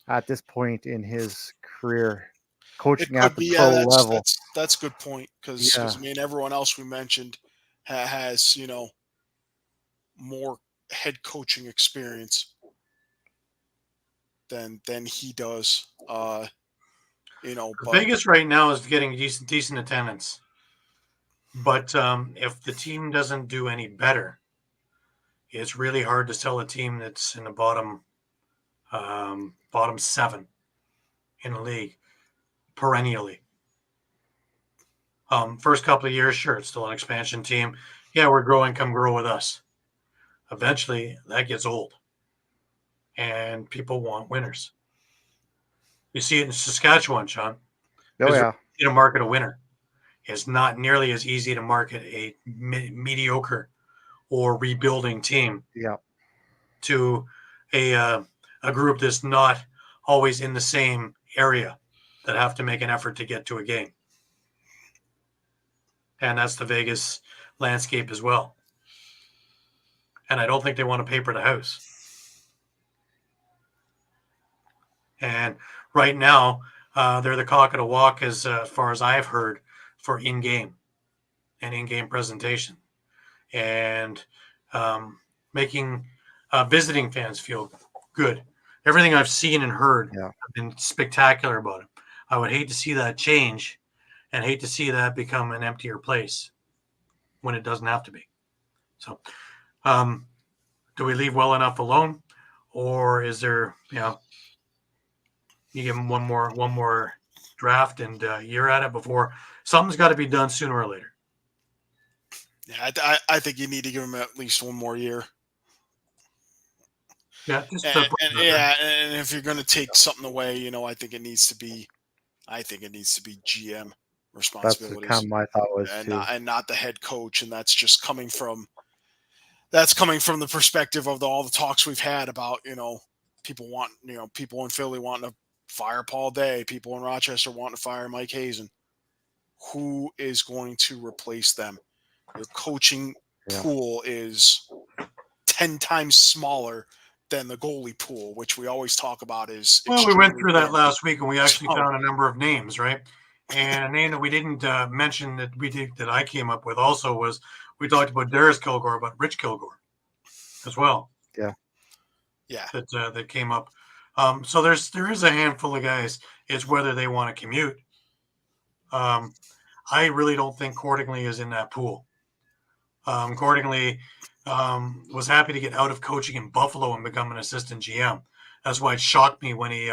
at this point in his career, coaching at the pro level. That's a good point because I mean everyone else we mentioned has more head coaching experience than he does. But Vegas right now is getting decent attendance, but if the team doesn't do any better, it's really hard to sell a team that's in the bottom 7 in the league perennially. First couple of years, sure, it's still an expansion team. Yeah, we're growing. Come grow with us. Eventually, that gets old, and people want winners. You see it in Saskatchewan, Sean. Oh yeah, to market a winner. It's not nearly as easy to market a mediocre or rebuilding team. Yeah. To a group that's not always in the same area that have to make an effort to get to a game. And that's the Vegas landscape as well. And I don't think they want to paper the house. And right now, they're the cock of the walk as far as I've heard for in-game and in-game presentation. And making visiting fans feel good. Everything I've seen and heard have been spectacular about it. I would hate to see that change and hate to see that become an emptier place when it doesn't have to be. So do we leave well enough alone, or is there, you give them one more draft and year at it before something's got to be done sooner or later? Yeah, I think you need to give him at least one more year. Yeah, and if you're going to take something away, I think it needs to be GM responsibilities. That's kind of my thought was too. And not the head coach, and that's just coming from the perspective of all the talks we've had about people in Philly wanting to fire Paul Day, people in Rochester wanting to fire Mike Hazen. Who is going to replace them? Your coaching pool is 10 times smaller than the goalie pool, which we always talk about is. Well, we went through that last week, and we actually found a number of names, right? And a name that we didn't mention that I came up with also was we talked about Darius Kilgore, but Rich Kilgore as well. Yeah. That came up. So there is a handful of guys. It's whether they want to commute. I really don't think Cordingley is in that pool. Cordingley was happy to get out of coaching in Buffalo and become an assistant GM. That's why it shocked me when he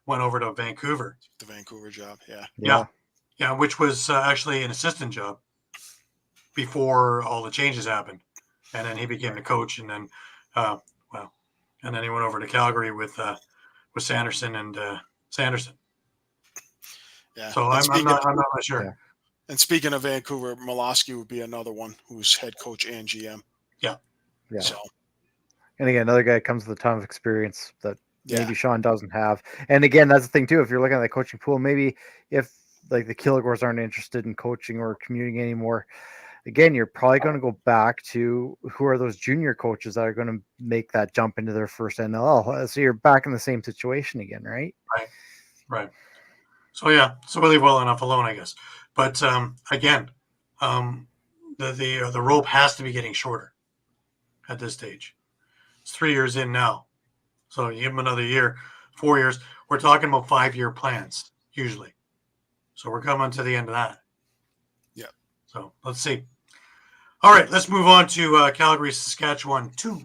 went over to Vancouver. The Vancouver job, yeah, which was actually an assistant job before all the changes happened, and then he became the coach, and then and then he went over to Calgary with Sanderson and Sanderson. Yeah. So I'm not sure. Yeah. And speaking of Vancouver, Molosky would be another one who's head coach and GM. Yeah. So. And again, another guy comes with a ton of experience that maybe Shawn doesn't have. And again, that's the thing too. If you're looking at the coaching pool, maybe if like the Kilgores aren't interested in coaching or commuting anymore, again, you're probably going to go back to who are those junior coaches that are going to make that jump into their first NLL. So you're back in the same situation again, right? Right. So we leave well enough alone, I guess. But again, the rope has to be getting shorter at this stage. It's 3 years in now. So you give them another year, 4 years. We're talking about 5-year plans, usually. So we're coming to the end of that. Yeah. So let's see. All right, let's move on to Calgary, Saskatchewan 2.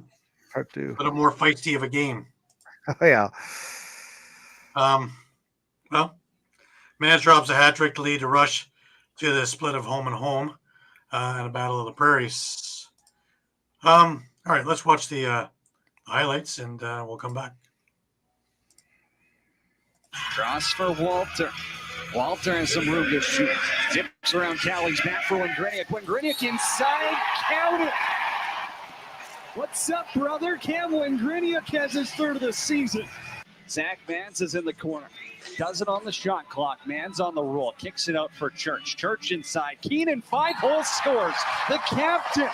part two. A little more feisty of a game. Oh, yeah. Well, Mans drops a hat trick to lead the Rush to the split of home and home and a battle of the prairies. All right, let's watch the highlights and we'll come back. Cross for Walter. Walter has some room to shoot. Dips around Callie's back for Wingriniuk. Wingriniuk inside. Count it. What's up, brother? Cam Wingriniuk has his third of the season. Zach Mans is in the corner. Does it on the shot clock. Mans on the roll. Kicks it out for Church. Church inside. Keenan 5-hole scores. The captain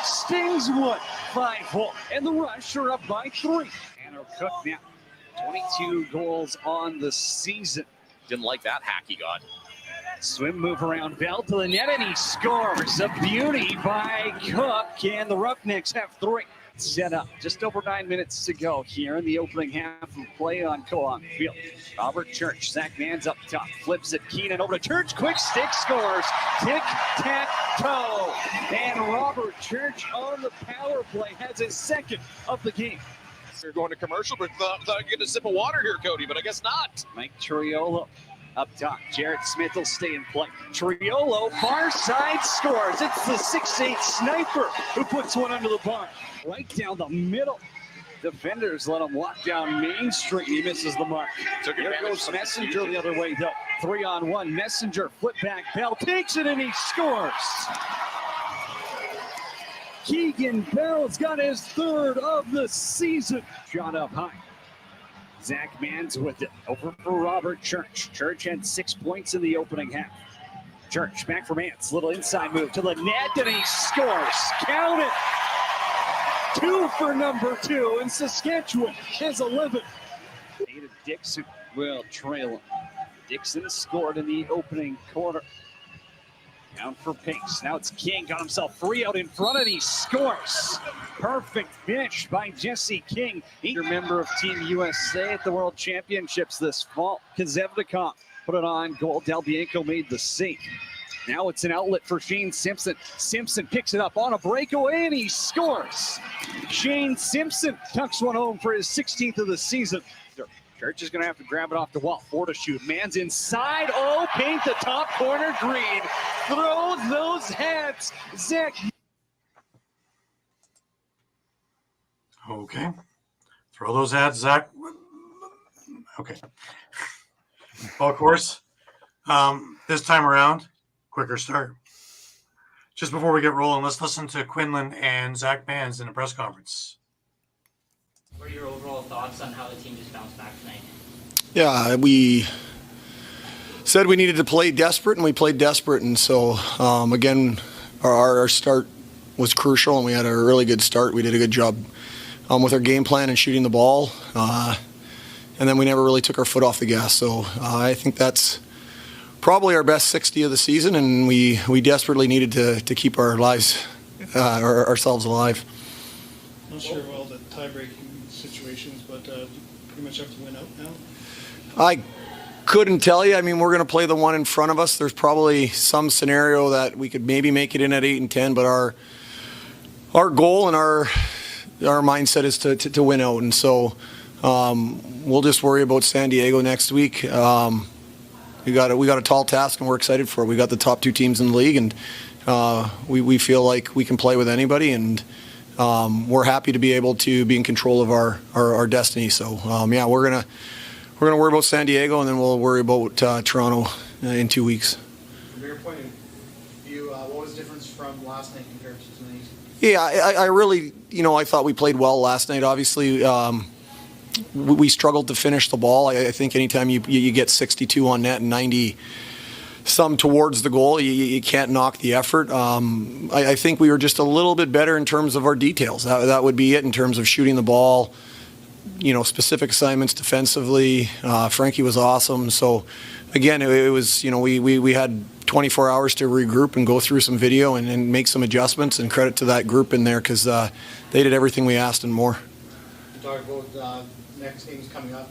stings one. 5-hole. And the Rush are up by 3. Tanner Cook now. 22 goals on the season. Didn't like that hack he got. Swim move around Bell to the net, and he scores. A beauty by Cook, and the Roughnecks have 3. Set up. Just over 9 minutes to go here in the opening half of play on Co-op Field. Robert Church, Zach Mans up top, flips it. Keenan over to Church, quick stick, scores. Tic-tac-toe. And Robert Church on the power play has his second of the game. You're going to commercial, but thought I'd get a sip of water here, Cody, but I guess not. Mike Triolo up top. Jarrett Smith will stay in play. Triolo, far side, scores. It's the 6'8 sniper who puts one under the bar. Right down the middle. Defenders let him walk down Main Street. He misses the mark. Here goes Messenger the other way, though. 3-on-1. Messenger, flip back. Bell takes it, and he scores. Keegan Bell's got his third of the season. Shot up high. Zach Mans with it. Over for Robert Church. Church had 6 points in the opening half. Church back for Mans. Little inside move to the net, and he scores. Count it. 2 for number 2, and Saskatchewan has 11. David Dixon will trail him. Dixon has scored in the opening quarter. Down for pace. Now it's King. Got himself free out in front, and he scores. Perfect finish by Jesse King. He's a member of Team USA at the World Championships this fall. Kazevnikov put it on goal. Del Bianco made the save. Now it's an outlet for Shane Simpson. Simpson picks it up on a breakaway, and he scores. Shane Simpson tucks one home for his 16th of the season. Church is going to have to grab it off the wall. 4 to shoot. Mans inside. Oh, paint the top corner green. Throw those hats. Zach. Okay. Throw those hats, Zach. Okay. Well, of course, this time around, quicker start. Just before we get rolling, let's listen to Quinlan and Zach Mans in the press conference. What are your overall thoughts on how the team just bounced back tonight? Yeah, we said we needed to play desperate, and we played desperate. And so, again, our start was crucial, and we had a really good start. We did a good job with our game plan and shooting the ball. And then we never really took our foot off the gas. So I think that's probably our best 60 of the season, and we desperately needed to keep our lives, ourselves alive. Not sure of all the tie-breaking situations, but pretty much have to win out now. I couldn't tell you. I mean, we're going to play the one in front of us. There's probably some scenario that we could maybe make it in at 8 and 10, but our goal and our mindset is to win out. And so we'll just worry about San Diego next week. We got a tall task, and we're excited for it. We got the top 2 teams in the league, and we feel like we can play with anybody, and we're happy to be able to be in control of our destiny. So yeah, we're gonna worry about San Diego, and then we'll worry about Toronto in 2 weeks. From your point of view, what was the difference from last night compared to tonight? Yeah, I really, I thought we played well last night. Obviously, we struggled to finish the ball. I think anytime you get 62 on net and 90 some towards the goal, you can't knock the effort. I think we were just a little bit better in terms of our details. That would be it in terms of shooting the ball, specific assignments defensively. Frankie was awesome. So again, it was, we had 24 hours to regroup and go through some video and make some adjustments, and credit to that group in there because they did everything we asked and more. You talked about next games coming up.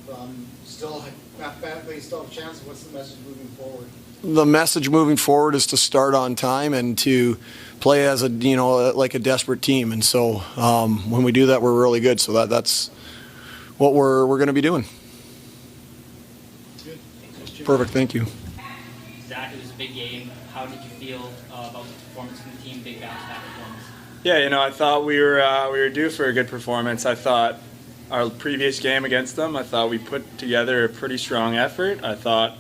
Still, mathematically, still have a chance. What's the message moving forward? The message moving forward is to start on time and to play as a like a desperate team. And so when we do that, we're really good. So that's what we're going to be doing. Perfect. Thank you. Zach, it was a big game. How did you feel about the performance from the team? Big bounce back performance. Yeah, I thought we were due for a good performance. I thought our previous game against them, I thought we put together a pretty strong effort. I thought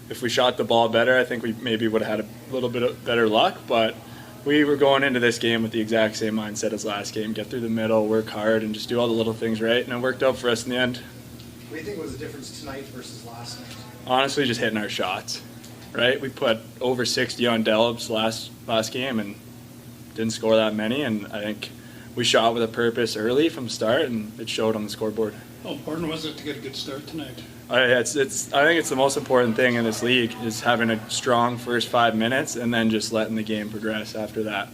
if we shot the ball better, I think we maybe would have had a little bit of better luck. But we were going into this game with the exact same mindset as last game: get through the middle, work hard, and just do all the little things right. And it worked out for us in the end. What do you think was the difference tonight versus last night? Honestly, just hitting our shots. Right, we put over 60 on Delubs last game and didn't score that many. And I think we shot with a purpose early from the start, and it showed on the scoreboard. How important was it to get a good start tonight? I think it's the most important thing in this league is having a strong first 5 minutes and then just letting the game progress after that.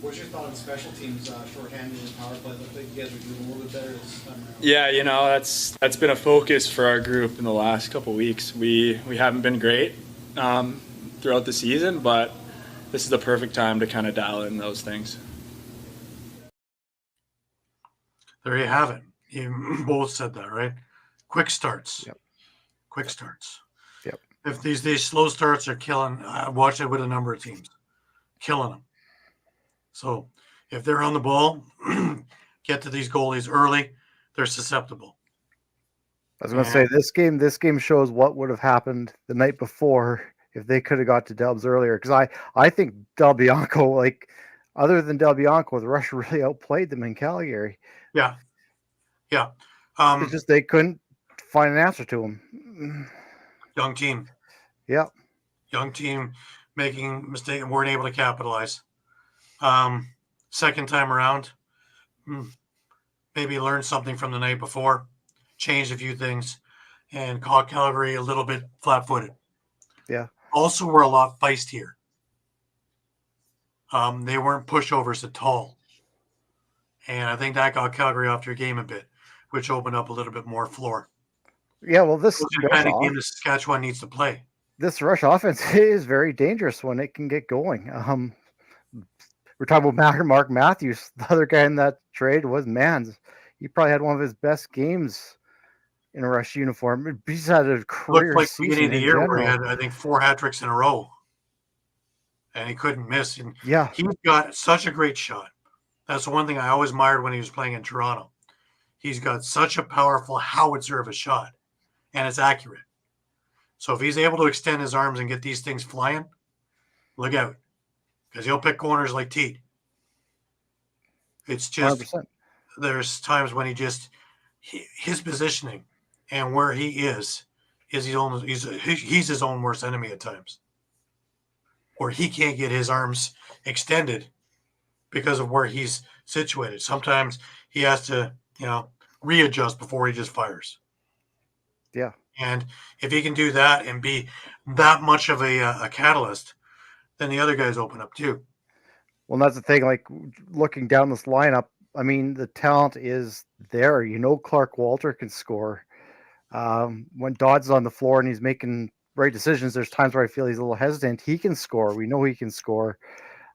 What's your thought on special teams, shorthanded and power play? Looked like you guys were doing a little bit better this time around. Yeah, that's been a focus for our group in the last couple of weeks. We haven't been great throughout the season, but this is the perfect time to kind of dial in those things. There you have it. You both said that, right? Quick starts. Yep. Quick starts. Yep. If these slow starts are killing, I watched it with a number of teams, killing them. So if they're on the ball, get to these goalies early, they're susceptible. I was going to say this game shows what would have happened the night before if they could have got to Dubs earlier. Because I think Del Bianco, like other than Del Bianco, the Rush really outplayed them in Calgary. Yeah. It's just they couldn't find an answer to him. Young team. Yeah. Young team making mistakes and weren't able to capitalize. Second time around, maybe learn something from the night before, changed a few things, and caught Calgary a little bit flat-footed. Yeah. Also, we're a lot feistier. They weren't pushovers at all. And I think that got Calgary off their game a bit, which opened up a little bit more floor. Yeah, well, this is the kind of game that Saskatchewan needs to play. This Rush offense is very dangerous when it can get going. We're talking about Mark Matthews. The other guy in that trade was Mans. He probably had one of his best games in a Rush uniform. He's had a career Looked like season beginning of the in year general. where he had, I think, 4 hat tricks in a row, and he couldn't miss. And yeah, he's got such a great shot. That's the one thing I always admired when he was playing in Toronto. He's got such a powerful howitzer of a shot, and it's accurate. So if he's able to extend his arms and get these things flying, look out, because he'll pick corners like Teat. It's just 100%. There's times when his positioning and where he is he's his own worst enemy at times, or he can't get his arms extended because of where he's situated. Sometimes he has to, readjust before he just fires. Yeah. And if he can do that and be that much of a catalyst, then the other guys open up too. Well, that's the thing. Like looking down this lineup, I mean, the talent is there. Clark Walter can score. When Dodd's on the floor and he's making right decisions, there's times where I feel he's a little hesitant. He can score. We know he can score.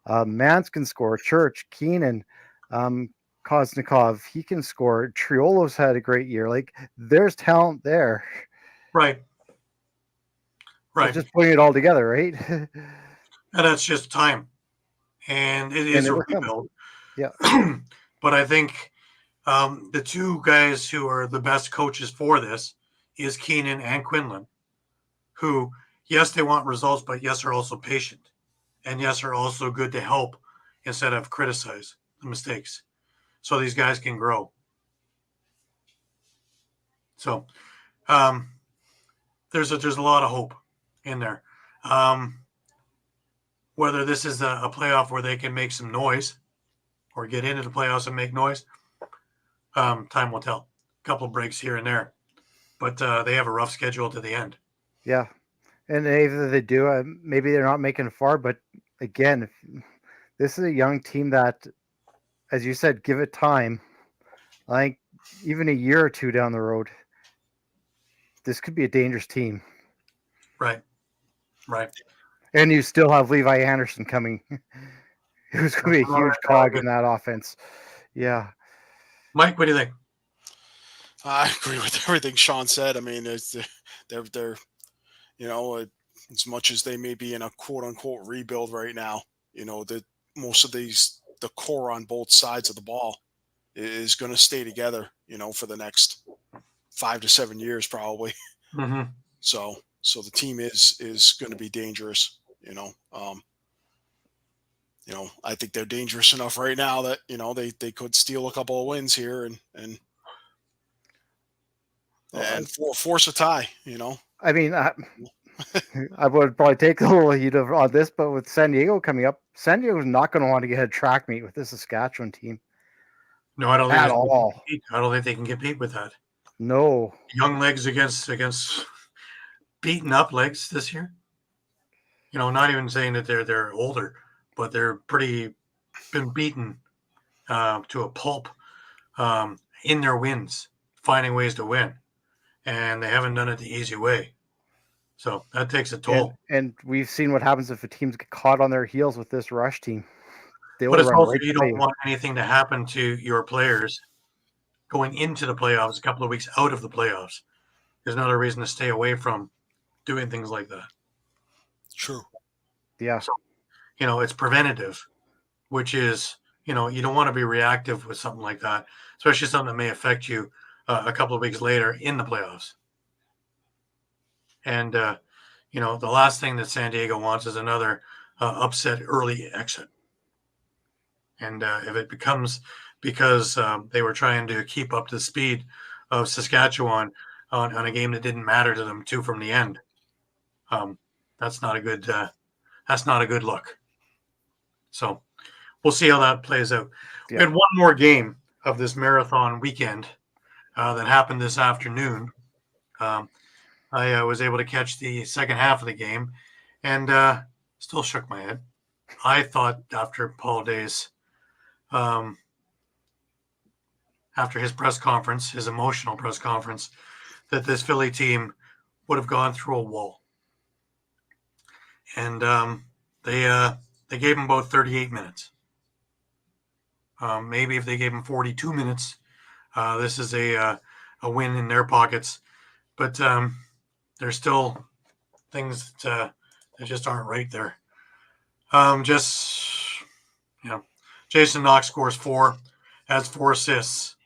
Mance can score. Church, Keenan, Kostiuk, he can score. Triolo's had a great year. Like there's talent there. Right. It's just putting it all together, right? And that's just time. And it is a rebuild. Yeah. But I think the two guys who are the best coaches for this is Keenan and Quinlan, who, yes, they want results, but yes, are also patient. And yes, are also good to help instead of criticize the mistakes. So these guys can grow. So there's a lot of hope in there. Whether this is a playoff where they can make some noise or get into the playoffs and make noise, time will tell. A couple of breaks here and there. But they have a rough schedule to the end. Yeah. And either they do, maybe they're not making it far. But again, this is a young team that, as you said, give it time. I think even a year or two down the road, this could be a dangerous team. Right. And you still have Levi Anderson coming. It was going to be a huge cog in that offense. Yeah. Mike, what do you think? I agree with everything Shawn said. I mean, they're as much as they may be in a quote unquote rebuild right now, that most of the core on both sides of the ball is going to stay together, for the next 5 to 7 years probably. Mm-hmm. So the team is going to be dangerous. I think they're dangerous enough right now that they could steal a couple of wins here and force a tie. I mean, I would probably take a little heat on this, but with San Diego coming up, San Diego's not going to want to get a track meet with this Saskatchewan team. No, I don't think at all. I don't think they can compete with that. No. Young legs against beaten up legs this year. Not even saying that they're older, but they're been beaten to a pulp in their wins, finding ways to win, and they haven't done it the easy way. So that takes a toll. And we've seen what happens if a teams get caught on their heels with this rush team. But it's also you don't want anything to happen to your players going into the playoffs a couple of weeks out of the playoffs. There's another reason to stay away from doing things like that. True. Yeah. So, it's preventative, which is, you don't want to be reactive with something like that, especially something that may affect you a couple of weeks later in the playoffs. And, the last thing that San Diego wants is another upset early exit. And if it becomes because they were trying to keep up to the speed of Saskatchewan on a game that didn't matter to them too from the end, that's not a good look. So we'll see how that plays out. Yeah. We had one more game of this marathon weekend that happened this afternoon. I was able to catch the second half of the game and still shook my head. I thought after Paul Day's after his press conference, his emotional press conference, that this Philly team would have gone through a wall. And they gave him about 38 minutes. Maybe if they gave him 42 minutes, this is a win in their pockets. But there's still things that just aren't right there. Jason Knox scores 4, has 4 assists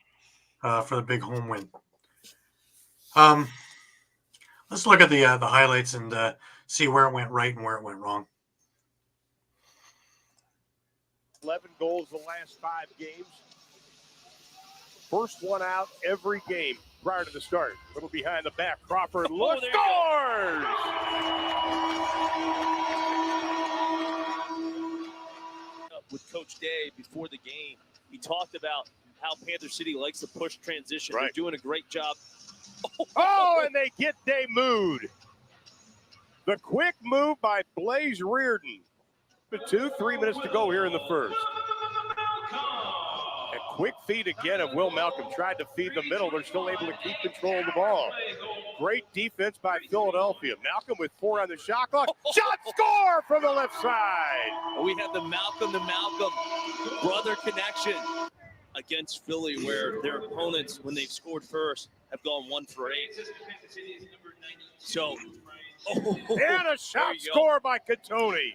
for the big home win. Let's look at the highlights and see where it went right and where it went wrong. 11 goals the last 5 games. First one out every game prior to the start. A little behind the back. Crawford scores! With Coach Day before the game, he talked about how Panther City likes to push transition. Right. They're doing a great job. Oh, and they get Day mood. The quick move by Blaze Reardon. 3 minutes to go here in the first. A quick feed again of Will Malcolm. Tried to feed the middle. They're still able to keep control of the ball. Great defense by Philadelphia. Malcolm with 4 on the shot clock. Shot score from the left side. We have the Malcolm brother connection against Philly, where their opponents, when they've scored first, have gone 1 for 8. So, and a shot score by Katoni.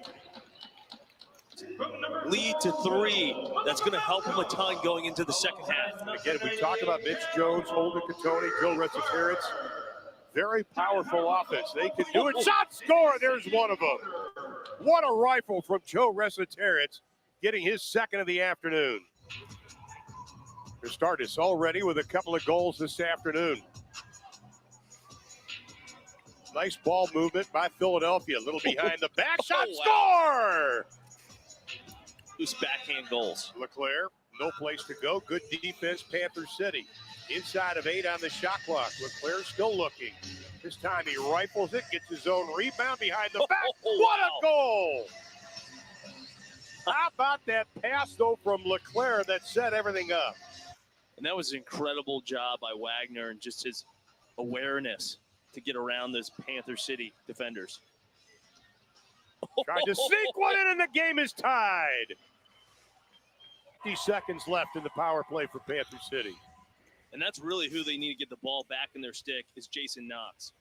Lead to 3. That's going to help him a ton going into the second half. Again, we talked about Mitch Jones, Holden Katoni, Joe Resitaritz. Very powerful offense. They can do it. Shot score. There's one of them. What a rifle from Joe Resitaritz, getting his second of the afternoon. To start us already with a couple of goals this afternoon. Nice ball movement by Philadelphia. A little behind the back. Shot score. Loose backhand goals. Leclerc, no place to go. Good defense, Panther City. Inside of 8 on the shot clock. Leclerc still looking. This time he rifles it, gets his own rebound behind the back. What a goal! How about that pass, though, from Leclerc that set everything up? And that was an incredible job by Wagner and just his awareness to get around those Panther City defenders. Tried to sneak one in and the game is tied. 50 seconds left in the power play for Panther City. And that's really who they need to get the ball back in their stick is Jason Knox.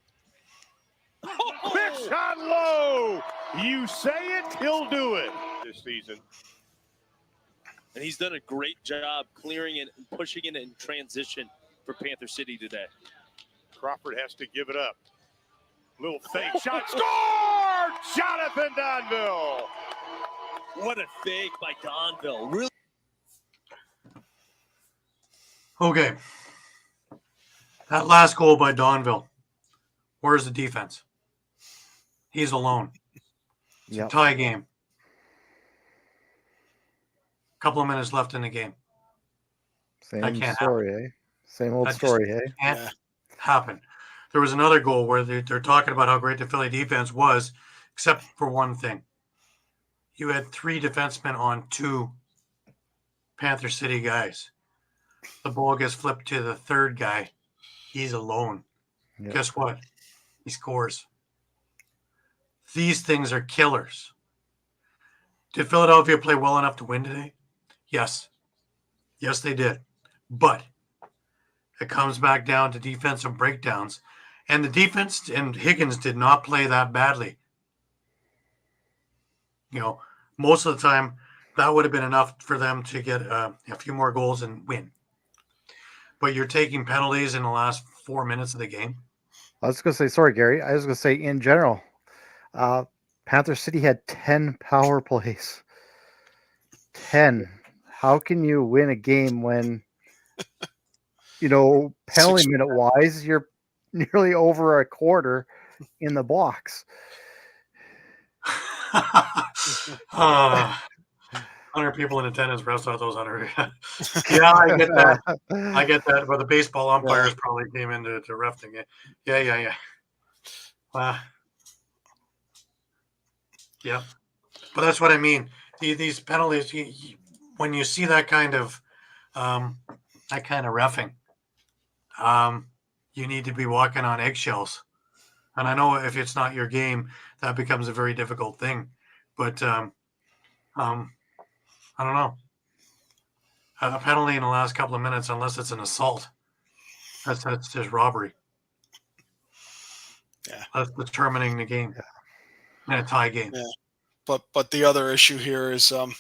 Quick shot low. You say it, he'll do it this season. And he's done a great job clearing it and pushing it in transition for Panther City today. Crawford has to give it up. Little fake shot. Score! Jonathan Donville. What a fake by Donville. Really. Okay. That last goal by Donville. Where's the defense? He's alone. It's a tie game. Couple of minutes left in the game. Same story, eh? Same old story, eh? Can't happen. There was another goal where they're talking about how great the Philly defense was, except for one thing. You had 3 defensemen on 2 Panther City guys. The ball gets flipped to the third guy. He's alone. Yep. Guess what? He scores. These things are killers. Did Philadelphia play well enough to win today? Yes. Yes, they did. But it comes back down to defensive breakdowns. And the defense and Higgins did not play that badly. You know, most of the time, that would have been enough for them to get a few more goals and win. But you're taking penalties in the last 4 minutes of the game. I was going to say, sorry, Gary. I was going to say, in general, Panther City had 10 power plays. 10. How can you win a game when, penalty minute wise, you're nearly over a quarter in the box? 100 people in attendance. Rest out those 100. Yeah, I get that. I get that. But the baseball umpires probably came in to ref the game. Yeah. Yeah. But that's what I mean. These penalties, when you see that kind of reffing, you need to be walking on eggshells. And I know if it's not your game, that becomes a very difficult thing. But I don't know. A penalty in the last couple of minutes, unless it's an assault, that's just robbery. Yeah, that's determining the game in a tie game. Yeah, but the other issue here is the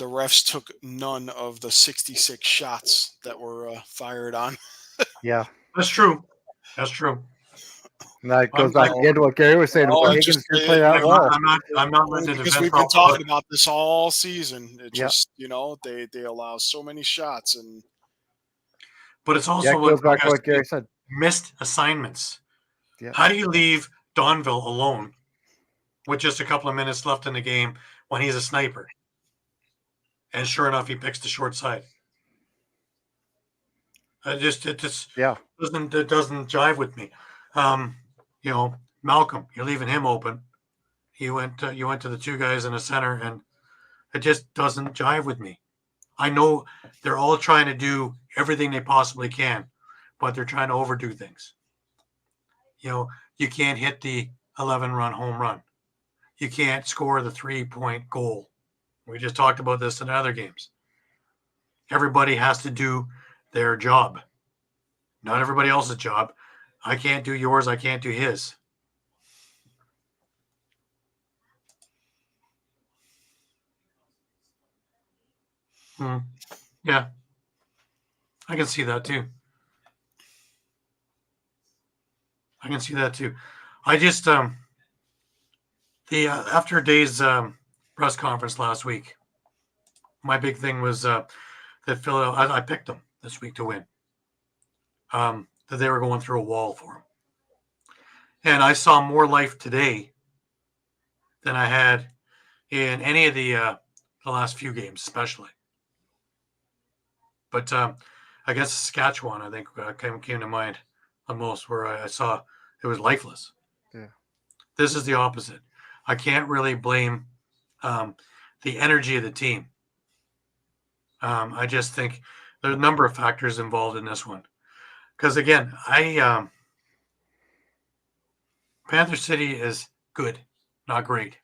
refs took none of the 66 shots that were fired on. Yeah, that's true. That's true. And that goes back again to what Gary was saying. Higgins didn't play that well. I'm not letting the because we've been talking about this all season. It just they allow so many shots, and but it's also it goes back to what Gary said. Missed assignments. Yeah. How do you leave Donville alone with just a couple of minutes left in the game when he's a sniper? And sure enough, he picks the short side. It doesn't jive with me. Malcolm, you're leaving him open. You went to the 2 guys in the center, and it just doesn't jive with me. I know they're all trying to do everything they possibly can, but they're trying to overdo things. You can't hit the 11-run home run. You can't score the 3-point goal. We just talked about this in other games. Everybody has to do their job, not everybody else's job. I can't do yours. I can't do his. Yeah, I can see that too. I just after Dave's press conference last week, my big thing was that Philadelphia. I picked them this week to win. That they were going through a wall for him. And I saw more life today than I had in any of the last few games, especially. But against Saskatchewan, I think came to mind the most, where I saw it was lifeless. Yeah. This is the opposite. I can't really blame the energy of the team. I just think there's a number of factors involved in this one. Because again, Panther City is good, not great.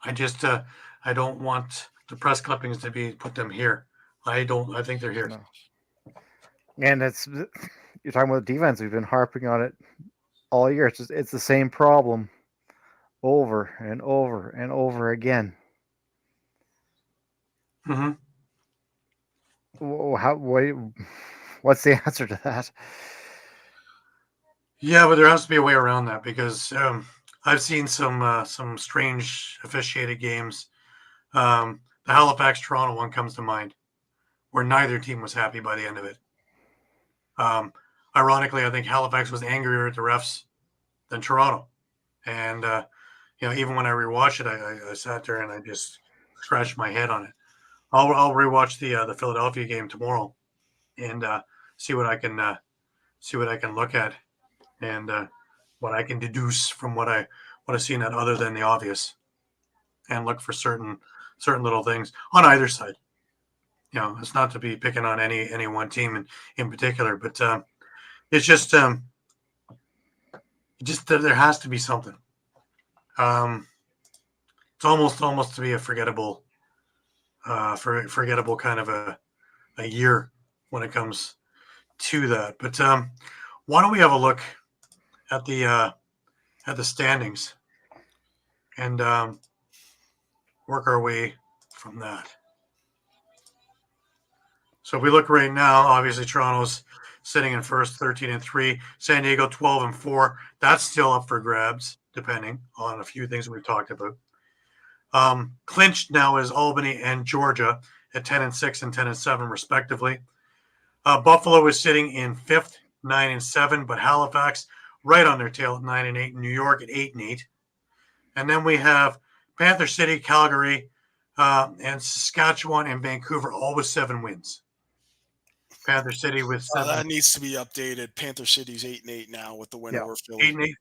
I just I don't want the press clippings to be put them here. I don't. I think they're here. No. And you're talking about defense. We've been harping on it all year. It's the same problem over and over and over again. Mm-hmm. What's the answer to that? Yeah, but there has to be a way around that because I've seen some strange officiated games. The Halifax Toronto one comes to mind, where neither team was happy by the end of it. Ironically, I think Halifax was angrier at the refs than Toronto, and even when I rewatched it, I sat there and I just scratched my head on it. I'll rewatch the Philadelphia game tomorrow and see what I can look at and what I can deduce from what I've seen that other than the obvious, and look for certain little things on either side. It's not to be picking on any one team in particular, but it's just there has to be something. It's almost to be a forgettable kind of a year when it comes to that. But why don't we have a look at the standings and work our way from that. So if we look right now, obviously Toronto's sitting in first, 13-3. San Diego 12-4. That's still up for grabs, depending on a few things we've talked about. Clinched now is Albany and Georgia at 10-6 and 10-7 respectively. Buffalo is sitting in fifth, 9-7, but Halifax right on their tail at 9-8. New York at 8-8, and then we have Panther City, Calgary, and Saskatchewan and Vancouver, all with 7 wins. Panther City with 7. That needs to be updated. Panther City's 8-8 now with the win over Philly. 8-8.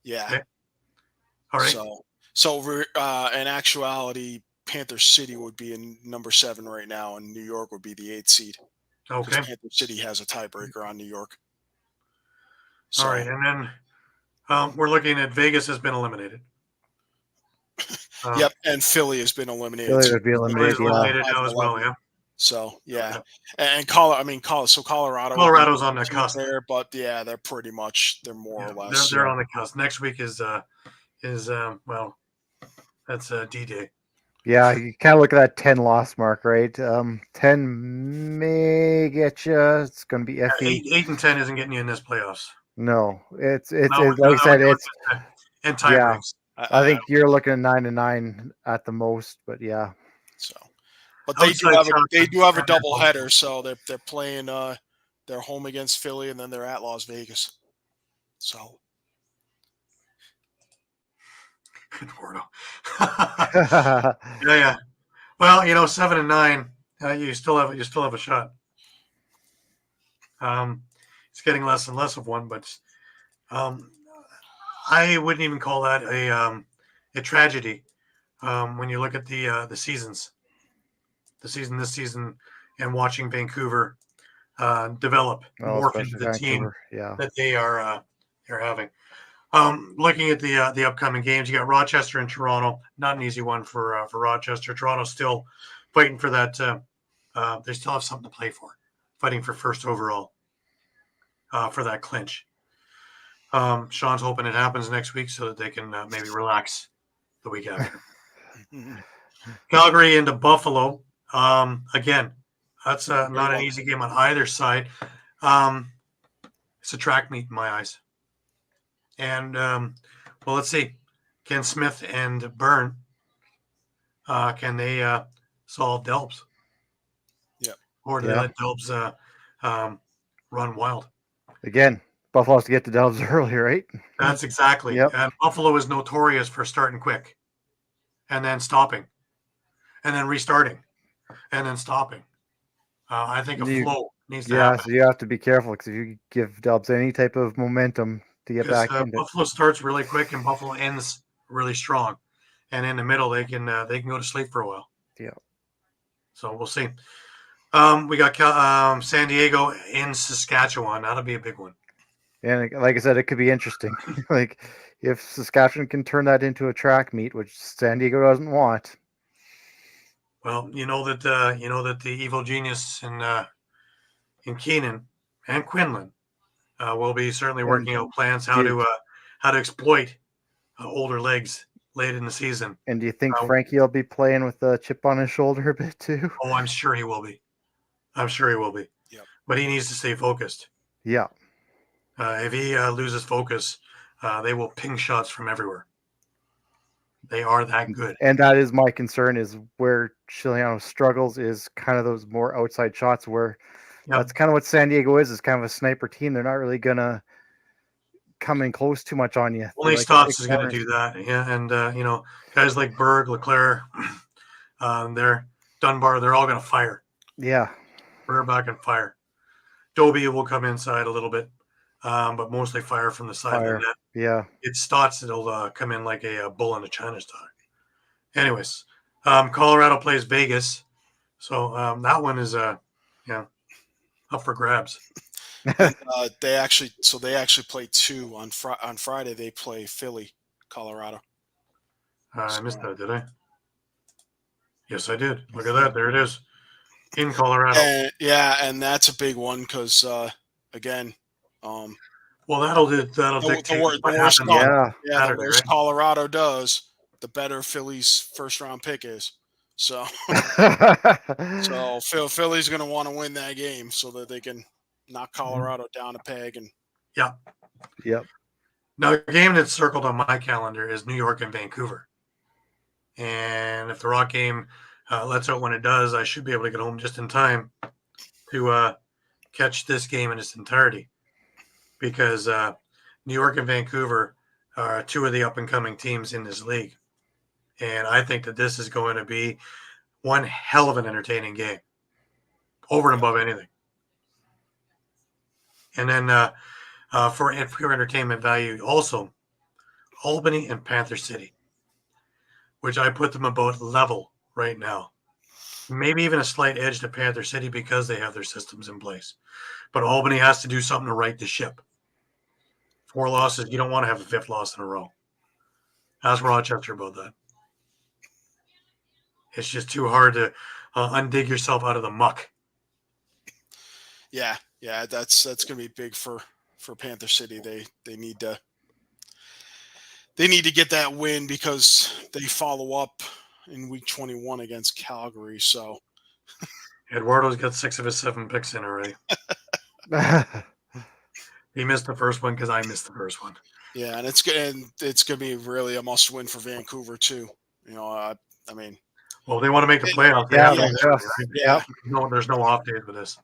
Yeah. Okay. All right. So in actuality, Panther City would be in number 7 right now, and New York would be the 8th seed. Okay. Panther City has a tiebreaker on New York. All right, and then we're looking at Vegas has been eliminated. Yep, and Philly has been eliminated. Philly would be eliminated, now as well, yeah. So and Colorado's on the cusp there, but yeah, they're pretty much more or less. They're on the cusp. Next week is that's D-Day. Yeah, you kind of look at that 10 loss mark, right? 10 may get you. It's going to be iffy. 8 and 10 isn't getting you in this playoffs. No, it's like I said, it's and tie breaks. I think you're looking at 9-9 at the most, but yeah. So, but they do have a double header, so they're playing. They're home against Philly, and then they're at Las Vegas. So. Eduardo. yeah. Well, 7-9, you still have a shot. It's getting less and less of one, but I wouldn't even call that a tragedy when you look at the seasons, this season, and watching Vancouver develop morph into the team that they are having. Looking at the upcoming games, you got Rochester and Toronto. Not an easy one for Rochester. Toronto's still fighting for that. They still have something to play for, fighting for first overall for that clinch. Sean's hoping it happens next week so that they can maybe relax the week after. Calgary into Buffalo. Again, that's not an easy game on either side. It's a track meet in my eyes. And, let's see. Can Smith and Byrne, can they solve Delbs? Yeah. Or do they let Delbs run wild? Again, Buffalo has to get to Delbs early, right? That's exactly. Yep. And Buffalo is notorious for starting quick and then stopping and then restarting and then stopping. I think a flow needs to happen. So you have to be careful because if you give Delbs any type of momentum to get back into Buffalo starts really quick and Buffalo ends really strong, and in the middle they can go to sleep for a while. Yeah. So we'll see. We got San Diego in Saskatchewan. That'll be a big one. And like I said, it could be interesting. Like if Saskatchewan can turn that into a track meet, which San Diego doesn't want. Well, you know that the evil genius in Keenan and Quinlan will be certainly working out plans how to exploit older legs late in the season. And do you think Frankie will be playing with a chip on his shoulder a bit too? Oh, I'm sure he will be. Yep. But he needs to stay focused. Yeah. If he loses focus, they will ping shots from everywhere. They are that good. And that is my concern, is where Chiliano struggles is kind of those more outside shots where that's kind of what San Diego is kind of a sniper team. They're not really going to come in close too much on you. Only Stotts is going to do that. Yeah. And, guys like Berg, Leclerc, they're Dunbar, they're all going to fire. Yeah. Back and fire. Dobie will come inside a little bit, but mostly fire from the side of the net. Yeah. It's Stotts that'll come in like a bull in a China stock. Anyways, Colorado plays Vegas. So that one is up for grabs. They actually play two on Friday. They play Philly, Colorado. I missed that, did I? Yes, I did. Look at that. There it is. In Colorado. And that's a big one because, again, well, that'll dictate the worse Colorado does, the better Philly's first-round pick is. So, Philly's going to want to win that game so that they can knock Colorado down a peg. And Yep. Now, a game that's circled on my calendar is New York and Vancouver. And if the Rock game lets out when it does, I should be able to get home just in time to catch this game in its entirety. Because New York and Vancouver are two of the up-and-coming teams in this league. And I think that this is going to be one hell of an entertaining game, over and above anything. And then for entertainment value, also, Albany and Panther City, which I put them about level right now. Maybe even a slight edge to Panther City because they have their systems in place. But Albany has to do something to right the ship. 4 losses, you don't want to have a 5th loss in a row. Ask Rochester about that. It's just too hard to undig yourself out of the muck. Yeah, that's going to be big for Panther City. They need to get that win because they follow up in week 21 against Calgary. So Eduardo's got 6 of his 7 picks in already. He missed the first one because I missed the first one. Yeah, and it's going to be really a must win for Vancouver too. I mean. Well, they want to make the playoffs. No, there's no off days with this.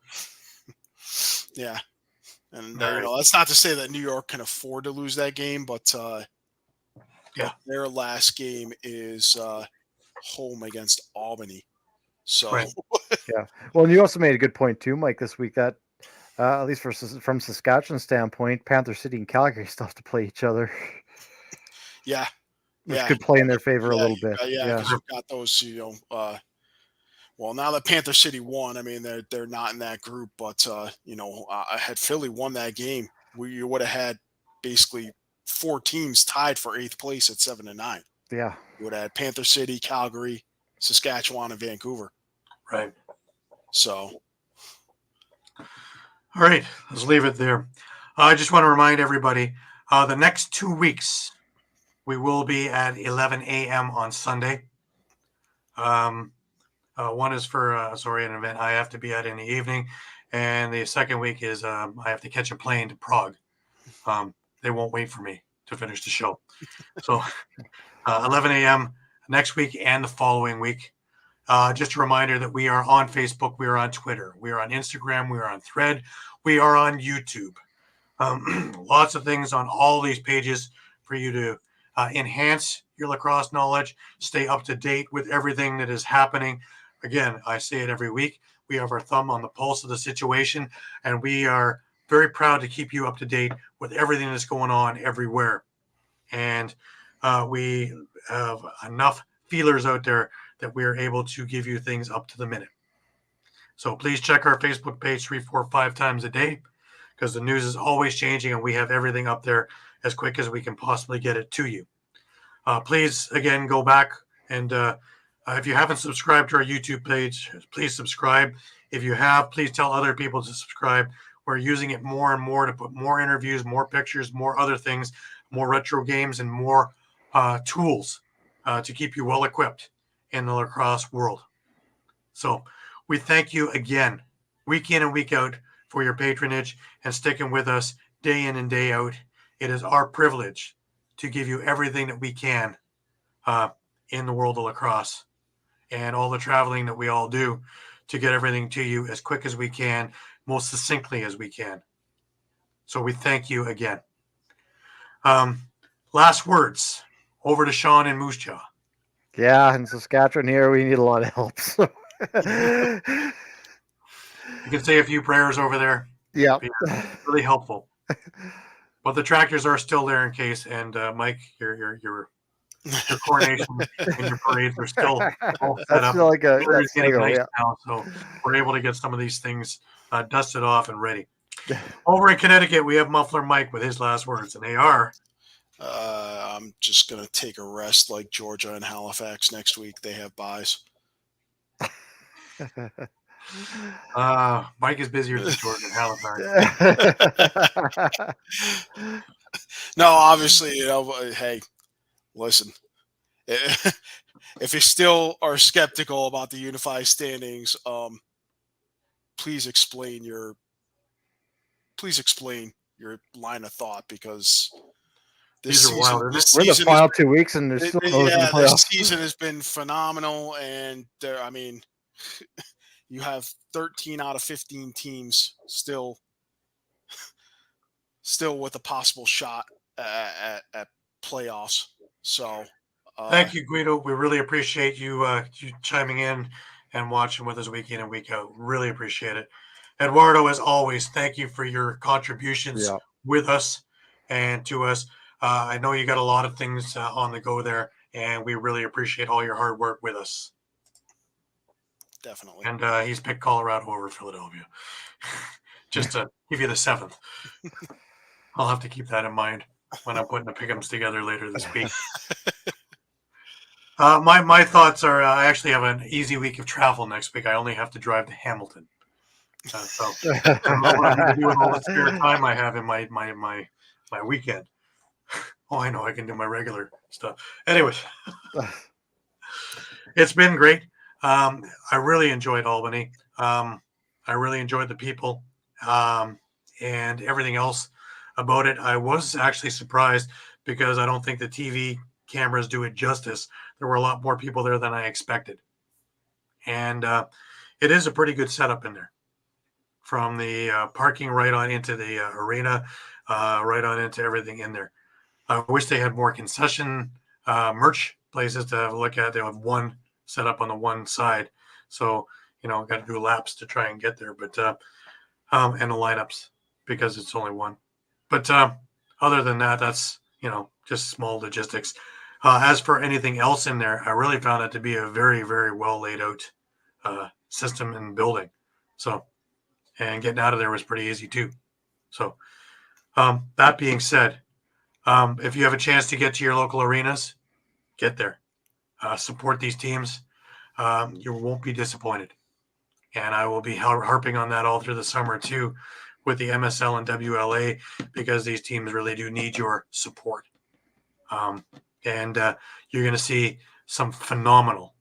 Yeah, and that's not to say that New York can afford to lose that game, but their last game is home against Albany. So yeah. Well, and you also made a good point too, Mike, this week that at least from Saskatchewan's standpoint, Panther City and Calgary still have to play each other. Yeah. Which could play in their favor a little bit. Because you've got those, well, now that Panther City won, I mean, they're not in that group, but, had Philly won that game, you would have had basically 4 teams tied for 8th place at 7-9. Yeah. You would have had Panther City, Calgary, Saskatchewan, and Vancouver. Right. So. All right, let's leave it there. I just want to remind everybody, the next 2 weeks, we will be at 11 a.m. on Sunday. One is for an event I have to be at in the evening, and the second week is I have to catch a plane to Prague. They won't wait for me to finish the show. So 11 a.m. next week and the following week. Just a reminder that we are on Facebook, we are on Twitter, we are on Instagram, we are on Thread, we are on YouTube. Lots of things on all these pages for you to enhance your lacrosse knowledge, stay up to date with everything that is happening. Again, I say it every week. We have our thumb on the pulse of the situation, and we are very proud to keep you up to date with everything that's going on everywhere. And we have enough feelers out there that we are able to give you things up to the minute. So please check our Facebook page 3, 4, 5 times a day because the news is always changing and we have everything up there as quick as we can possibly get it to you. Please, again, go back and If you haven't subscribed to our YouTube page, please subscribe. If you have, please tell other people to subscribe. We're using it more and more to put more interviews, more pictures, more other things, more retro games, and more tools to keep you well equipped in the lacrosse world. So we thank you again, week in and week out, for your patronage and sticking with us day in and day out. It is our privilege to give you everything that we can in the world of lacrosse, and all the traveling that we all do to get everything to you as quick as we can, most succinctly as we can. So we thank you again. Last words, over to Shawn and Moose Jaw. Yeah, in Saskatchewan here, we need a lot of help. So. You can say a few prayers over there. Yeah. Really helpful. But the tractors are still there in case. And Mike, your coronation and your parades are still all set That's up. still like a Weather's getting Lego, nice yeah. now, so we're able to get some of these things dusted off and ready. Over in Connecticut, we have Muffler Mike with his last words, and they are. I'm just going to take a rest like Georgia and Halifax next week. They have buys. Mike is busier than Georgia and Halifax. No, obviously, hey, listen. If you still are skeptical about the unified standings, please explain your line of thought, because this These are wild, isn't it? We're the final 2 weeks, and there's still no this season has been phenomenal, and you have 13 out of 15 teams still with a possible shot at playoffs. So thank you, Guido. We really appreciate you chiming in and watching with us week in and week out. Really appreciate it. Eduardo, as always, thank you for your contributions with us and to us. I know you got a lot of things on the go there, and we really appreciate all your hard work with us. Definitely. And he's picked Colorado over Philadelphia just to give you the 7th. I'll have to keep that in mind when I'm putting the pick'ems together later this week. My thoughts are I actually have an easy week of travel next week. I only have to drive to Hamilton. So I don't know what I'm going to do with all the spare time I have in my weekend. Oh, I know I can do my regular stuff. Anyways, it's been great. I really enjoyed Albany. I really enjoyed the people and everything else about it. I was actually surprised because I don't think the TV cameras do it justice. There were a lot more people there than I expected. And it is a pretty good setup in there. From the parking right on into the arena, right on into everything in there. I wish they had more concession merch places to have a look at. They have one set up on the one side. So, got to do laps to try and get there. But and the lineups, because it's only one. But other than that, that's, just small logistics. As for anything else in there, I really found it to be a very, very well laid out system and building. So, and getting out of there was pretty easy too. So, that being said, if you have a chance to get to your local arenas, get there. Support these teams. You won't be disappointed. And I will be harping on that all through the summer too, with the MSL and WLA, because these teams really do need your support. And you're going to see some phenomenal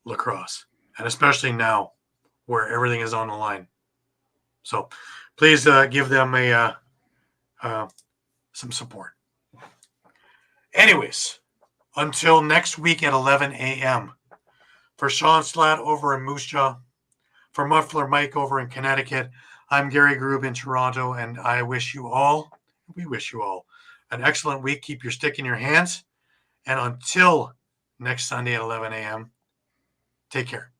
lacrosse, and especially now where everything is on the line. So please give them some support. Anyways, until next week at 11 a.m. For Shawn Slaght over in Moose Jaw, for Muffler Mike over in Connecticut, I'm Gary Groob in Toronto, and we wish you all an excellent week. Keep your stick in your hands. And until next Sunday at 11 a.m., take care.